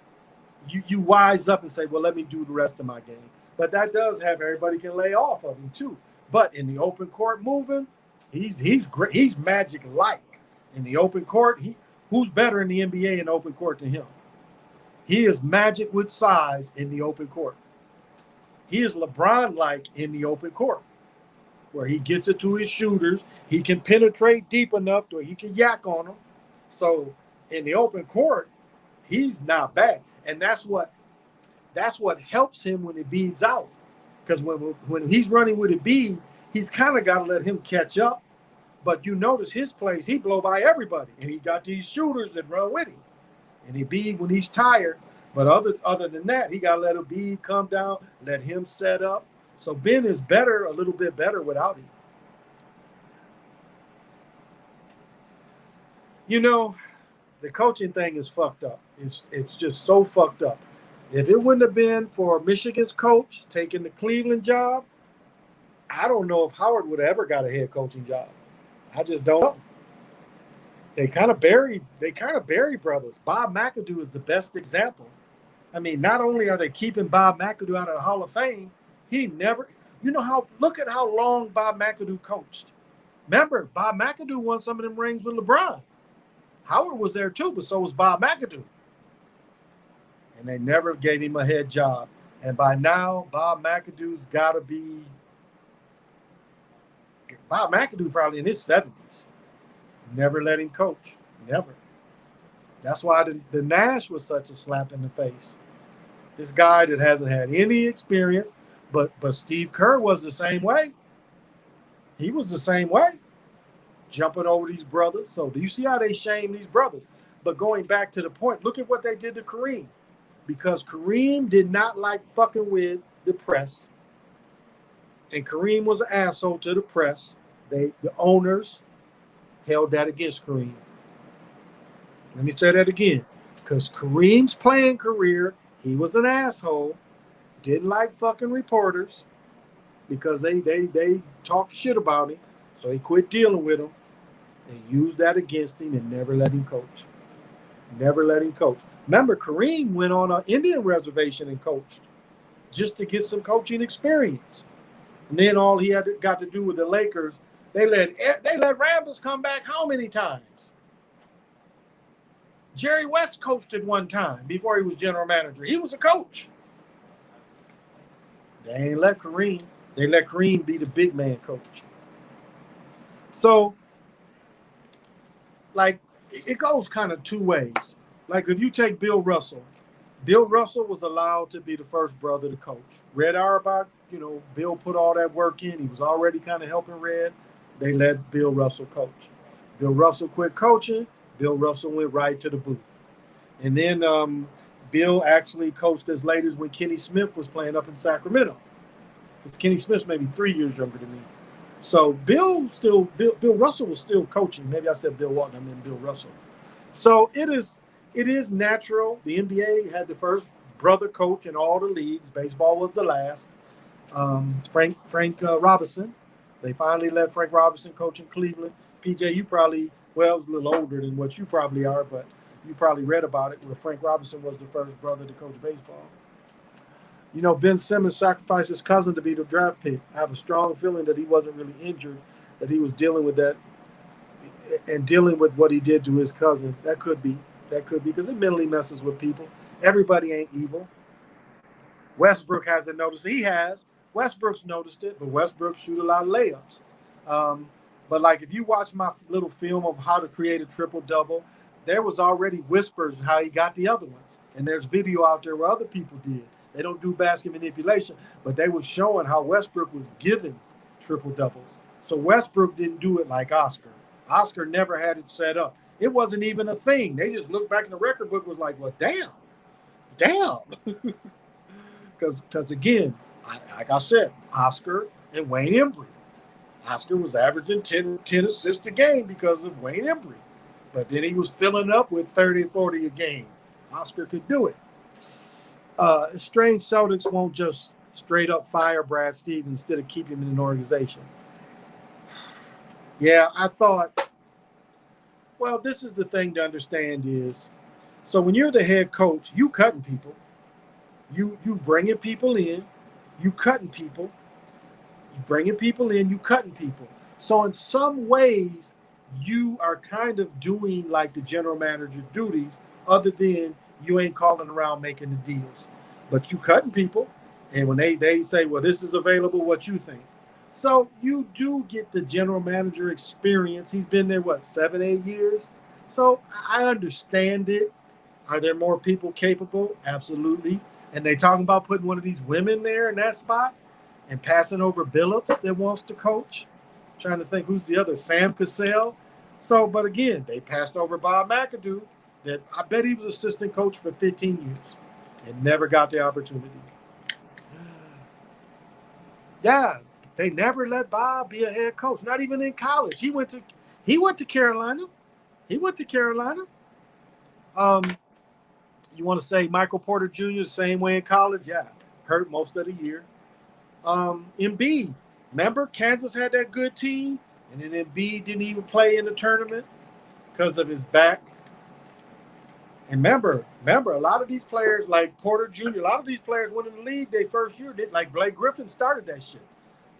you wise up and say, well, let me do the rest of my game. But that does have everybody can lay off of him too. But in the open court moving, he's great. He's Magic-like. In the open court, who's better in the NBA in open court than him? He is Magic with size in the open court. He is LeBron-like in the open court, where he gets it to his shooters. He can penetrate deep enough to he can yak on them. So in the open court, he's not bad. And that's what helps him when it beads out. Because when he's running with a bead, he's kind of got to let him catch up. But you notice his plays, he blow by everybody. And he got these shooters that run with him. And he bead when he's tired. But other than that, he got to let a bead come down, let him set up. So Ben is a little bit better without him. You know, the coaching thing is fucked up. It's just so fucked up. If it wouldn't have been for Michigan's coach taking the Cleveland job, I don't know if Howard would have ever got a head coaching job. I just don't know. They kind of buried brothers. Bob McAdoo is the best example. I mean, not only are they keeping Bob McAdoo out of the Hall of Fame, look at how long Bob McAdoo coached. Remember, Bob McAdoo won some of them rings with LeBron. Howard was there too, but so was Bob McAdoo. And they never gave him a head job. And by now, Bob McAdoo's got to be Bob McAdoo probably in his 70s. Never let him coach. Never. That's why the Nash was such a slap in the face. This guy that hasn't had any experience, but Steve Kerr was the same way. He was the same way, jumping over these brothers. So do you see how they shame these brothers? But going back to the point, look at what they did to Kareem. Because Kareem did not like fucking with the press, and Kareem was an asshole to the press. The owners held that against Kareem. Let me say that again. Because Kareem's playing career, he was an asshole. Didn't like fucking reporters because they talked shit about him. So he quit dealing with them and used that against him and never let him coach. Never let him coach. Remember, Kareem went on an Indian reservation and coached just to get some coaching experience. And then all he got to do with the Lakers, they let Rambis come back how many times? Jerry West coached at one time before he was general manager. He was a coach. They ain't let Kareem. They let Kareem be the big man coach. So, like, it goes kind of two ways. Like, if you take Bill Russell was allowed to be the first brother to coach. Red Auerbach, Bill put all that work in. He was already kind of helping Red. They let Bill Russell coach. Bill Russell quit coaching. Bill Russell went right to the booth. And then Bill actually coached as late as when Kenny Smith was playing up in Sacramento. Because Kenny Smith's maybe 3 years younger than me. So Bill Russell was still coaching. Maybe I said Bill Walton, I meant Bill Russell. So it is natural. The NBA had the first brother coach in all the leagues. Baseball was the last. Frank Robinson. They finally let Frank Robinson coach in Cleveland. PJ, you probably, well, it was a little older than what you probably are, but you probably read about it, where Frank Robinson was the first brother to coach baseball. Ben Simmons sacrificed his cousin to be the draft pick. I have a strong feeling that he wasn't really injured, that he was dealing with that and dealing with what he did to his cousin. That could be, because it mentally messes with people. Everybody ain't evil. Westbrook hasn't noticed it. He has. Westbrook's noticed it, but Westbrook shoot a lot of layups. But like, if you watch my little film of how to create a triple-double, there was already whispers how he got the other ones. And there's video out there where other people did. They don't do basket manipulation, but they were showing how Westbrook was giving triple-doubles. So Westbrook didn't do it like Oscar. Oscar never had it set up. It wasn't even a thing. They just looked back in the record book, was like, well, damn. Because again, like I said, Oscar and Wayne Embry. Oscar was averaging 10 assists a game because of Wayne Embry. But then he was filling up with 30, 40 a game. Oscar could do it. Strange Celtics won't just straight up fire Brad Stevens instead of keep him in an organization. Yeah, I thought, well, this is the thing to understand is, so when you're the head coach, you cutting people. You bringing people in, you cutting people. You bringing people in, you cutting people. So in some ways, you are kind of doing like the general manager duties, other than you ain't calling around making the deals. But you cutting people, and when they say, well, this is available, what you think? So you do get the general manager experience. He's been there, 7, 8 years? So I understand it. Are there more people capable? Absolutely. And they talking about putting one of these women there in that spot and passing over Billups that wants to coach. I'm trying to think who's the other, Sam Cassell. So, but again, they passed over Bob McAdoo, that I bet he was assistant coach for 15 years and never got the opportunity. Yeah, they never let Bob be a head coach, not even in college. He went to Carolina. You want to say Michael Porter Jr. the same way in college? Yeah, hurt most of the year. Embiid, remember Kansas had that good team, and then Embiid didn't even play in the tournament because of his back. And remember, a lot of these players, like Porter Jr., a lot of these players went in the league their first year. Like Blake Griffin started that shit.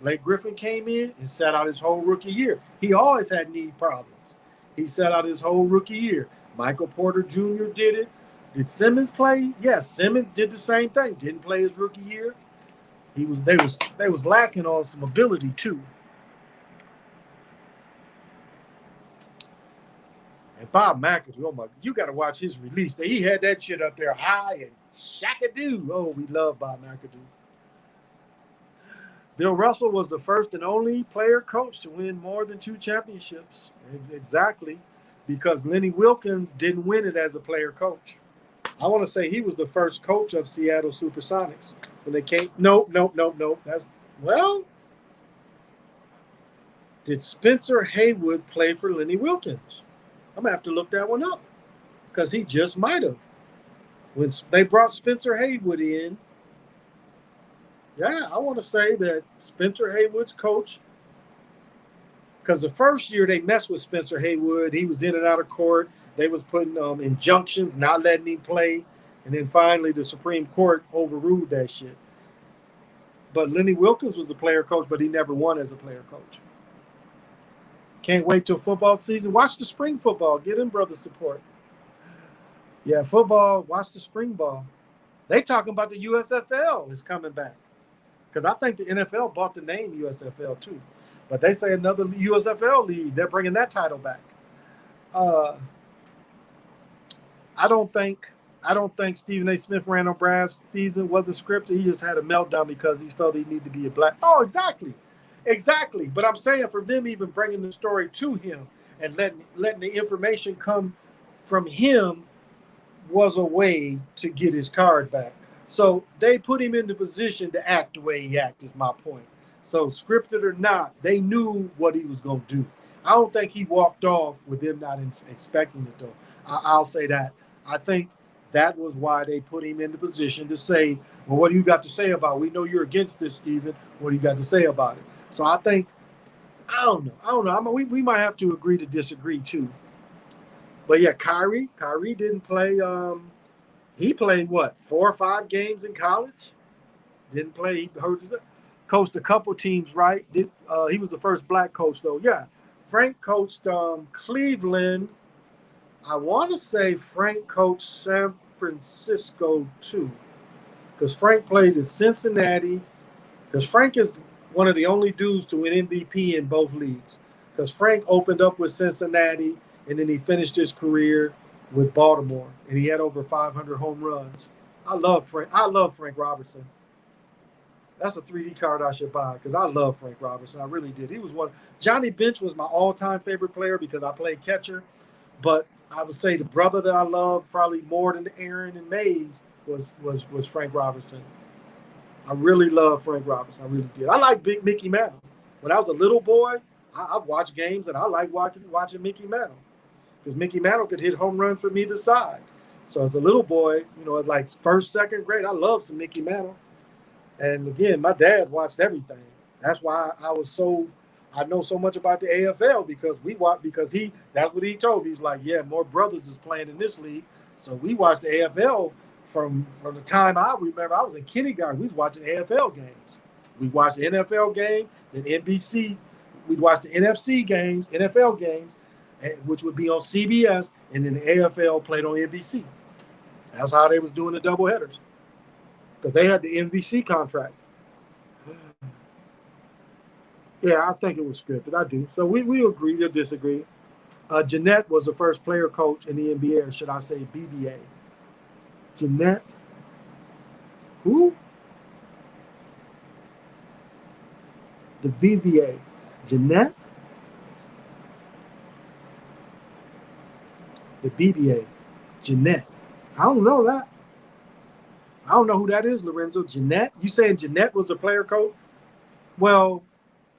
Blake Griffin came in and sat out his whole rookie year. He always had knee problems. He sat out his whole rookie year. Michael Porter Jr. did it. Did Simmons play? Yes, Simmons did the same thing. Didn't play his rookie year. They was lacking on some ability too. And Bob McAdoo, oh my, you got to watch his release. He had that shit up there high and shackadoo. Oh, we love Bob McAdoo. Bill Russell was the first and only player coach to win more than 2 championships. Exactly, because Lenny Wilkins didn't win it as a player coach. I want to say he was the first coach of Seattle Supersonics when they came. Nope, nope, nope, nope. Well, did Spencer Haywood play for Lenny Wilkins? I'm gonna have to look that one up because he just might have. When they brought Spencer Haywood in, yeah, I want to say that Spencer Haywood's coach, because the first year they messed with Spencer Haywood, he was in and out of court. They was putting injunctions, not letting him play, and then finally the Supreme Court overruled that shit. But Lenny Wilkins was the player coach, but he never won as a player coach. Can't wait till football season. Watch the spring football. Get in brother support. Yeah, football. Watch the spring ball. They talking about the USFL is coming back. Because I think the NFL bought the name USFL too. But they say another USFL league, they're bringing that title back. I don't think Stephen A. Smith ran on Brav's season wasn't scripted. He just had a meltdown because he felt he needed to be a black. Oh, exactly. But I'm saying for them even bringing the story to him and letting the information come from him was a way to get his card back. So they put him in the position to act the way he acted, is my point. So scripted or not, they knew what he was going to do. I don't think he walked off with them not expecting it, though. I'll say that. I think that was why they put him in the position to say, well, what do you got to say about it? We know you're against this, Stephen. What do you got to say about it? So I think, I don't know. I mean, we might have to agree to disagree, too. But, yeah, Kyrie didn't play. He played, 4 or 5 games in college? Didn't play. He hurt his coached a couple teams, right? He was the first black coach, though. Yeah. Frank coached Cleveland. I want to say Frank coached San Francisco, too. Because Frank played in Cincinnati. Because Frank is one of the only dudes to win MVP in both leagues. Because Frank opened up with Cincinnati, and then he finished his career with Baltimore, and he had over 500 home runs. I love Frank Robertson. That's a 3D card I should buy because I love Frank Robertson. I really did. He was one. Johnny Bench was my all-time favorite player because I played catcher. But I would say the brother that I love probably more than Aaron and Mays was Frank Robertson. I really love Frank Robertson. I really did. I like Big Mickey Mantle. When I was a little boy, I watched games and I liked watching Mickey Mantle because Mickey Mantle could hit home runs from either side. So as a little boy, like first, second grade, I loved some Mickey Mantle. And again, my dad watched everything. That's why I know so much about the AFL because that's what he told me. He's like, yeah, more brothers is playing in this league. So we watched the AFL from the time I remember I was in kindergarten. We was watching AFL games. We watched the NFL game, then NBC. We'd watch the NFL games, which would be on CBS, and then the AFL played on NBC. That's how they was doing the doubleheaders. Because they had the NBC contract. Yeah, I think it was scripted. I do. So we agree or disagree. Jeanette was the first player coach in the NBA, or should I say BBA? Jeanette. Who? The BBA. Jeanette? The BBA. Jeanette. I don't know that. I don't know who that is, Lorenzo. Jeanette? You saying Jeanette was a player coach? Well,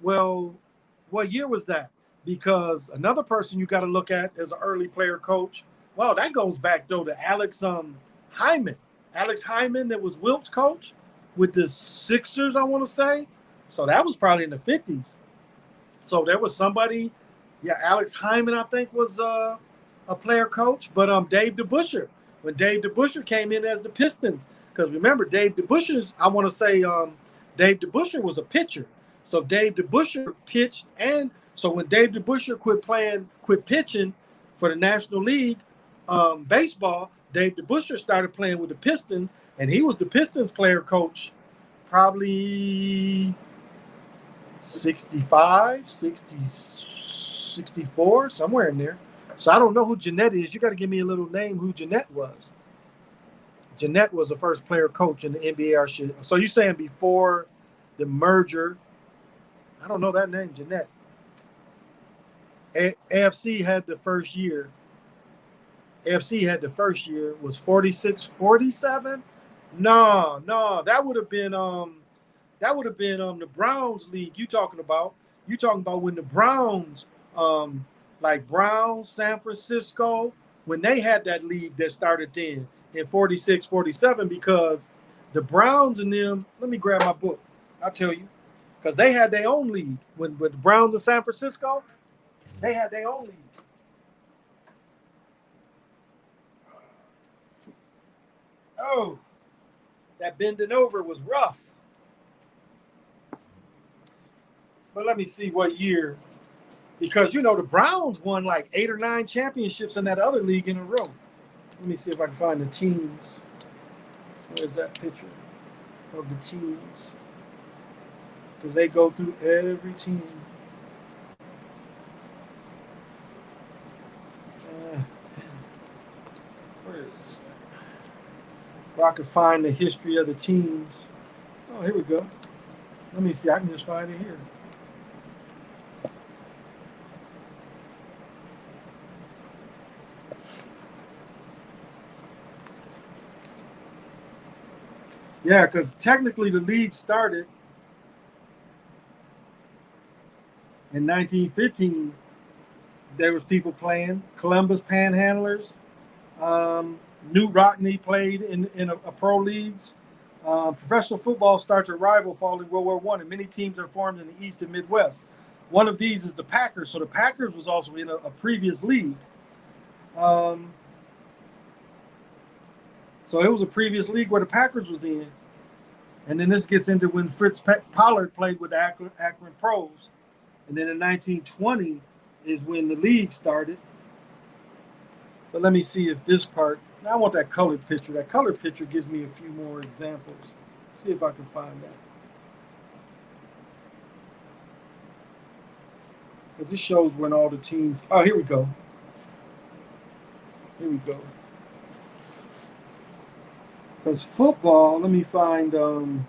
what year was that? Because another person you got to look at as an early player coach. Well, that goes back though to Alex Hyman. Alex Hyman, that was Wilt's coach with the Sixers, I want to say. So that was probably in the 50s. So there was somebody, Alex Hyman, I think, was a player coach. But Dave DeBusschere, when Dave DeBusschere came in as the Pistons, because remember, Dave DeBusschere was a pitcher. So Dave DeBusschere pitched, and so when Dave DeBusschere quit pitching for the National League baseball, Dave DeBusschere started playing with the Pistons, and he was the Pistons player coach probably 65, 60, 64, somewhere in there. So I don't know who Jeanette is. You got to give me a little name who Jeanette was. Jeanette was the first player coach in the NBA. So you're saying before the merger? I don't know that name, Jeanette. AFC had the first year. AFC had the first year was 46-47. No, that would have been the Browns league you talking about. You talking about when the Browns, like Browns, San Francisco, when they had that league that started then in 46-47, because the Browns and them, let me grab my book. I'll tell you. Because they had their own league. When with the Browns of San Francisco, they had their own league. Oh, that bending over was rough. But let me see what year. Because, the Browns won like 8 or 9 championships in that other league in a row. Let me see if I can find the teams. Where's that picture of the teams? Because they go through every team. Where is this? Where I can find the history of the teams. Oh, here we go. Let me see. I can just find it here. Yeah, because technically the league started in 1915. There was people playing. Columbus Panhandlers. New Rockne played in a pro leagues. Professional football starts a rival following World War I, and many teams are formed in the East and Midwest. One of these is the Packers. So the Packers was also in a previous league. So it was a previous league where the Packers was in. And then this gets into when Fritz Pollard played with the Akron Pros. And then in 1920 is when the league started. But let me see if this part, now I want that colored picture. That colored picture gives me a few more examples. See if I can find that. Because this shows when all the teams, oh, here we go. Here we go. Because football, let me find the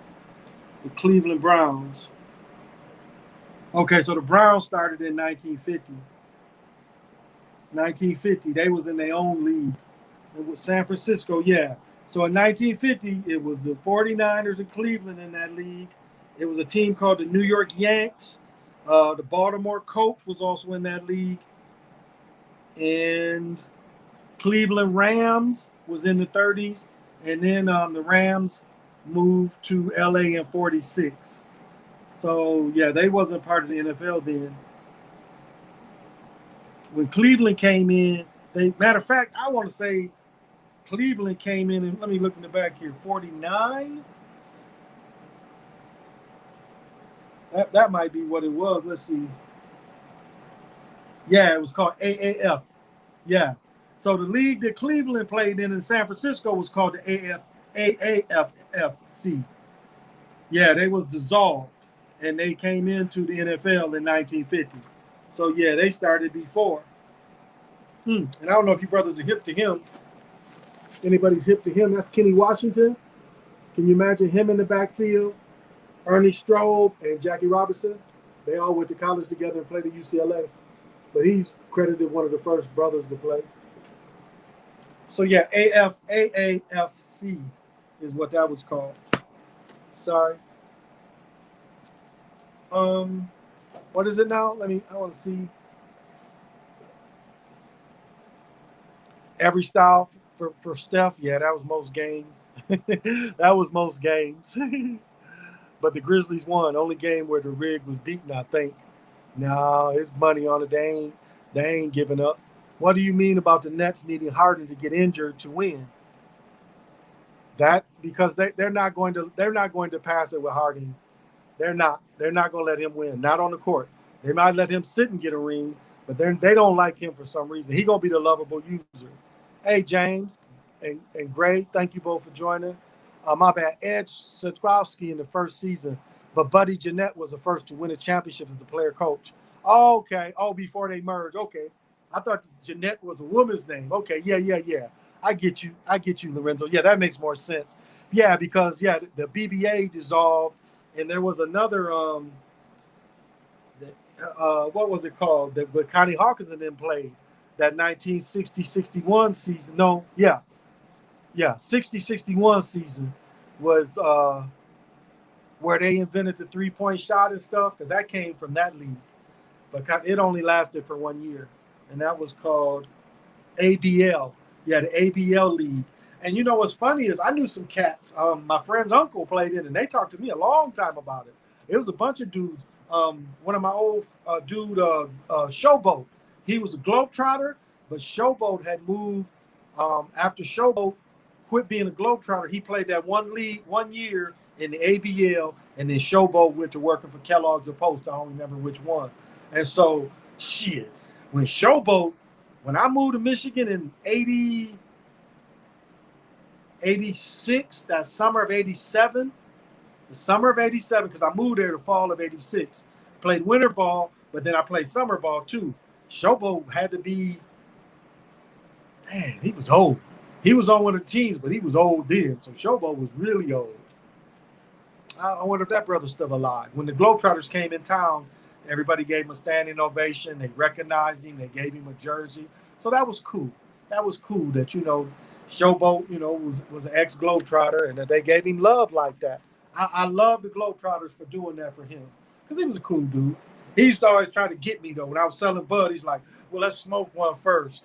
Cleveland Browns. Okay, so the Browns started in 1950. 1950, they was in their own league. It was San Francisco, yeah. So in 1950, it was the 49ers in Cleveland in that league. It was a team called the New York Yanks. The Baltimore Colts was also in that league. And Cleveland Rams was in the 30s. And then the Rams moved to LA in 46. So, yeah, they wasn't part of the NFL then. When Cleveland came in, matter of fact, I want to say Cleveland came in, and let me look in the back here, 49? That might be what it was. Let's see. Yeah, it was called AAF. Yeah. So the league that Cleveland played in San Francisco was called the AAFFC. Yeah, they was dissolved, and they came into the NFL in 1950. So, yeah, they started before. And I don't know if you brothers are hip to him. Anybody's hip to him? That's Kenny Washington. Can you imagine him in the backfield? Ernie Strobe and Jackie Robinson. They all went to college together and played at UCLA. But he's credited one of the first brothers to play. So, yeah, AAFC is what that was called. Sorry. What is it now? I want to see. Every style for Steph, yeah, that was most games. That was most games. But the Grizzlies won. Only game where the rig was beaten, I think. No, it's money on it. They ain't giving up. What do you mean about the Nets needing Harden to get injured to win? That because they're not going to pass it with Harden. They're not going to let him win. Not on the court. They might let him sit and get a ring, but they don't like him for some reason. He gonna be the lovable user. Hey, James and Gray, thank you both for joining. My bad, Ed Sadkowski in the first season, but Buddy Jeanette was the first to win a championship as the player coach. Oh, okay. Oh, before they merged. Okay. I thought Jeanette was a woman's name. Okay. Yeah. I get you, Lorenzo. Yeah, that makes more sense. Yeah, because, the BBA dissolved, and there was another, what was it called? That Connie Hawkins and them played. that 1960-61 season. No, yeah, 60-61 season was where they invented the 3-point shot and stuff, because that came from that league. But it only lasted for 1 year, and that was called ABL. Yeah, the ABL league. And you know what's funny is I knew some cats. My friend's uncle played in, and they talked to me a long time about it. It was a bunch of dudes. One of my old Showboat. He was a globetrotter, but Showboat had moved after Showboat quit being a globetrotter. He played that one league 1 year in the ABL, and then Showboat went to working for Kellogg's or Post. I don't remember which one. And so, shit, when Showboat, when I moved to Michigan in 86, that summer of 87, the summer of 87, because I moved there the fall of 86, played winter ball, but then I played summer ball too. Showboat had to be, man, he was old. He was on one of the teams, but he was old then. So Showboat was really old. I wonder if that brother's still alive. When the Globetrotters came in town, everybody gave him a standing ovation. They recognized him. They gave him a jersey. So that was cool. That was cool that, Showboat, was an ex-Globetrotter, and that they gave him love like that. I love the Globetrotters for doing that for him, because he was a cool dude. He used to always try to get me, though. When I was selling bud, he's like, well, let's smoke one first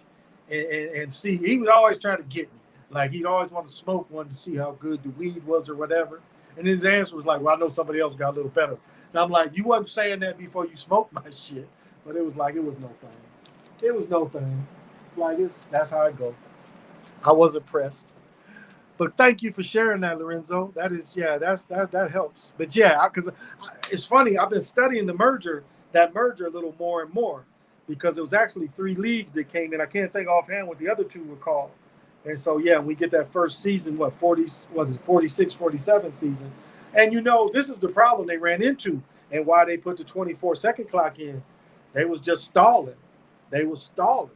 and see. He was always trying to get me. Like, he'd always want to smoke one to see how good the weed was or whatever. And his answer was like, well, I know somebody else got a little better. And I'm like, you wasn't saying that before you smoked my shit. But it was like, it was no thing. It was no thing. Like, that's how it go. I wasn't pressed. But thank you for sharing that, Lorenzo. That is, yeah, that helps. But yeah, because it's funny, I've been studying that merger a little more and more, because it was actually 3 leagues that came in. I can't think offhand what the other 2 were called. And so, yeah, we get that first season, 46, 47 season. And, this is the problem they ran into and why they put the 24-second clock in. They was just stalling. They was stalling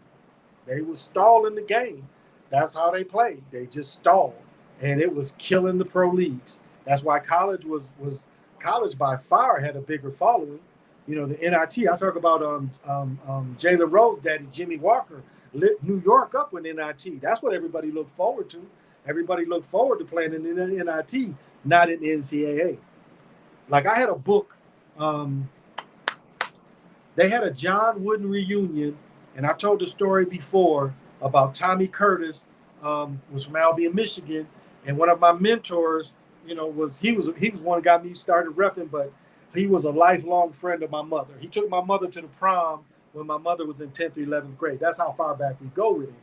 the game. That's how they played. They just stalled. And it was killing the pro leagues. That's why college college by far had a bigger following. The NIT, I talk about Jalen Rose daddy, Jimmy Walker, lit New York up with NIT. That's what everybody looked forward to. Everybody looked forward to playing in the NIT, not in the NCAA. Like, I had a book. They had a John Wooden reunion, and I told the story before about Tommy Curtis, was from Albion, Michigan, and one of my mentors, was one who got me started reffing, but he was a lifelong friend of my mother. He took my mother to the prom when my mother was in 10th or 11th grade. That's how far back we go with him.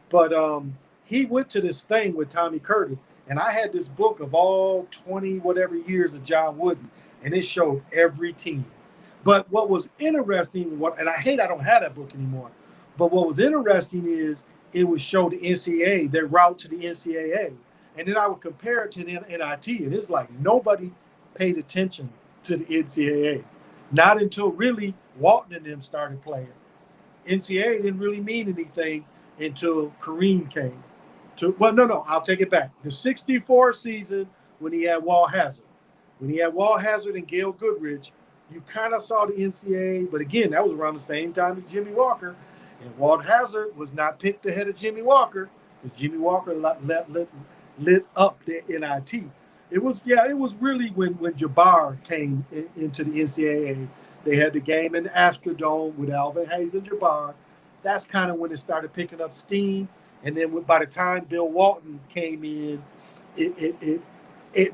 But he went to this thing with Tommy Curtis, and I had this book of all 20 whatever years of John Wooden, and it showed every team. But what was interesting, and I hate I don't have that book anymore, but what was interesting is it would show the NCAA, their route to the NCAA. And then I would compare it to the NIT, and it's like nobody paid attention to the NCAA. Not until really Walton and them started playing. NCAA didn't really mean anything until Kareem came. No, I'll take it back. The 64 season when he had Walt Hazzard. When he had Walt Hazzard and Gail Goodrich, you kind of saw the NCAA, but again, that was around the same time as Jimmy Walker. And Walt Hazzard was not picked ahead of Jimmy Walker, because Jimmy Walker lit up the NIT. It was really when Jabbar came into the NCAA. They had the game in the Astrodome with Alvin Hayes and Jabbar. That's kind of when it started picking up steam. And then by the time Bill Walton came in, it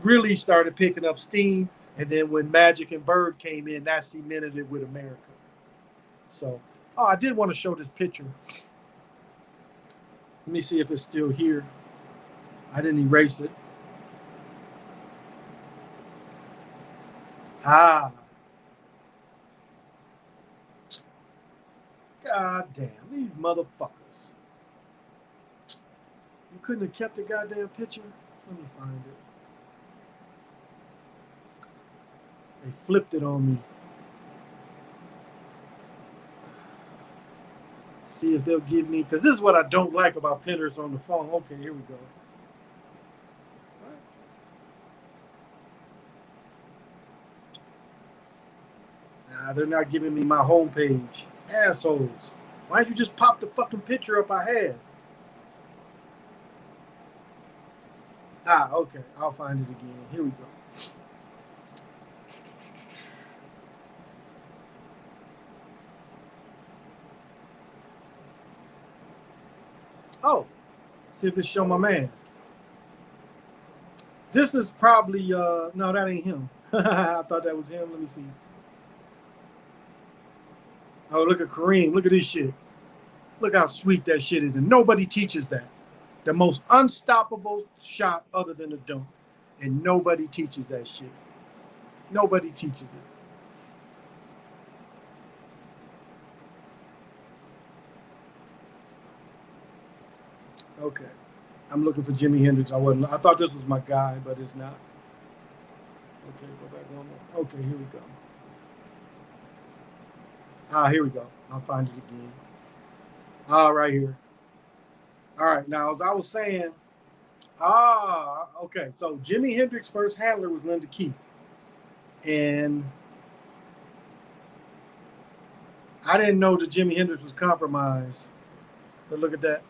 really started picking up steam. And then when Magic and Bird came in, that cemented it with America. So, I did want to show this picture. Let me see if it's still here. I didn't erase it. God damn, these motherfuckers. You couldn't have kept the goddamn picture? Let me find it. They flipped it on me. See if they'll give me, because this is what I don't like about pinners on the phone. Okay, here we go. They're not giving me my homepage. Assholes. Why'd you just pop the fucking picture up I had? Ah, okay. I'll find it again. Here we go. Oh, see if this show my man. This is probably no, that ain't him. I thought that was him. Let me see. Oh, look at Kareem. Look at this shit. Look how sweet that shit is, and nobody teaches that. The most unstoppable shot other than a dunk, and nobody teaches that shit. Nobody teaches it. Okay, I'm looking for Jimi Hendrix. I thought this was my guy, but it's not. Okay, go back one more. Okay, here we go. Ah, here we go. I'll find it again. Ah, right here. All right, now as I was saying, okay. So Jimi Hendrix's first handler was Linda Keith, and I didn't know that Jimi Hendrix was compromised. But look at that.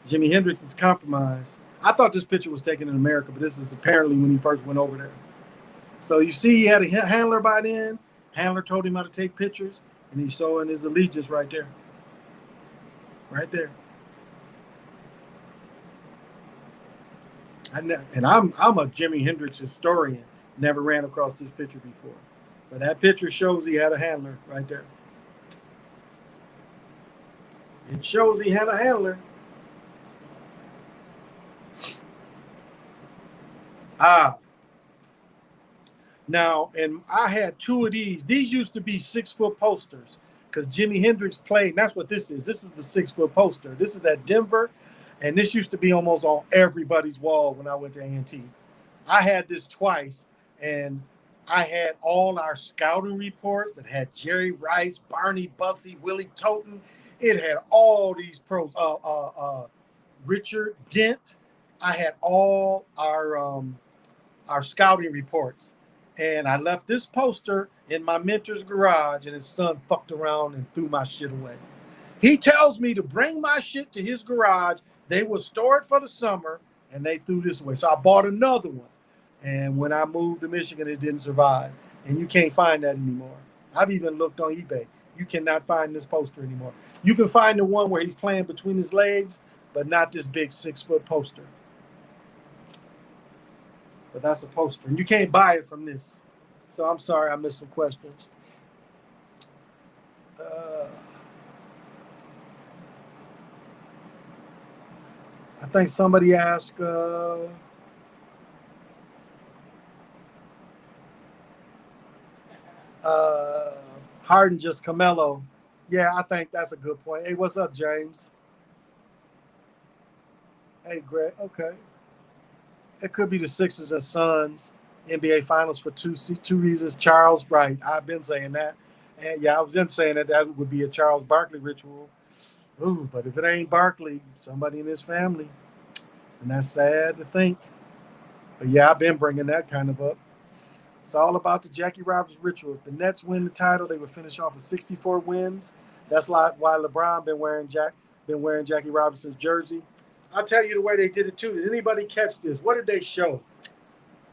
Jimi Hendrix is compromised. I thought this picture was taken in America, but this is apparently when he first went over there. So you see, he had a handler by then. Handler told him how to take pictures, and he's showing his allegiance right there. Right there. I'm a Jimi Hendrix historian. Never ran across this picture before, but that picture shows he had a handler right there. It shows he had a handler. Ah. Now, and I had two of these. These used to be 6-foot posters because Jimi Hendrix played. And that's what this is. This is the 6-foot poster. This is at Denver, and this used to be almost on everybody's wall when I went to A&T. I had this twice, and I had all our scouting reports that had Jerry Rice, Barney Bussey, Willie Toten. It had all these pros. Richard Dent. I had all our scouting reports. And I left this poster in my mentor's garage, and his son fucked around and threw my shit away. He tells me to bring my shit to his garage. They will store it for the summer, and they threw this away. So I bought another one. And when I moved to Michigan, it didn't survive. And you can't find that anymore. I've even looked on eBay. You cannot find this poster anymore. You can find the one where he's playing between his legs, but not this big 6-foot poster. But that's a poster. And you can't buy it from this. So I'm sorry I missed some questions. I think somebody asked, Harden just Carmelo. Yeah, I think that's a good point. Hey, what's up, James? Hey, Greg. Okay. It could be the Sixers and Suns NBA Finals for two reasons. Charles, right? I've been saying that, and yeah, I was been saying that would be a Charles Barkley ritual. Ooh, but if it ain't Barkley, somebody in his family, and that's sad to think. But yeah, I've been bringing that kind of up. It's all about the Jackie Robinson ritual. If the Nets win the title, they would finish off with 64 wins. That's why LeBron been wearing Jackie Robinson's jersey. I'll tell you the way they did it too. Did anybody catch this? What did they show?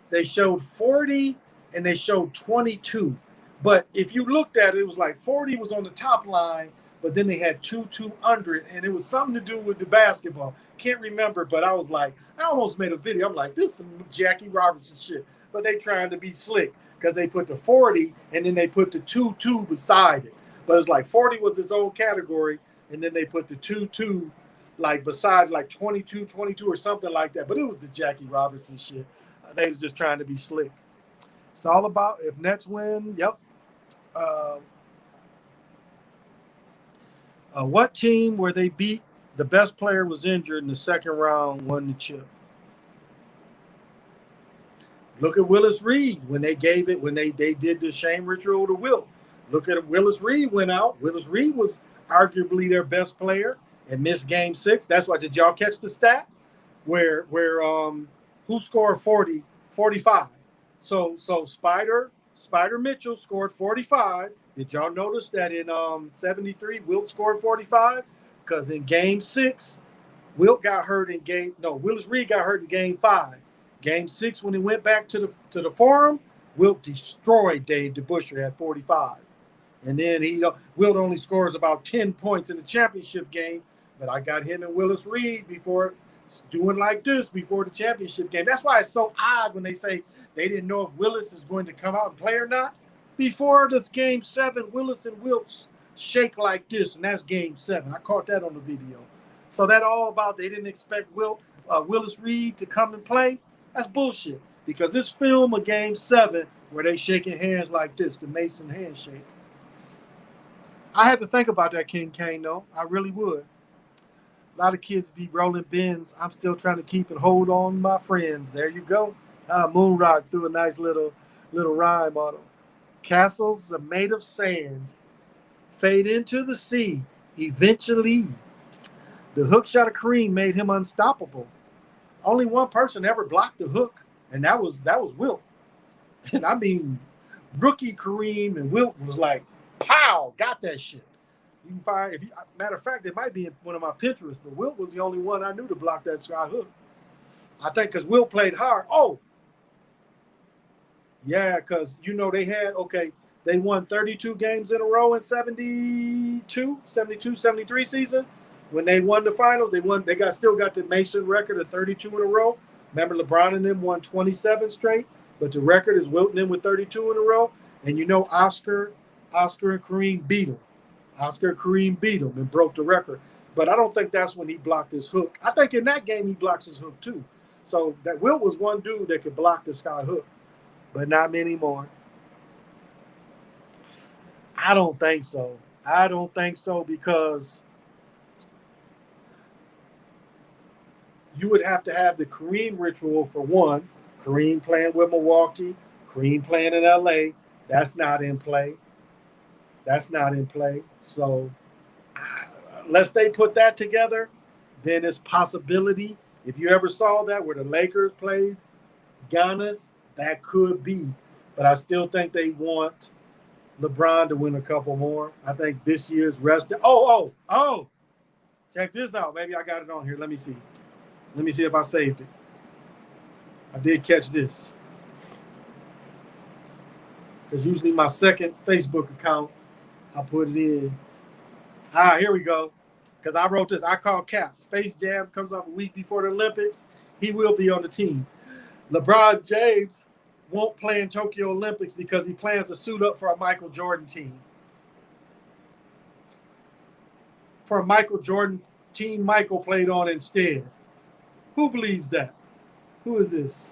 They showed 40 and they showed 22. But if you looked at it, it was like 40 was on the top line, but then they had 2 under it, and it was something to do with the basketball. Can't remember, but I was like, I almost made a video. I'm like, this is some Jackie Robinson shit. But they trying to be slick because they put the 40 and then they put the 2 beside it. But it's like 40 was its own category, and then they put the 2 like beside like 22 or something like that. But it was the Jackie Robinson shit. They was just trying to be slick. It's all about if Nets win. Yep. What team where they beat the best player was injured in the second round won the chip? Look at Willis Reed when they did the shame ritual to Will. Look at it. Willis Reed went out. Willis Reed was arguably their best player and missed game 6. That's why, did y'all catch the stat where who scored 40, 45? So Spider Spider Mitchell scored 45. Did y'all notice that in 73, Wilt scored 45? Because in game 6, Willis Reed got hurt in game 5. Game 6, when he went back to the forum, Wilt destroyed Dave DeBusschere at 45. And then Wilt only scores about 10 points in the championship game, but I got him and Willis Reed before doing like this before the championship game. That's why it's so odd when they say they didn't know if Willis is going to come out and play or not. Before this game 7, Willis and Wilt shake like this, and that's game 7. I caught that on the video. So that all about they didn't expect Willis Reed to come and play. That's bullshit. Because this film of game 7 where they shaking hands like this, the Mason handshake. I had to think about that, King Kane, though. I really would. A lot of kids be rolling bins. I'm still trying to keep and hold on my friends. There you go. Moonrock threw a nice little rhyme on them. Castles are made of sand. Fade into the sea. Eventually. The hook shot of Kareem made him unstoppable. Only one person ever blocked the hook, and that was Wilt. And I mean, rookie Kareem and Wilt was like, pow, got that shit. You can find, matter of fact, it might be in one of my Pinterest, but Wilt was the only one I knew to block that sky hook. I think because Wilt played hard. Oh, yeah, because, they won 32 games in a row in 72, 73 season. When they won the finals, they still got the Mason record of 32 in a row. Remember, LeBron and them won 27 straight, but the record is Wilt and them with 32 in a row. And Oscar and Kareem beat him. Oscar and Kareem beat him and broke the record. But I don't think that's when he blocked his hook. I think in that game he blocks his hook too. So that Wilt was one dude that could block the sky hook, but not many more. I don't think so. Because you would have to have the Kareem ritual for one. Kareem playing with Milwaukee, Kareem playing in LA. That's not in play. So unless they put that together, then it's possibility. If you ever saw that where the Lakers played Giannis, that could be. But I still think they want LeBron to win a couple more. I think this year's rest. Oh. Check this out. Maybe I got it on here. Let me see. Let me see if I saved it. I did catch this. Because usually my second Facebook account, I put it in. Here we go. Because I wrote this. I call Cap. Space Jam comes off a week before the Olympics. He will be on the team. LeBron James won't play in Tokyo Olympics because he plans to suit up for a Michael Jordan team. For a Michael Jordan team, Michael played on instead. Who believes that? Who is this?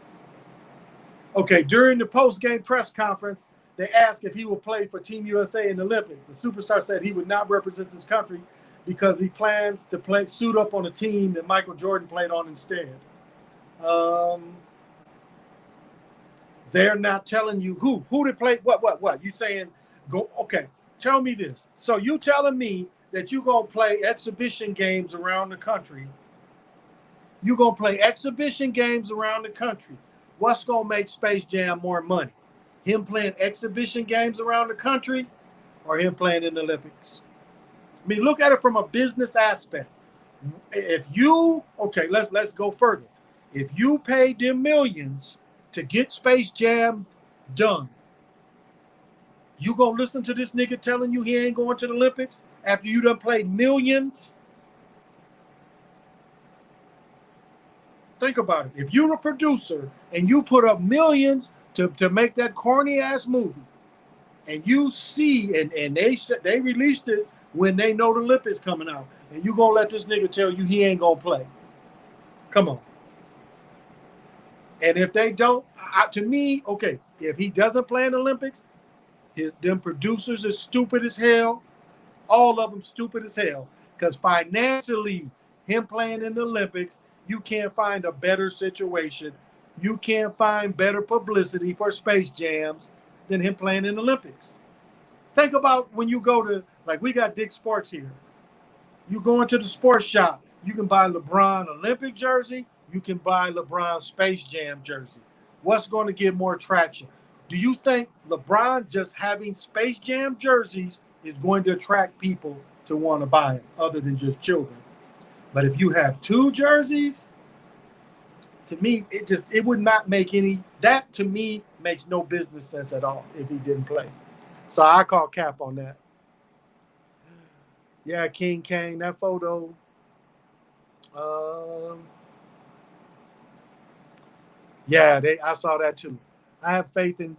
Okay, during the post-game press conference, they asked if he will play for Team USA in the Olympics. The superstar said he would not represent his country because he plans to suit up on a team that Michael Jordan played on instead. They're not telling you who to play. What? You saying go? Okay, tell me this. So you telling me that you gonna play exhibition games around the country? You gonna play exhibition games around the country? What's gonna make Space Jam more money? Him playing exhibition games around the country, or him playing in the Olympics? I mean, look at it from a business aspect. Let's go further. If you paid them millions to get Space Jam done, you gonna listen to this nigga telling you he ain't going to the Olympics after you done played millions? Think about it. If you're a producer and you put up millions to make that corny ass movie, and you see and they released it when they know the Olympics coming out, and you gonna let this nigga tell you he ain't gonna play? Come on. And if they don't, to me, okay, if he doesn't play in the Olympics, them producers are stupid as hell. All of them stupid as hell. Because financially, him playing in the Olympics, you can't find a better situation. You can't find better publicity for Space Jams than him playing in the Olympics. Think about when you go to, like we got Dick's Sports here. You go into the sports shop, you can buy LeBron Olympic jersey, you can buy LeBron Space Jam jersey. What's going to get more traction? Do you think LeBron just having Space Jam jerseys is going to attract people to want to buy them, other than just children? But if you have two jerseys, to me, it would not make any. That to me makes no business sense at all if he didn't play. So I call cap on that. Yeah, King Kane, that photo. Um, yeah, I saw that too. I have faith in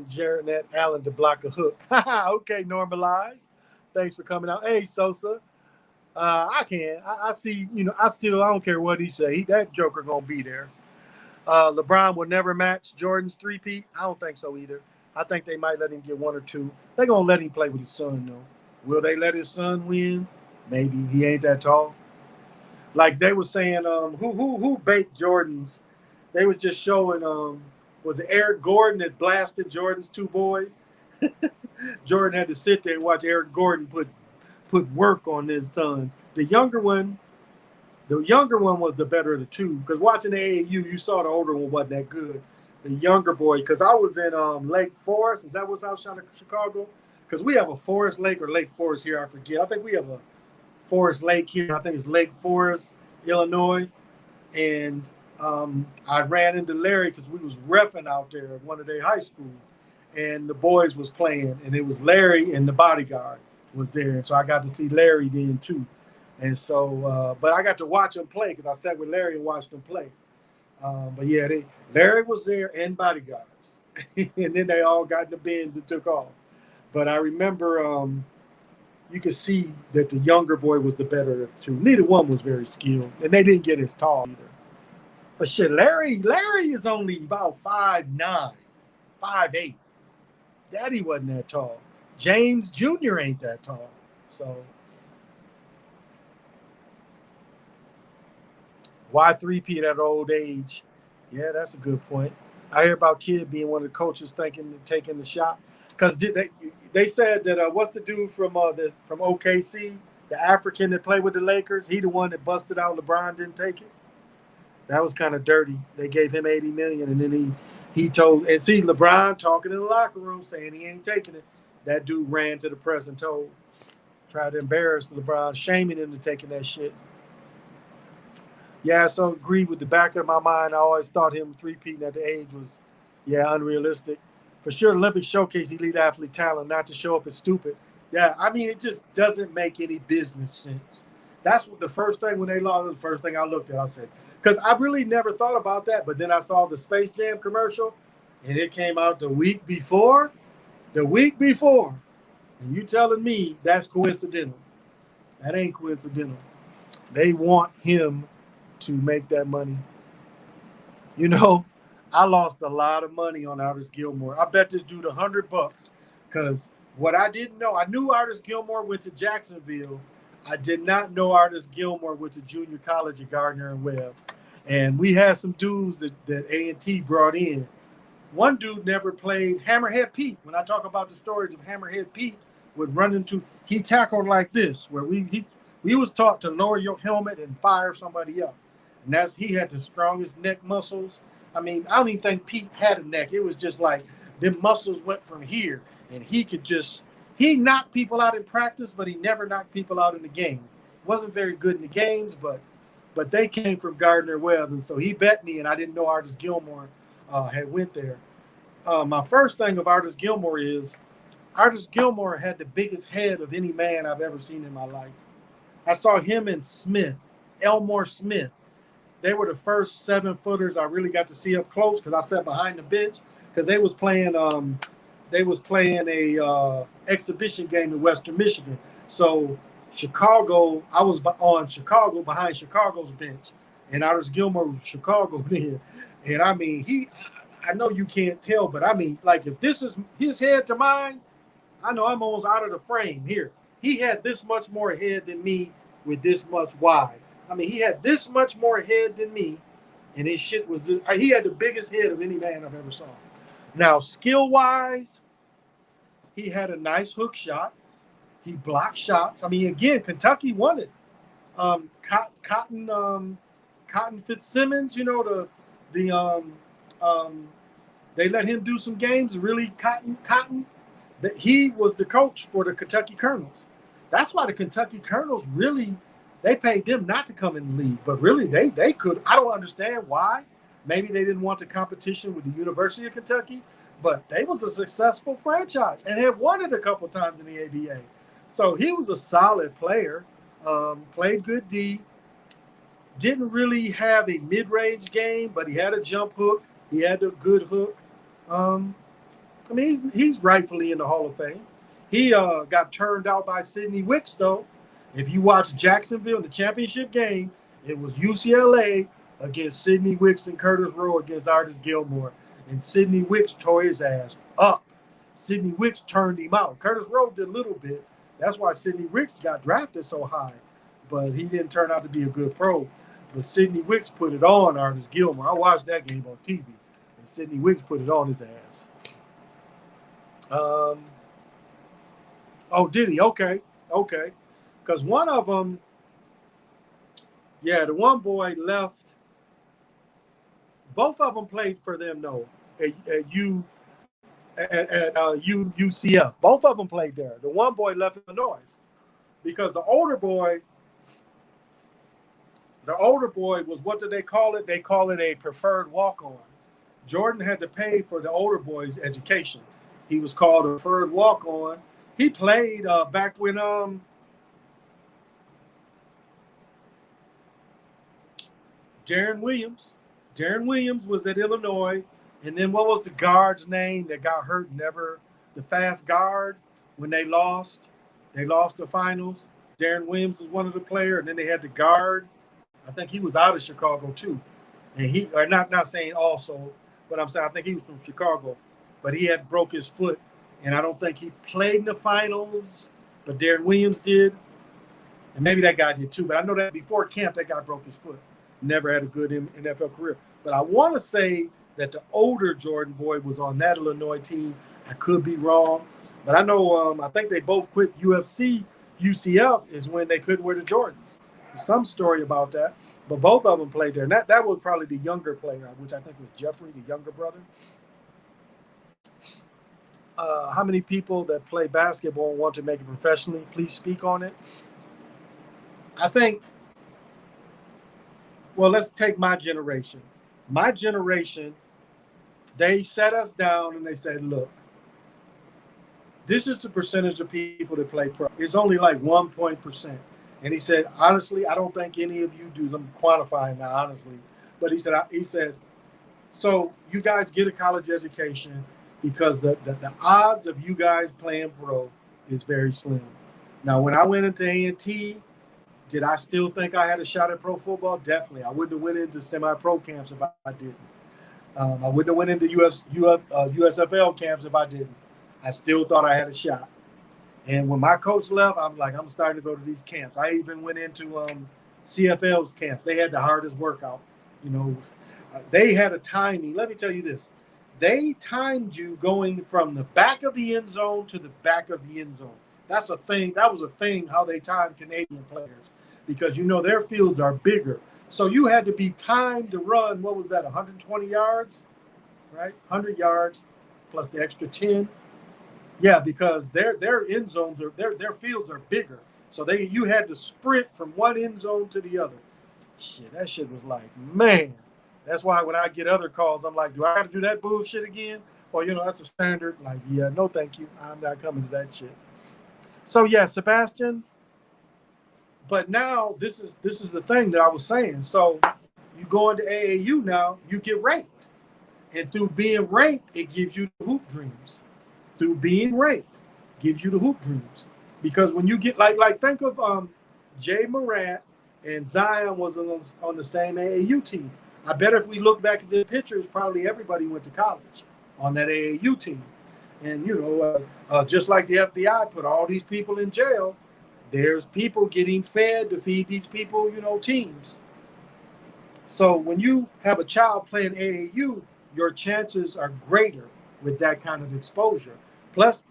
Jarrett Allen to block a hook. Okay, normalize. Thanks for coming out. Hey, Sosa. I can. I see. I don't care what he say. That Joker gonna be there. LeBron will never match Jordan's three-peat. I don't think so either. I think they might let him get one or two. They're gonna let him play with his son though. Will they let his son win? Maybe. He ain't that tall. Like they were saying, who baked Jordan's? They was just showing was it Eric Gordon that blasted Jordan's two boys? Jordan had to sit there and watch Eric Gordon put work on his sons. The younger one was the better of the two. Because watching the AAU, you saw the older one wasn't that good. The younger boy, because I was in Lake Forest. Is that what's outside of Chicago? Because we have a Forest Lake or Lake Forest here. I forget. I think we have a Forest Lake here. I think it's Lake Forest, Illinois. And I ran into Larry because we was reffing out there at one of their high schools. And the boys was playing. And it was Larry and the bodyguard was there. And so I got to see Larry then too. And so, but I got to watch him play because I sat with Larry and watched him play. But yeah, Larry was there and bodyguards. And then they all got in the bins and took off. But I remember you could see that the younger boy was the better of the two. Neither one was very skilled. And they didn't get as tall either. But shit, Larry is only about 5'9", 5'8". Daddy wasn't that tall. James Jr. ain't that tall. So why three-peat at old age? Yeah, that's a good point. I hear about Kid being one of the coaches taking the shot. Because they said that what's the dude from OKC, the African that played with the Lakers? He the one that busted out LeBron didn't take it. That was kind of dirty. They gave him $80 million, and then he told, and see LeBron talking in the locker room saying he ain't taking it. That dude ran to the press and tried to embarrass LeBron, shaming him to taking that shit. Yeah, so agree with the back of my mind. I always thought him three-peating at the age was, unrealistic. For sure, Olympics showcase elite athlete talent, not to show up as stupid. Yeah, I mean, it just doesn't make any business sense. That's what the first thing when they lost, the first thing I looked at, I said, because I really never thought about that. But then I saw the Space Jam commercial, and it came out the week before. And you telling me that's coincidental. That ain't coincidental. They want him to make that money. I lost a lot of money on Artis Gilmore. I bet this dude $100 because what I didn't know, I knew Artis Gilmore went to Jacksonville. I did not know Artis Gilmore went to junior college at Gardner and Webb. And we had some dudes that A&T brought in. One dude never played Hammerhead Pete. When I talk about the stories of Hammerhead Pete, would run into, he tackled like this, where we was taught to lower your helmet and fire somebody up. And he had the strongest neck muscles. I mean, I don't even think Pete had a neck. It was just like them muscles went from here. And he knocked people out in practice, but he never knocked people out in the game. Wasn't very good in the games, but they came from Gardner Webb. And so he bet me, and I didn't know Artis Gilmore had went there. My first thing of Artis Gilmore is Artis Gilmore had the biggest head of any man I've ever seen in my life. I saw him and Elmore Smith. They were the first 7-footers I really got to see up close because I sat behind the bench because they was playing a exhibition game in Western Michigan. So Chicago, I was on Chicago behind Chicago's bench, and Artis Gilmore was Chicago then. And I mean, I know you can't tell, but I mean, like if this is his head to mine, I know I'm almost out of the frame here. He had this much more head than me with this much wide. I mean, he had this much more head than me, and his shit was he had the biggest head of any man I've ever saw. Now, skill-wise, he had a nice hook shot. He blocked shots. I mean, again, Kentucky won it. Cotton Fitzsimmons, They let him do some games, really cotton. That he was the coach for the Kentucky Colonels. That's why the Kentucky Colonels really they paid them not to come in the league, but really they could. I don't understand why. Maybe they didn't want the competition with the University of Kentucky, but they was a successful franchise and had won it a couple times in the ABA. So he was a solid player, played good D, didn't really have a mid-range game, but he had a jump hook. He had a good hook. Um, I mean, he's rightfully in the Hall of Fame. He got turned out by Sidney Wicks, though. If you watch Jacksonville in the championship game, it was UCLA against Sidney Wicks and Curtis Rowe against Artis Gilmore. And Sidney Wicks tore his ass up. Sidney Wicks turned him out. Curtis Rowe did a little bit. That's why Sidney Wicks got drafted so high. But he didn't turn out to be a good pro. But Sidney Wicks put it on Artis Gilmore. I watched that game on TV. And Sidney Wicks put it on his ass. Oh, did he? Okay. Because one of them, the one boy left. Both of them played for them, though, at UCF. Both of them played there. The one boy left Illinois because the older boy was, what do they call it? They call it a preferred walk-on. Jordan had to pay for the older boy's education. He was called a preferred walk-on. He played back when Darren Williams was at Illinois. And then what was the guard's name that got hurt? The fast guard when they lost the finals. Darren Williams was one of the players, and then they had the guard. I think he was out of Chicago too. And he, or not saying also, but I'm saying I think he was from Chicago, but he had broke his foot, and I don't think he played in the finals, but Darren Williams did, and maybe that guy did too. But I know that before camp, that guy broke his foot. Never had a good NFL career. But I want to say that the older Jordan boy was on that Illinois team. I could be wrong, but I know I think they both quit UFC. UCF is when they couldn't wear the Jordans. There's some story about that, but both of them played there. And that was probably the younger player, which I think was Jeffrey, the younger brother. How many people that play basketball want to make it professionally? Please speak on it. I think, well, let's take my generation. My generation, they sat us down and they said, look, this is the percentage of people that play pro. It's only like 1%. And he said, honestly, I don't think any of you do. I'm quantifying that honestly. But he said, so you guys get a college education because the odds of you guys playing pro is very slim. Now, when I went into A&T, did I still think I had a shot at pro football? Definitely. I wouldn't have went into semi-pro camps if I didn't. I wouldn't have went into USFL camps if I didn't. I still thought I had a shot. And when my coach left, I'm like, I'm starting to go to these camps. I even went into CFL's camp. They had the hardest workout. They had a timing. Let me tell you this. They timed you going from the back of the end zone to the back of the end zone. That's a thing. That was a thing how they timed Canadian players because, their fields are bigger. So you had to be timed to run, what was that, 120 yards, right? 100 yards plus the extra 10. Yeah, because their end zones are their fields are bigger. So you had to sprint from one end zone to the other. Shit, that shit was like, man. That's why when I get other calls, I'm like, do I have to do that bullshit again? Or that's a standard. Like, yeah, no, thank you. I'm not coming to that shit. So yeah, Sebastian. But now this is the thing that I was saying. So you go into AAU now, you get ranked, and through being ranked, it gives you the hoop dreams. Through being ranked, gives you the hoop dreams. Because when you get like think of Jay Morant and Zion was on the same AAU team. I bet if we look back at the pictures, probably everybody went to college on that AAU team. And just like the FBI put all these people in jail, there's people getting fed to feed these people, teams. So when you have a child playing AAU, your chances are greater with that kind of exposure. Plus,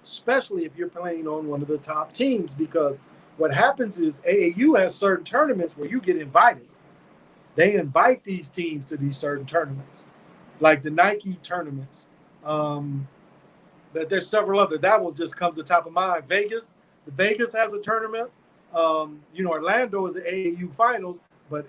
especially if you're playing on one of the top teams, because what happens is AAU has certain tournaments where you get invited. They invite these teams to these certain tournaments. like the Nike tournaments. But there's several other. That one just comes to the top of mind. Vegas has a tournament. Orlando is the AAU finals, but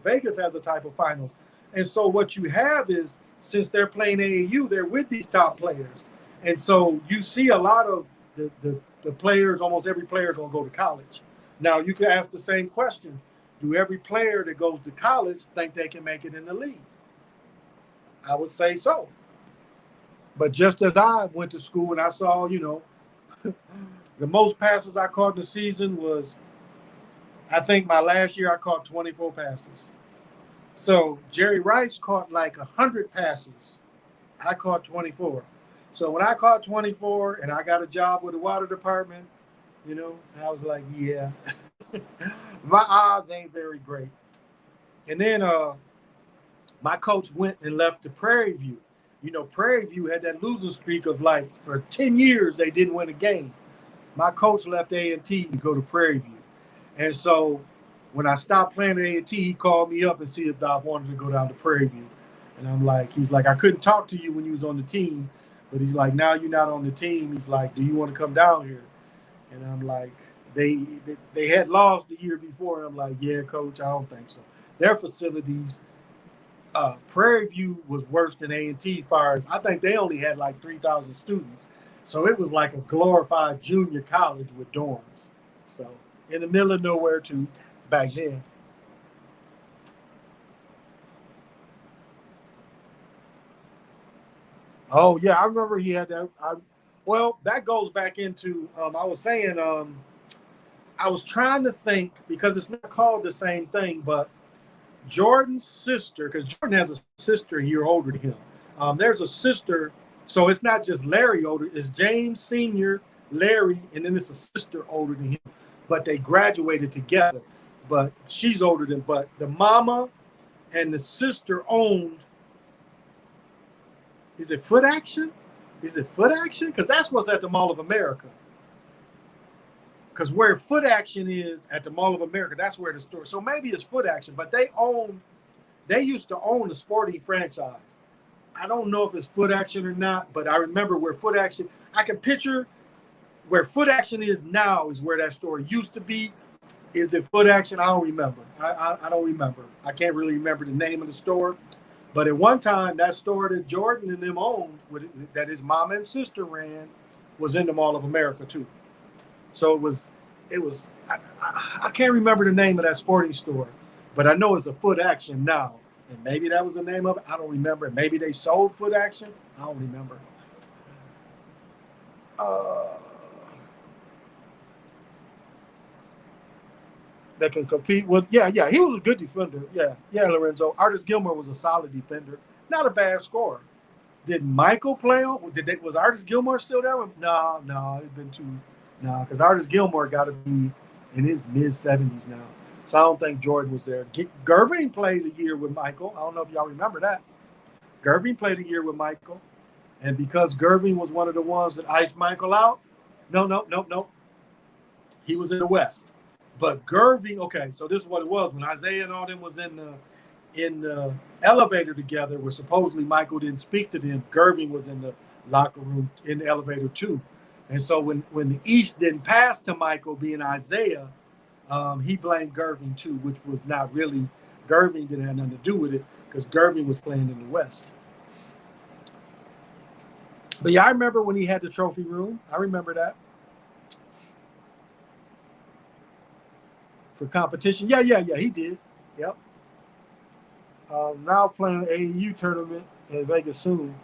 Vegas has a type of finals. And so what you have is, since they're playing AAU, they're with these top players, and so you see a lot of the players. Almost every player is gonna go to college. Now you could ask the same question: do every player that goes to college think they can make it in the league? I would say so. But just as I went to school and I saw, the most passes I caught in the season was, I think my last year I caught 24 passes. So Jerry Rice caught like 100 passes. I caught 24. So when I caught 24 and I got a job with the water department, I was like, yeah, my odds ain't very great. And then my coach went and left to Prairie View. Prairie View had that losing streak of like for 10 years they didn't win a game. My coach left A&T to go to Prairie View. And so when I stopped playing at A&T, he called me up and see if I wanted to go down to Prairie View. And I'm like, he's like, I couldn't talk to you when you was on the team, but he's like, now you're not on the team. He's like, do you want to come down here? And I'm like, they had lost the year before. And I'm like, yeah, coach, I don't think so. Their facilities, Prairie View was worse than A&T far as I think they only had like 3,000 students. So it was like a glorified junior college with dorms. So in the middle of nowhere too, back then. Oh yeah, I remember he had that. Well, that goes back into I was saying I was trying to think because it's not called the same thing, but Jordan's sister, because Jordan has a sister a year older than him. There's a sister, so it's not just Larry older, it's James Sr., Larry, and then it's a sister older than him. But they graduated together. But she's older than, but the mama and the sister owned, is it Foot Action? Is it Foot Action? Because that's what's at the Mall of America. Because where Foot Action is at the Mall of America, that's where the store. So maybe it's Foot Action, but they used to own a sporting franchise. I don't know if it's Foot Action or not, but I remember where Foot Action, I can picture where Foot Action is now is where that store used to be. Is it Foot Action? I don't remember. I don't remember. I can't really remember the name of the store. But at one time, that store that Jordan and them owned, that his mom and sister ran, was in the Mall of America too. So it was. I can't remember the name of that sporting store, but I know it's a Foot Action now, and maybe that was the name of it. I don't remember. Maybe they sold Foot Action. I don't remember. That can compete with. Yeah, he was a good defender. Yeah, Lorenzo. Artis Gilmore was a solid defender, not a bad scorer. Did Michael play on? Was Artis Gilmore still there? No, it's been too. No, because Artis Gilmore got to be in his mid-70s now. So I don't think Jordan was there. Gerving played a year with Michael. I don't know if y'all remember that. Gerving played a year with Michael. And because Gerving was one of the ones that iced Michael out, no. He was in the West. But Gerving, okay, so this is what it was. When Isaiah and all them was in the elevator together, where supposedly Michael didn't speak to them, Gerving was in the locker room in the elevator too. And so when the East didn't pass to Michael being Isaiah, he blamed Gerving too, which was not really, Gerving didn't have nothing to do with it because Gerving was playing in the West. But yeah, I remember when he had the trophy room. I remember that. For competition. Yeah, he did. Yep. Now playing an AAU tournament in Vegas soon.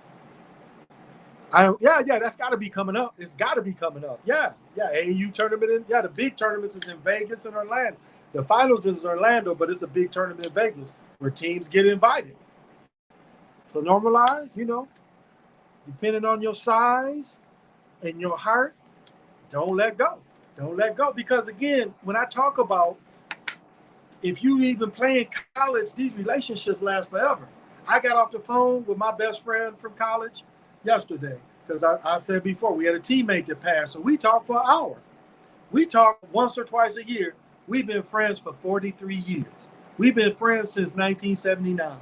That's got to be coming up. It's got to be coming up. Yeah, AAU tournament. The big tournaments is in Vegas and Orlando. The finals is Orlando, but it's a big tournament in Vegas where teams get invited. So normalize, depending on your size and your heart, don't let go. Don't let go. Because again, when I talk about if you even play in college, these relationships last forever. I got off the phone with my best friend from college yesterday because I said before, we had a teammate that passed. So we talked for an hour. We talk once or twice a year. We've been friends for 43 years. We've been friends since 1979.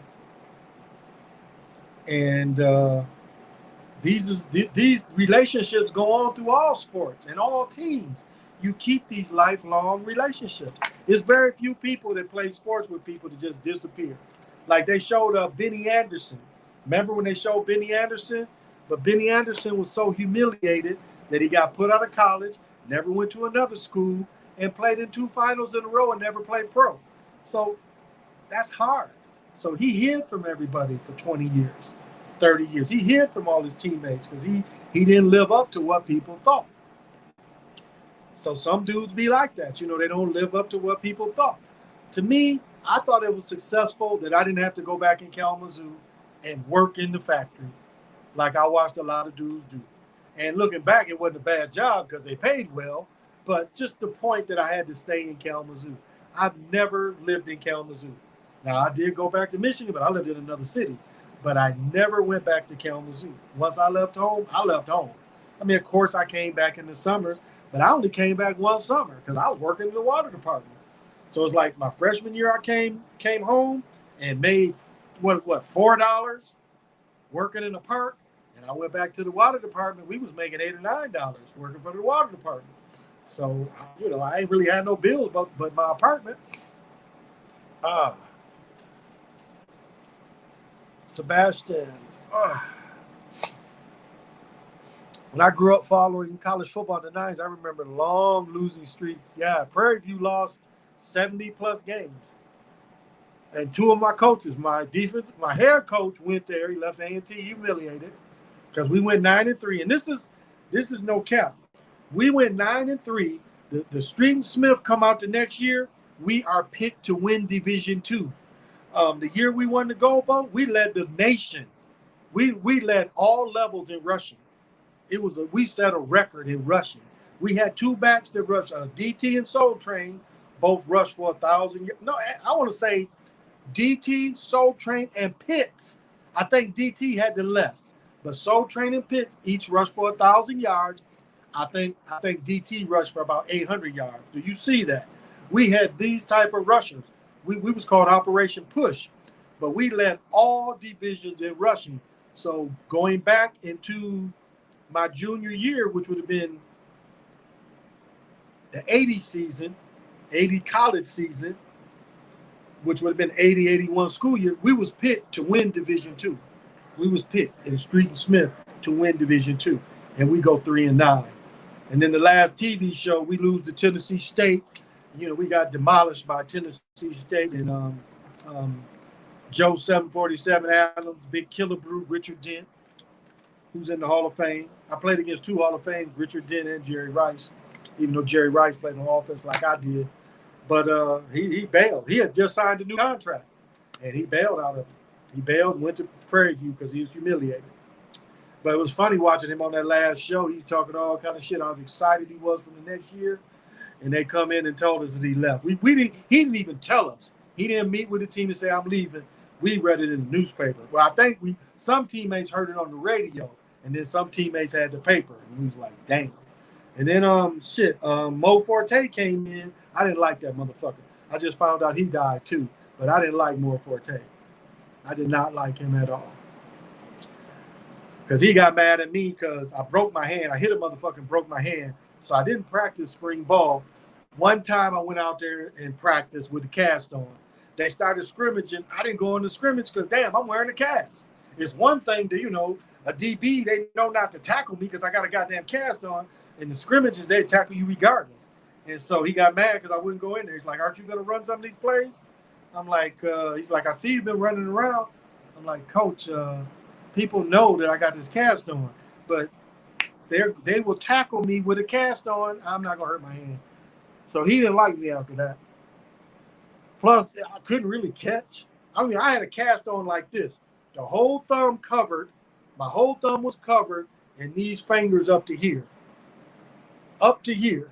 And these relationships go on through all sports and all teams. You keep these lifelong relationships. There's very few people that play sports with people that just disappear. Like they showed Benny Anderson. Remember when they showed Benny Anderson? But Benny Anderson was so humiliated that he got put out of college, never went to another school, and played in 2 finals in a row and never played pro. So that's hard. So he hid from everybody for 20 years, 30 years. He hid from all his teammates because he didn't live up to what people thought. So some dudes be like that. You know, they don't live up to what people thought. To me, I thought it was successful that I didn't have to go back in Kalamazoo and work in the factory like I watched a lot of dudes do. And looking back, it wasn't a bad job because they paid well, but just the point that I had to stay in Kalamazoo. I've never lived in Kalamazoo. Now, I did go back to Michigan, but I lived in another city. But I never went back to Kalamazoo. Once I left home, I left home. I mean, of course, I came back in the summers, but I only came back one summer because I was working in the water department. So it's like my freshman year, I came home and made $4 working in the park, and I went back to the water department. We was making $8 or $9 working for the water department. So I ain't really had no bills but my apartment. Sebastian. When I grew up following college football in the 90s, I remember long losing streaks. Yeah, Prairie View lost 70-plus games. And two of my coaches, my head coach went there. He left A&T humiliated because we went 9-3. And this is no cap. We went 9-3. The Street and Smith come out the next year. We are picked to win Division II. The year we won the Gold Bowl, we led the nation. We led all levels in rushing. We set a record in rushing. We had two backs that rushed, DT and Soul Train, both rushed for 1,000. No, I want to say DT, Soul Train, and Pitts. I think DT had the less, but Soul Train and Pitts each rushed for 1,000 yards. I think DT rushed for about 800 yards. Do you see that? We had these type of rushers. We was called Operation Push, but we led all divisions in rushing. So going back into my junior year, which would have been the 80 season, 80 college season, which would have been 80-81 school year, we was picked to win Division II. We was picked in Street and Smith to win Division II, and we go 3-9. And then the last TV show, we lose to Tennessee State. We got demolished by Tennessee State and Joe 747 Adams, Big Killer Brute, Richard Dent, who's in the Hall of Fame. I played against two Hall of Fame, Richard Dent and Jerry Rice, even though Jerry Rice played on offense like I did. But he bailed. He had just signed a new contract, and he bailed out of it. He bailed and went to Prairie View because he was humiliated. But it was funny watching him on that last show. He was talking all kind of shit. I was excited he was for the next year. And they come in and told us that he left. He didn't even tell us. He didn't meet with the team and say, I'm leaving. We read it in the newspaper. Well, I think some teammates heard it on the radio, and then some teammates had the paper. And we was like, damn. And then Mo Forte came in. I didn't like that motherfucker. I just found out he died too. But I didn't like Mo Forte. I did not like him at all. Because he got mad at me because I broke my hand. I hit a motherfucker and broke my hand. So I didn't practice spring ball. One time I went out there and practiced with the cast on. They started scrimmaging. I didn't go in the scrimmage because, damn, I'm wearing a cast. It's one thing to, a DB, they know not to tackle me because I got a goddamn cast on. And the scrimmages, they tackle you regardless. And so he got mad because I wouldn't go in there. He's like, aren't you going to run some of these plays? I'm like, he's like, I see you've been running around. I'm like, Coach, people know that I got this cast on. But they will tackle me with a cast on. I'm not going to hurt my hand. So he didn't like me after that. Plus, I couldn't really catch. I mean, I had a cast on like this. The whole thumb covered. My whole thumb was covered, and these fingers up to here. Up to here.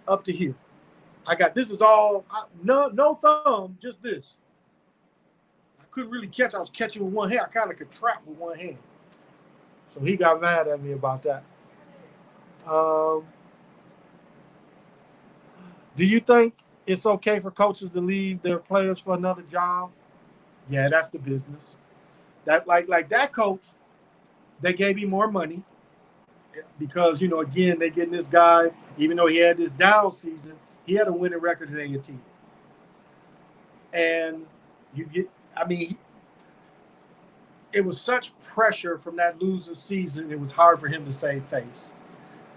Up to here. I got, this is all, no thumb, just this. I couldn't really catch. I was catching with one hand. I kind of could trap with one hand. So he got mad at me about that. Do you think it's okay for coaches to leave their players for another job? Yeah, that's the business. That like that coach, they gave him more money because again they getting this guy. Even though he had this down season, he had a winning record at A&T, and you get. I mean, it was such pressure from that losing season. It was hard for him to save face.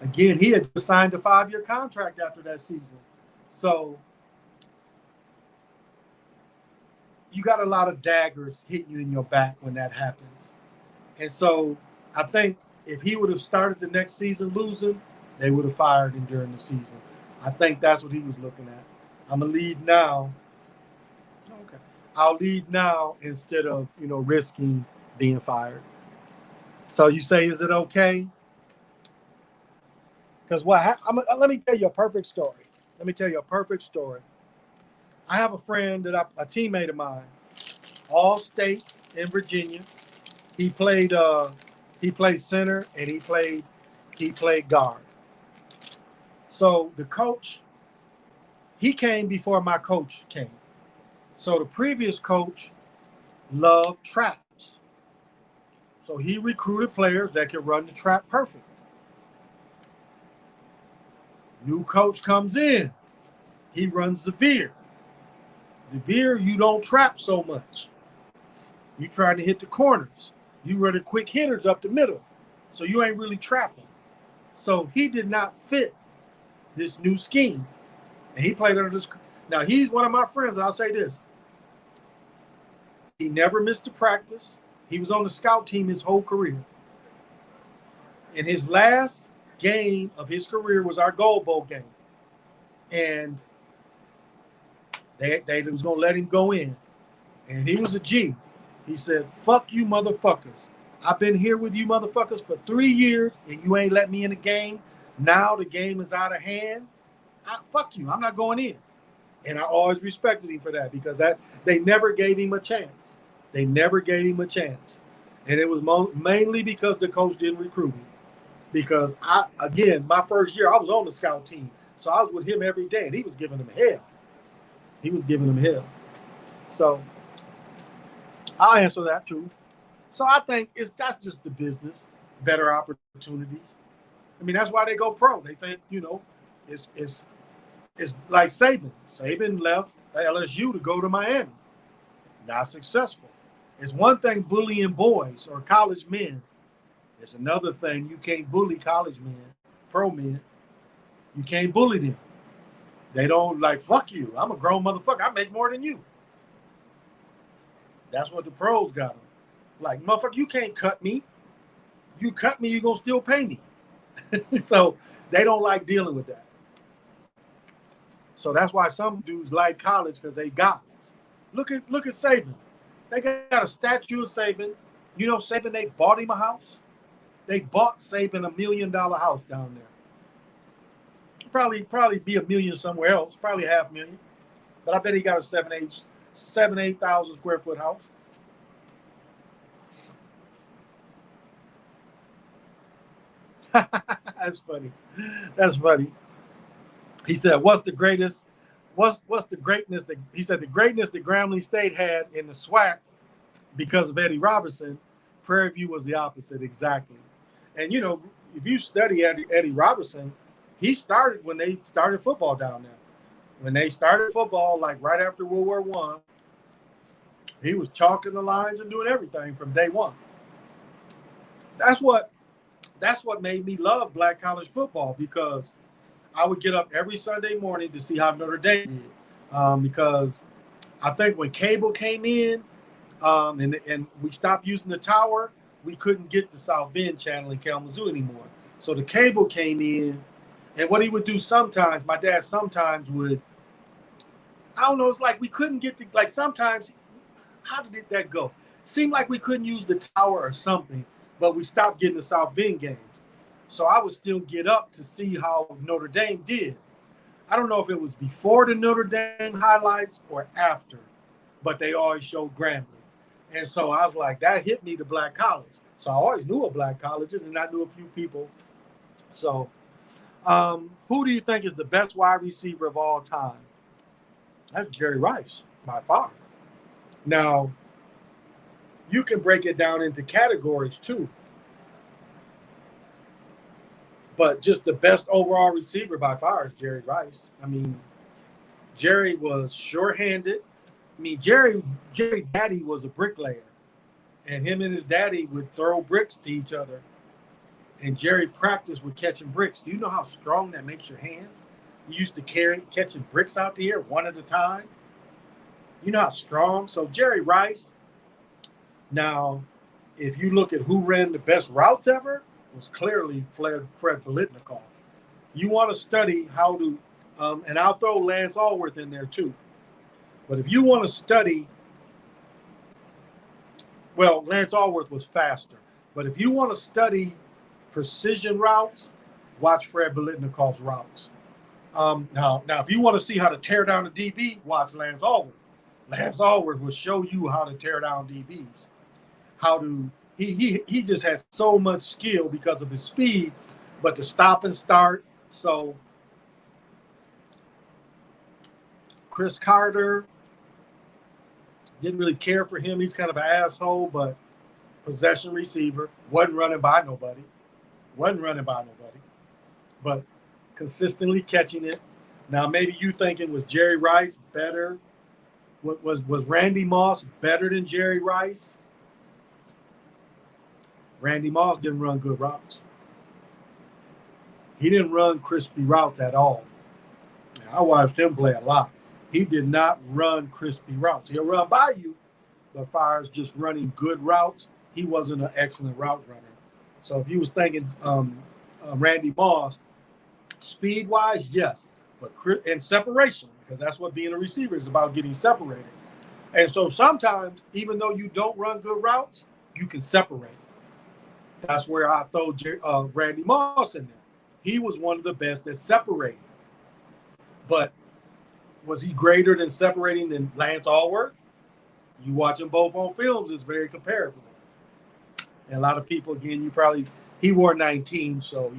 Again, he had just signed a 5-year contract after that season, so you got a lot of daggers hitting you in your back when that happens. And so I think if he would have started the next season losing, they would have fired him during the season. I think that's what he was looking at. I'm going to leave now. Okay. I'll leave now instead of, risking being fired. So you say, is it okay? Because let me tell you a perfect story. I have a friend a teammate of mine, all state in Virginia. He played center and he played guard. So the coach, he came before my coach came. So the previous coach loved traps. So he recruited players that could run the trap perfect. New coach comes in. He runs the veer. The veer, you don't trap so much. You trying to hit the corners. You running quick hitters up the middle. So you ain't really trapping. So he did not fit this new scheme. And he played under this. Now, he's one of my friends, and I'll say this. He never missed a practice. He was on the scout team his whole career. And his last game of his career was our Gold Bowl game. And they was going to let him go in. And he was a G. He said, fuck you motherfuckers. I've been here with you motherfuckers for 3 years, and you ain't let me in the game. Now the game is out of hand. Fuck you. I'm not going in. And I always respected him for that because they never gave him a chance. And it was mainly because the coach didn't recruit him. Because, my first year, I was on the scout team. So I was with him every day, and he was giving them hell. So I'll answer that too. So I think that's just the business, better opportunities. I mean, that's why they go pro. They think, it's like Saban. Saban left LSU to go to Miami. Not successful. It's one thing bullying boys or college men. It's another thing you can't bully college men, pro men. You can't bully them. They don't fuck you. I'm a grown motherfucker. I make more than you. That's what the pros got them. Like, motherfucker, you can't cut me. You cut me, you're going to still pay me. So they don't like dealing with that. So that's why some dudes like college because they gods. Look at Saban. They got a statue of Saban. Saban, they bought him a house. They bought Saban $1 million house down there. Probably be $1 million somewhere else. Probably $500,000. But I bet he got a 8,000 square foot house. That's funny. He said, what's the greatness that he said the greatness that Grambling State had in the SWAC because of Eddie Robertson, Prairie View was the opposite. Exactly. And if you study Eddie Robertson, he started when they started football down there. When they started football, like right after World War I, he was chalking the lines and doing everything from day one. That's what made me love black college football because I would get up every Sunday morning to see how Notre Dame did. Because I think when cable came in and we stopped using the tower, we couldn't get the South Bend channel in Kalamazoo anymore. So the cable came in, and what he would do sometimes, my dad sometimes would, I don't know, it's like we couldn't get to, sometimes, how did that go? Seemed like we couldn't use the tower or something, but we stopped getting the South Bend games. So I would still get up to see how Notre Dame did. I don't know if it was before the Notre Dame highlights or after, but they always showed Grambling. And so I was like, that hit me to black college. So I always knew of black colleges, and I knew a few people. So who do you think is the best wide receiver of all time? That's Jerry Rice, by far. Now, you can break it down into categories too. But just the best overall receiver by far is Jerry Rice. I mean, Jerry was sure-handed. I mean, Jerry daddy was a bricklayer, and him and his daddy would throw bricks to each other. And Jerry practiced with catching bricks. Do you know how strong that makes your hands? You used to catching bricks out there one at a time. You know how strong. So Jerry Rice. Now, if you look at who ran the best routes ever, it was clearly Fred Biletnikoff. You want to study how to, and I'll throw Lance Allworth in there too. But if you want to study, well, Lance Allworth was faster. But if you want to study precision routes, watch Fred Biletnikoff's routes. Now, if you want to see how to tear down a DB, watch Lance Allworth. Lance Allworth will show you how to tear down DBs. He just has so much skill because of his speed, but to stop and start. So Chris Carter, didn't really care for him. He's kind of an asshole, but possession receiver, wasn't running by nobody, but consistently catching it. Now maybe you thinking, was Jerry Rice better? Was Randy Moss better than Jerry Rice? Randy Moss didn't run good routes. He didn't run crispy routes at all. I watched him play a lot. He did not run crispy routes. He'll run by you, but as far as just running good routes, he wasn't an excellent route runner. So if you was thinking Randy Moss, speed-wise, yes, but and separation, because that's what being a receiver is about, getting separated. And so sometimes, even though you don't run good routes, you can separate. That's where I throw Randy Moss in there. He was one of the best at separating. But was he greater than separating than Lance Allworth? You watch them both on films, it's very comparable. And a lot of people, again, he wore 19, so,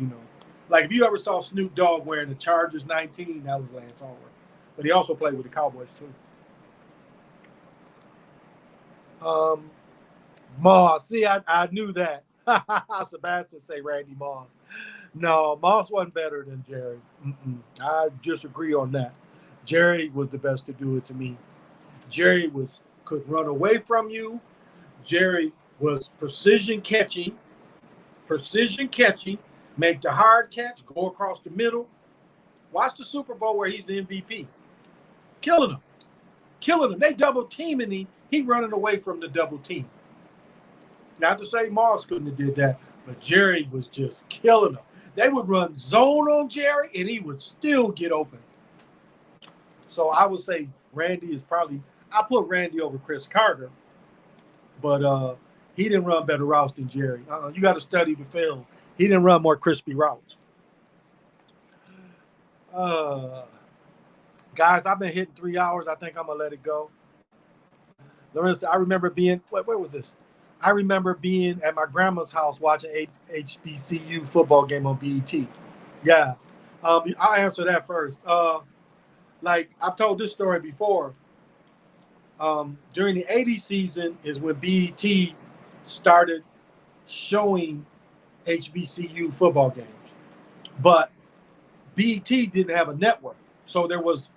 like if you ever saw Snoop Dogg wearing the Chargers 19, that was Lance Allworth. But he also played with the Cowboys too. Moss, see, I knew that. Sebastian say Randy Moss. No, Moss wasn't better than Jerry. I disagree on that. Jerry was the best to do it to me. Jerry could run away from you. Jerry was precision catching, make the hard catch, go across the middle. Watch the Super Bowl where he's the MVP. Killing him. They double teaming him. He running away from the double team. Not to say Moss couldn't have did that, but Jerry was just killing him. They would run zone on Jerry, and he would still get open. So I would say Randy is probably – I put Randy over Chris Carter, but he didn't run better routes than Jerry. You got to study the film. He didn't run more crispy routes. Guys, I've been hitting 3 hours. I think I'm going to let it go. Lorenzo, I remember being – where was this? I remember being at my grandma's house watching HBCU football game on BET. Yeah. I'll answer that first. Like I've told this story before. During the 80s season is when BET started showing HBCU football games. But BET didn't have a network. So there was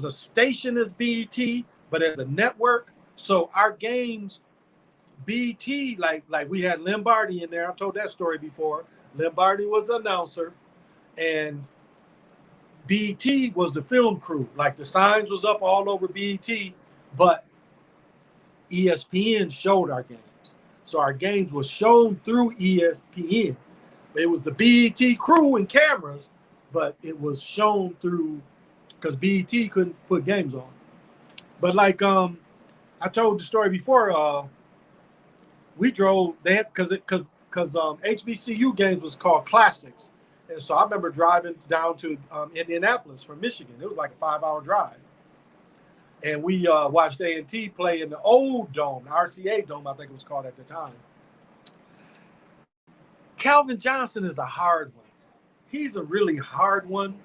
a station as BET, but as a network. So our games, BET, like we had Lombardi in there. I told that story before. Lombardi was the announcer, and BET was the film crew. Like the signs was up all over BET, but ESPN showed our games. So our games were shown through ESPN. It was the BET crew and cameras, but it was shown through because BET couldn't put games on. But like I told the story before, we drove. They had because HBCU games was called Classics, and so I remember driving down to Indianapolis from Michigan. It was like a 5-hour drive, and we watched A&T play in the old dome, the RCA dome, I think it was called at the time. Calvin Johnson is a hard one. He's a really hard one.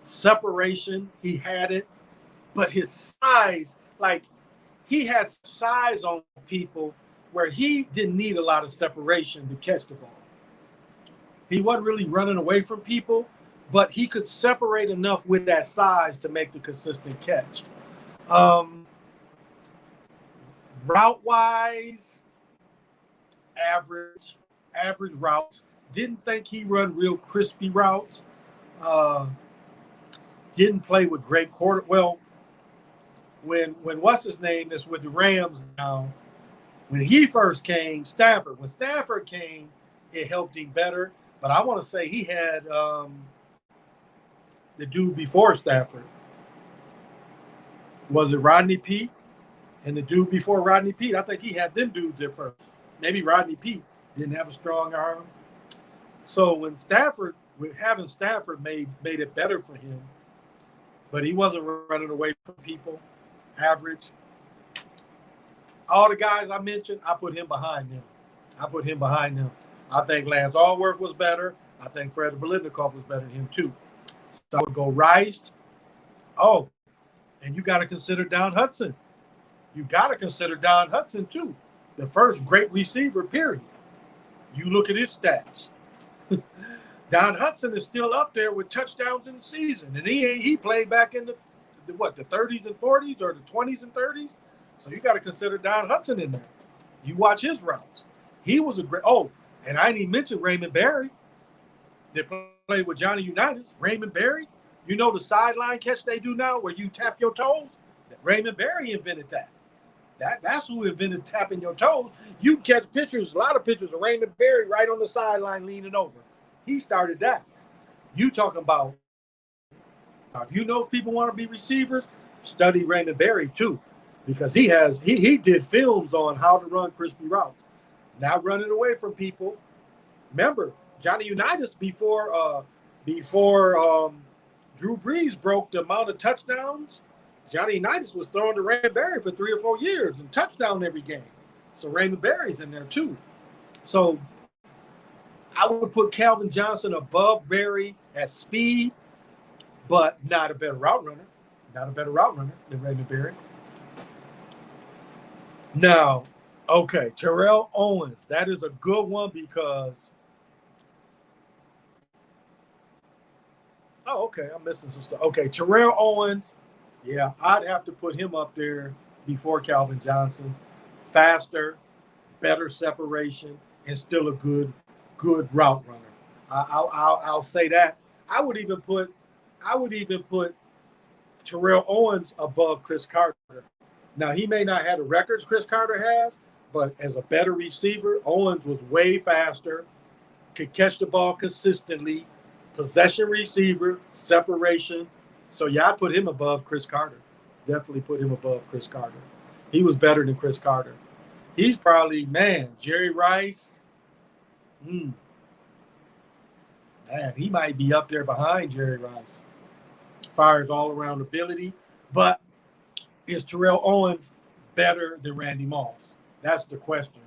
Separation, he had it. but his size, like he had size on people where he didn't need a lot of separation to catch the ball. He wasn't really running away from people, but he could separate enough with that size to make the consistent catch. Route wise, average routes. Didn't think he run real crispy routes. Didn't play with great quarter. Well, when what's his name is with the Rams now, when he first came, Stafford. When Stafford came, it helped him better. But I want to say he had the dude before Stafford. Was it Rodney Peete? And the dude before Rodney Peete, I think he had them dudes there first. Maybe Rodney Peete didn't have a strong arm. So when having Stafford made it better for him, but he wasn't running away from people. Average. All the guys I mentioned, I put him behind them. I think Lance Allworth was better. I think Fred Biletnikoff was better than him too. So I would go Rice. Oh, and you got to consider Don Hudson. You got to consider Don Hudson too. The first great receiver, period. You look at his stats. Don Hudson is still up there with touchdowns in the season, and he played back in the 30s and 40s or the 20s and 30s. So you got to consider Don Hudson in there. You watch his routes. He was a great. Oh, and I didn't even mention Raymond Berry. They played with Johnny Unitas. Raymond Berry. You know the sideline catch they do now where you tap your toes? Raymond Berry invented that. That's who invented tapping your toes. You catch pictures, a lot of pictures of Raymond Berry right on the sideline leaning over. He started that. You talking about, if you know people want to be receivers, study Raymond Berry too, because he did films on how to run crispy routes. Not running away from people. Remember, Johnny Unitas before Drew Brees broke the amount of touchdowns, Johnny Unitas was throwing to Raymond Berry for 3 or 4 years and touchdown every game. So Raymond Berry's in there too. So I would put Calvin Johnson above Berry at speed, but not a better route runner. Not a better route runner than Raymond Berry. Now, okay, Terrell Owens. That is a good one because I'm missing some stuff. Okay, Terrell Owens. Yeah, I'd have to put him up there before Calvin Johnson. Faster, better separation, and still a good route runner. I'll say that. I would even put Terrell Owens above Chris Carter. Now he may not have the records Chris Carter has, but as a better receiver, Owens was way faster, could catch the ball consistently, possession receiver, separation. So, yeah, I'd put him above Chris Carter. Definitely put him above Chris Carter. He was better than Chris Carter. He's probably, Jerry Rice. Man, he might be up there behind Jerry Rice. Fires all around ability. But is Terrell Owens better than Randy Moss? That's the question.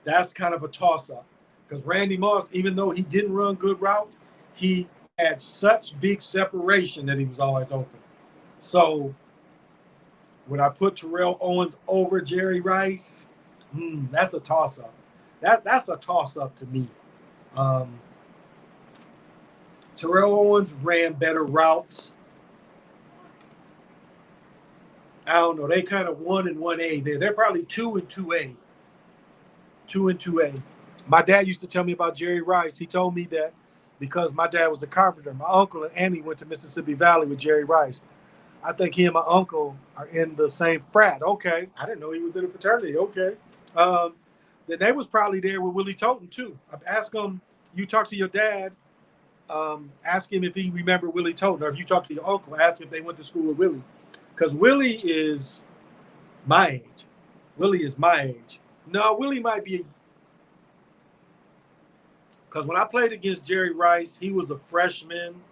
That's kind of a toss-up. Because Randy Moss, even though he didn't run good routes, he had such big separation that he was always open. So would I put Terrell Owens over Jerry Rice? That's a toss-up. That's a toss-up to me. Terrell Owens ran better routes. I don't know. They kind of 1 and 1A there. They're probably 2 and 2A. 2 and 2A. My dad used to tell me about Jerry Rice. He told me that because my dad was a carpenter, my uncle and Annie went to Mississippi Valley with Jerry Rice. I think he and my uncle are in the same frat. Okay. I didn't know he was in a fraternity. Okay. Then they was probably there with Willie Toten too. I've asked him, you talk to your dad, ask him if he remembered Willie Toten, or if you talk to your uncle, ask him if they went to school with Willie. Because Willie is my age. Willie is my age. No, Willie might be. Because when I played against Jerry Rice, he was a freshman.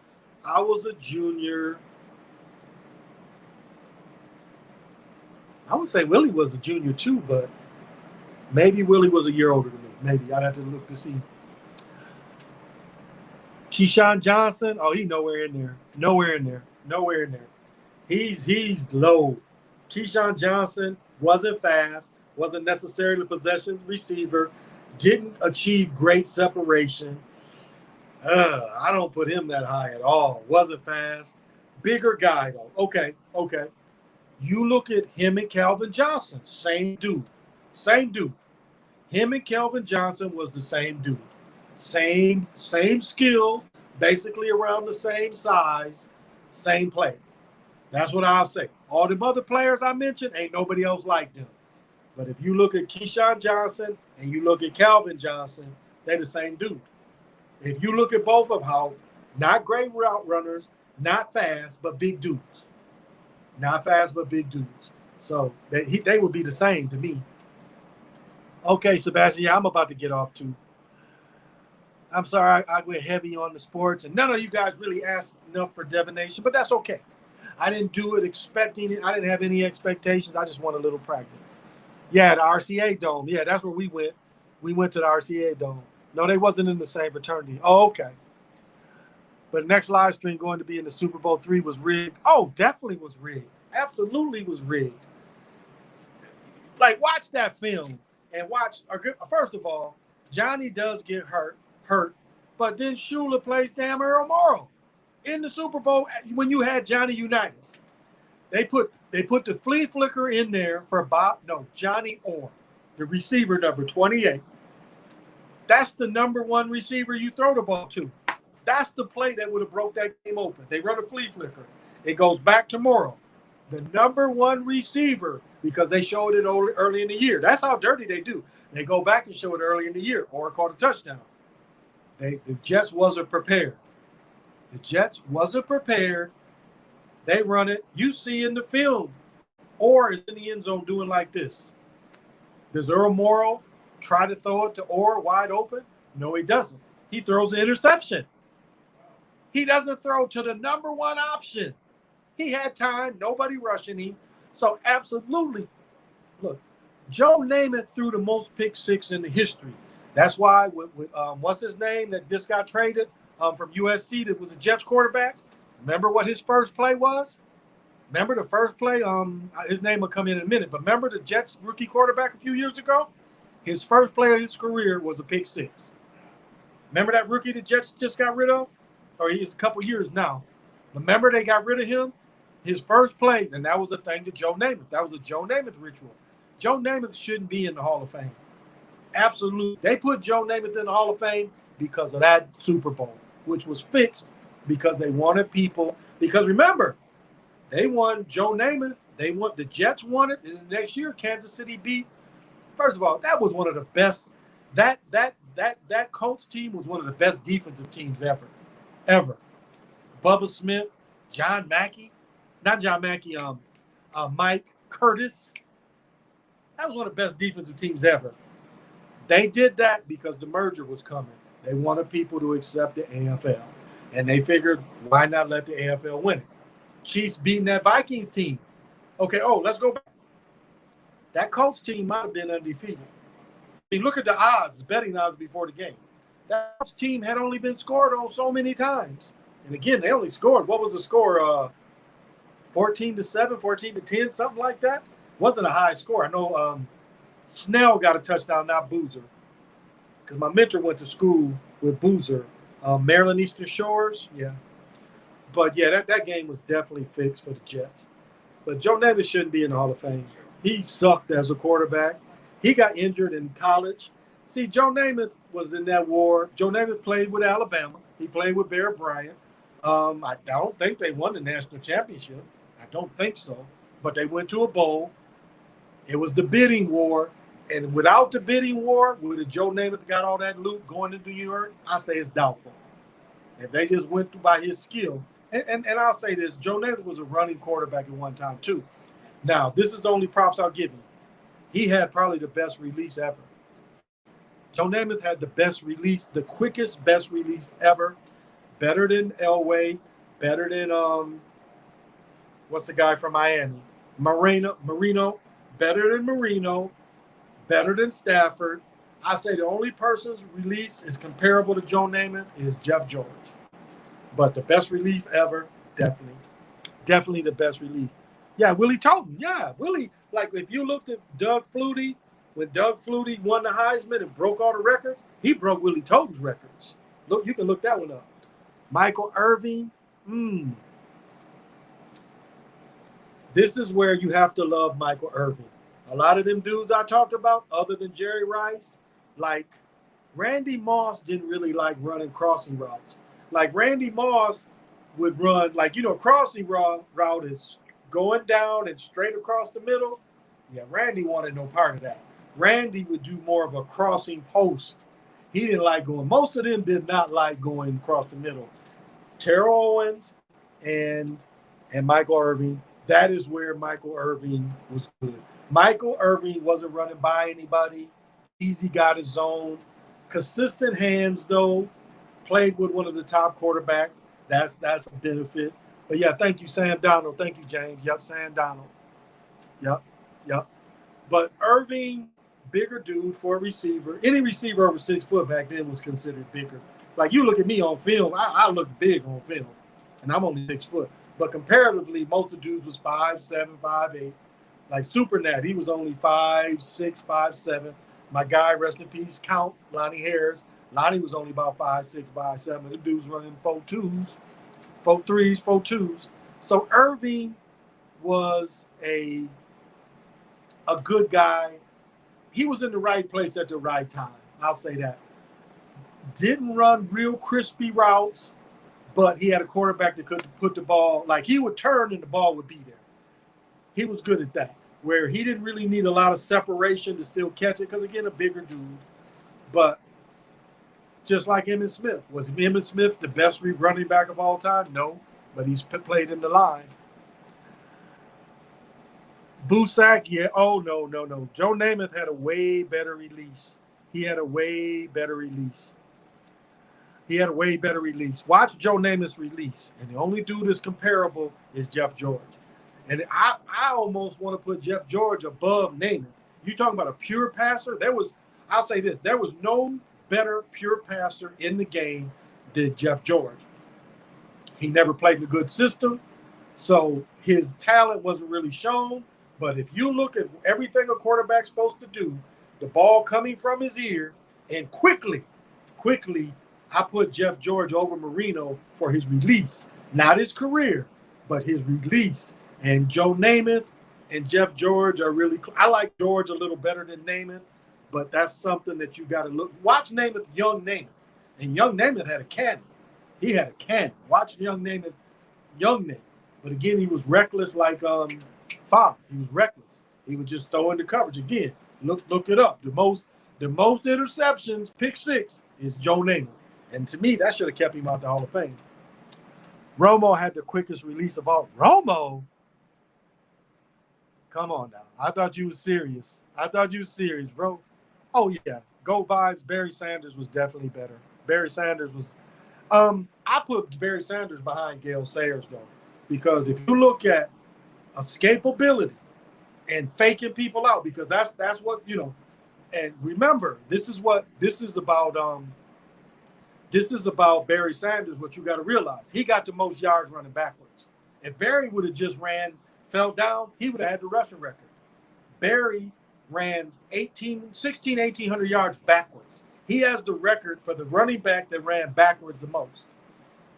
I was a junior. I would say Willie was a junior too, but maybe Willie was a year older than me. Maybe. I'd have to look to see. Keyshawn Johnson, oh, he nowhere in there. Nowhere in there. He's low. Keyshawn Johnson wasn't fast, wasn't necessarily a possession receiver, didn't achieve great separation. I don't put him that high at all. Wasn't fast. Bigger guy though. Okay. You look at him and Calvin Johnson, same dude. Same dude. Him and Calvin Johnson was the same dude. Same skills, basically around the same size, same play. That's what I'll say. All the other players I mentioned, ain't nobody else like them. But if you look at Keyshawn Johnson and you look at Calvin Johnson, they're the same dude. If you look at both of how not great route runners, not fast, but big dudes. Not fast, but big dudes. So they would be the same to me. Okay, Sebastian, yeah, I'm about to get off too. I'm sorry I went heavy on the sports, and none of you guys really asked enough for divination, but that's okay. I didn't do it expecting it. I didn't have any expectations. I just want a little practice. Yeah, the RCA Dome. Yeah, that's where we went. We went to the RCA Dome. No, they wasn't in the same fraternity. Oh, okay. But the next live stream going to be in the Super Bowl III was rigged. Oh, definitely was rigged. Absolutely was rigged. Like, watch that film and watch. First of all, Johnny does get hurt, but then Shula plays damn Earl Morrow in the Super Bowl when you had Johnny Unitas. They put the flea flicker in there for Johnny Orr, the receiver number 28. That's the number one receiver you throw the ball to. That's the play that would have broke that game open. They run a flea flicker. It goes back to Morrow, the number one receiver, because they showed it early in the year. That's how dirty they do. They go back and show it early in the year. Orr caught a touchdown. The Jets wasn't prepared. They run it. You see in the film, Orr is in the end zone doing like this. Does Earl Morrow try to throw it to Orr wide open? No, he doesn't. He throws an interception. He doesn't throw to the number one option. He had time. Nobody rushing him. So absolutely, look, Joe Namath threw the most pick six in the history. That's why with what's his name that just got traded from USC that was a Jets quarterback. Remember what his first play was? Remember the first play? His name will come in a minute. But remember the Jets rookie quarterback a few years ago? His first play of his career was a pick six. Remember that rookie the Jets just got rid of? Or he's a couple years now. Remember they got rid of him? His first play, and that was a thing to Joe Namath. That was a Joe Namath ritual. Joe Namath shouldn't be in the Hall of Fame. Absolutely. They put Joe Namath in the Hall of Fame because of that Super Bowl, which was fixed because they wanted people. Because remember, they won Joe Namath. The Jets won it. And the next year, Kansas City beat. First of all, that was one of the best. That Colts team was one of the best defensive teams ever. Bubba Smith, Mike Curtis. That was one of the best defensive teams ever. They did that because the merger was coming. They wanted people to accept the AFL. And they figured, why not let the AFL win it? Chiefs beating that Vikings team. Okay, let's go back. That Colts team might have been undefeated. I mean, look at the odds, the betting odds before the game. That Colts team had only been scored on so many times. And again, they only scored. What was the score? 14-7, 14-10, something like that. Wasn't a high score. I know Snell got a touchdown, not Boozer. Because my mentor went to school with Boozer. Maryland Eastern Shores, yeah. But, yeah, that game was definitely fixed for the Jets. But Joe Namath shouldn't be in the Hall of Fame. He sucked as a quarterback. He got injured in college. See, Joe Namath was in that war. Joe Namath played with Alabama. He played with Bear Bryant. I don't think they won the national championship. I don't think so. But they went to a bowl. It was the bidding war. And without the bidding war, would have Joe Namath got all that loot going into New York? I say it's doubtful. If they just went through by his skill. And I'll say this, Joe Namath was a running quarterback at one time too. Now, this is the only props I'll give him. He had probably the best release ever. Joe Namath had the best release, the quickest best release ever. Better than Elway, better than what's the guy from Miami? Marino, better than Marino, better than Stafford. I say the only person's release is comparable to Joe Namath is Jeff George. But the best relief ever, definitely definitely the best relief. Yeah, Willie Toten. Yeah, Willie. Like if you looked at Doug Flutie, when Doug Flutie won the Heisman and broke all the records, he broke Willie Toten's records. Look, you can look that one up. Michael Irvin. This is where you have to love Michael Irvin. A lot of them dudes I talked about, other than Jerry Rice, like Randy Moss didn't really like running crossing routes. Like Randy Moss would run, like, crossing route is going down and straight across the middle. Yeah, Randy wanted no part of that. Randy would do more of a crossing post. He didn't like going. Most of them did not like going across the middle. Terrell Owens and Michael Irvin. That is where Michael Irvin was good. Michael Irvin wasn't running by anybody. Easy got his zone. Consistent hands, though. Played with one of the top quarterbacks. That's a benefit. But, yeah, thank you, Sam Donald. Thank you, James. Yep, Sam Donald. Yep. But Irvin, bigger dude for a receiver. Any receiver over 6 foot back then was considered bigger. Like, you look at me on film, I look big on film, and I'm only 6 foot. But comparatively, most of the dudes was 5'7", 5'8". Like Super Nat, he was only 5'6", 5'7". My guy, rest in peace, Count, Lonnie Harris. Lonnie was only about 5'6", 5'7". The dudes running 4'2s, 4'3s, 4'2s. So Irving was a good guy. He was in the right place at the right time. I'll say that. Didn't run real crispy routes, but he had a quarterback that could put the ball, like he would turn and the ball would be there. He was good at that, where he didn't really need a lot of separation to still catch it because, again, a bigger dude. But just like Emmitt Smith. Was Emmitt Smith the best running back of all time? No, but he's played in the line. Busak, yeah. Oh, no. Joe Namath had a way better release. Watch Joe Namath's release. And the only dude that's comparable is Jeff George. And I almost want to put Jeff George above Namath. You talking about a pure passer? I'll say this. There was no better pure passer in the game than Jeff George. He never played in a good system, so his talent wasn't really shown. But if you look at everything a quarterback's supposed to do, the ball coming from his ear, and quickly, I put Jeff George over Marino for his release. Not his career, but his release. And Joe Namath and Jeff George are really – I like George a little better than Namath, but that's something that you got to look – watch Namath, young Namath. And young Namath had a cannon. He had a cannon. Watch young Namath. But, again, he was reckless like Favre. He was reckless. He would just throw into coverage. Again, look it up. The most interceptions, pick six, is Joe Namath. And to me, that should have kept him out the Hall of Fame. Romo had the quickest release of all. Romo? Come on now. I thought you was serious. Bro. Oh, yeah. Go Vibes. Barry Sanders was definitely better. Barry Sanders was I put Barry Sanders behind Gale Sayers, though, because if you look at escapability and faking people out, because that's what, and remember, this is about Barry Sanders. What you got to realize, he got the most yards running backwards. If Barry would have just fell down, he would have had the rushing record. Barry ran 1,800 yards backwards. He has the record for the running back that ran backwards the most.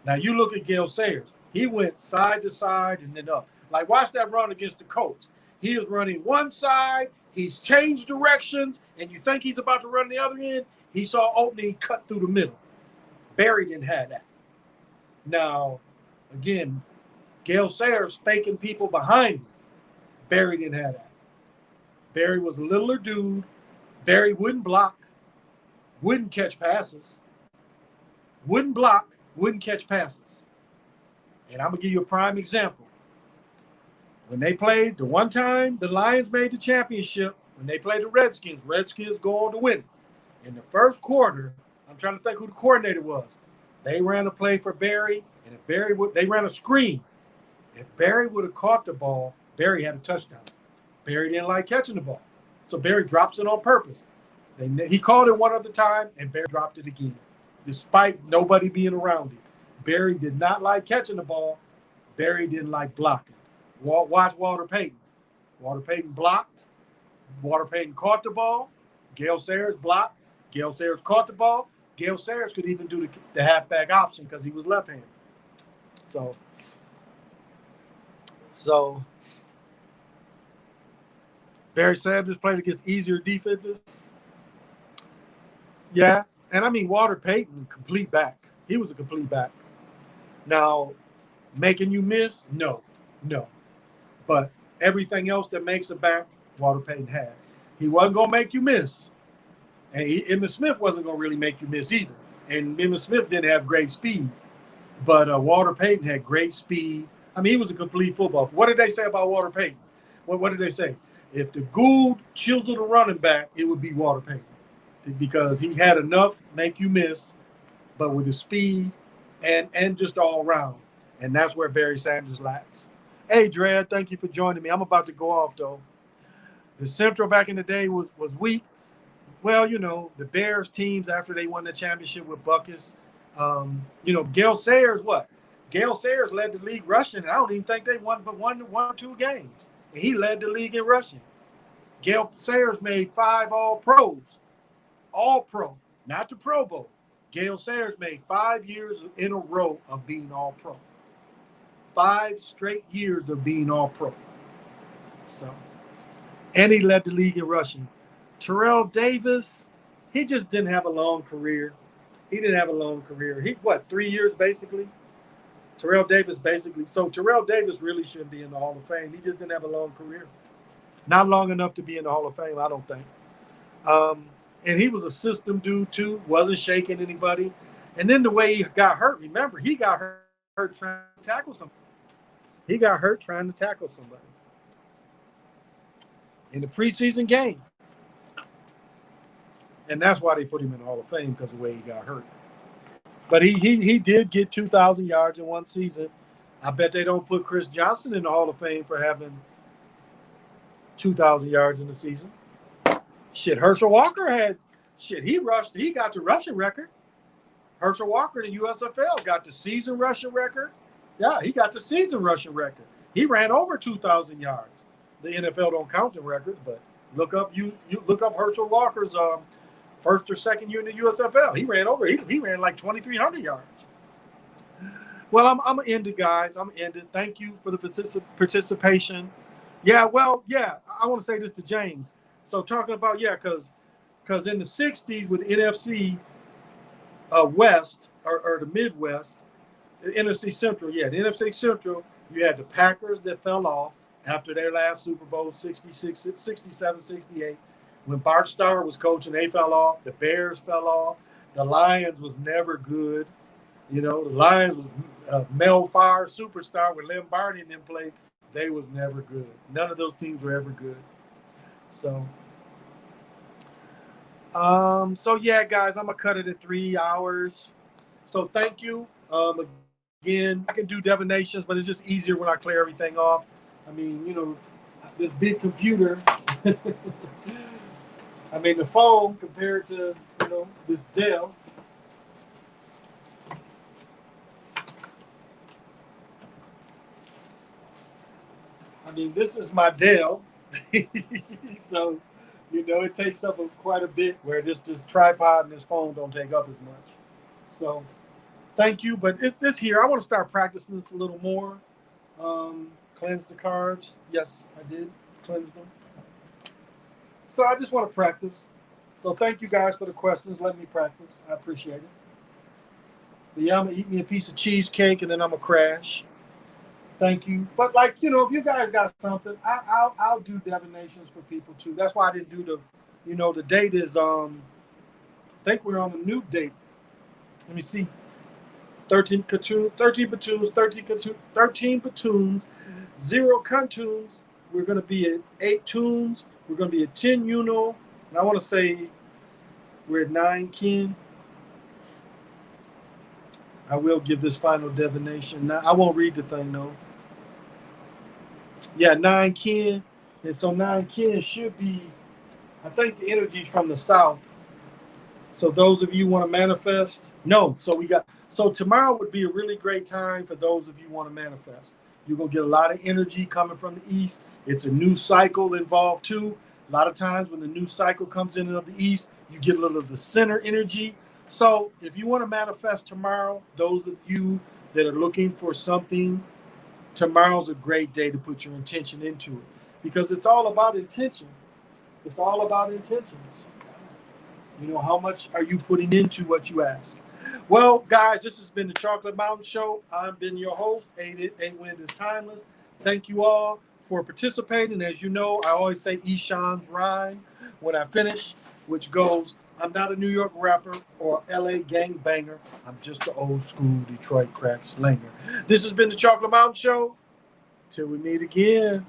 Now, you look at Gale Sayers. He went side to side and then up. Like, watch that run against the Colts. He is running one side. He's changed directions, and you think he's about to run the other end. He saw opening, cut through the middle. Barry didn't have that. Now, again, Gale Sayers faking people behind him. Barry didn't have that. Barry was a littler dude. Barry wouldn't block, wouldn't catch passes. Wouldn't block, wouldn't catch passes. And I'm going to give you a prime example. When they played, the one time the Lions made the championship, when they played the Redskins go on to win it. In the first quarter, I'm trying to think who the coordinator was. They ran a play for Barry, and they ran a screen. If Barry would have caught the ball, Barry had a touchdown. Barry didn't like catching the ball, so Barry drops it on purpose. He called it one other time, and Barry dropped it again, despite nobody being around him. Barry did not like catching the ball. Barry didn't like blocking. Watch Walter Payton. Walter Payton blocked. Walter Payton caught the ball. Gale Sayers blocked. Gale Sayers caught the ball. Gale Sayers could even do the halfback option because he was left-handed. So Barry Sanders played against easier defenses. Yeah, and I mean Walter Payton, complete back. He was a complete back. Now, making you miss, no. But everything else that makes a back, Walter Payton had. He wasn't gonna make you miss, and Emmitt Smith wasn't gonna really make you miss either. And Emmitt Smith didn't have great speed, but Walter Payton had great speed. I mean, he was a complete football. What did they say about Walter Payton? What did they say? If the Gould chiseled a running back, it would be Walter Payton because he had enough make you miss, but with the speed and just all around. And that's where Barry Sanders lacks. Hey, Dred, thank you for joining me. I'm about to go off, though. The Central back in the day was weak. Well, the Bears teams after they won the championship with Buckus. Gale Sayers, what? Gale Sayers led the league rushing, and I don't even think they won but one or two games. And he led the league in rushing. Gale Sayers made 5 All-Pros. All-Pro, not the Pro Bowl. Gale Sayers made 5 years in a row of being All-Pro. 5 straight years of being All-Pro. So, and he led the league in rushing. Terrell Davis, he just didn't have a long career. He 3 years basically? Terrell Davis basically. So Terrell Davis really shouldn't be in the Hall of Fame. He just didn't have a long career. Not long enough to be in the Hall of Fame, I don't think. And he was a system dude too, wasn't shaking anybody. And then the way he got hurt, remember, he got hurt trying to tackle somebody. In the preseason game. And that's why they put him in the Hall of Fame, because of the way he got hurt. But he did get 2,000 yards in one season. I bet they don't put Chris Johnson in the Hall of Fame for having 2,000 yards in the season. Shit, Herschel Walker he got the rushing record. Herschel Walker in the USFL got the season rushing record. Yeah, he got the season rushing record. He ran over 2,000 yards. The NFL don't count the records, but look up Herschel Walker's first or second year in the USFL. He ran over. He ran like 2,300 yards. Well, I'm gonna end it, guys. I'm gonna end it. Thank you for the participation. Yeah, well, yeah. I want to say this to James. So talking about because in the '60s with NFC West or the Midwest, the NFC Central, the NFC Central, you had the Packers that fell off after their last Super Bowl, 66, 67, 68. When Bart Starr was coaching, they fell off. The Bears fell off. The Lions was never good. The Lions was Mel Farr superstar with Lem Barney and them played. They was never good. None of those teams were ever good. So yeah, guys, I'm gonna cut it at 3 hours. So thank you. Again, I can do Devinations, but it's just easier when I clear everything off. I mean, this big computer. I mean, the phone compared to, this Dell. I mean, this is my Dell. So, it takes up quite a bit where this tripod and this phone don't take up as much. So, thank you. But this here, I want to start practicing this a little more. Cleanse the carbs. Yes, I did cleanse them. So I just want to practice. So thank you guys for the questions. Let me practice. I appreciate it. But yeah, I'm going to eat me a piece of cheesecake and then I'm going to crash. Thank you. But if you guys got something, I'll do Devinations for people too. That's why I didn't do the date is, I think we're on a new date. Let me see. 13 platoons, 0 contunes. We're going to be at 8 tunes. We're going to be at 10 Uno. And I want to say we're at 9 kin. I will give this final divination. Now, I won't read the thing, though. Yeah, 9 kin. And so 9 kin should be, I think the energy's from the south. So those of you want to manifest? No. So tomorrow would be a really great time for those of you who want to manifest. You're going to get a lot of energy coming from the east. It's a new cycle involved too. A lot of times when the new cycle comes in of the east, you get a little of the center energy. So if you want to manifest tomorrow, those of you that are looking for something, tomorrow's a great day to put your intention into it, because it's all about intention. It's all about intentions. You know, how much are you putting into what you ask? Well, guys, this has been the Chocolate Mountain Show. I've been your host. Eight Wind is Timeless. Thank you all for participating. As you know, I always say Eshan's rhyme when I finish, which goes, I'm not a New York rapper or LA gangbanger. I'm just an old school Detroit crack slanger. This has been the Chocolate Mountain Show. Till we meet again.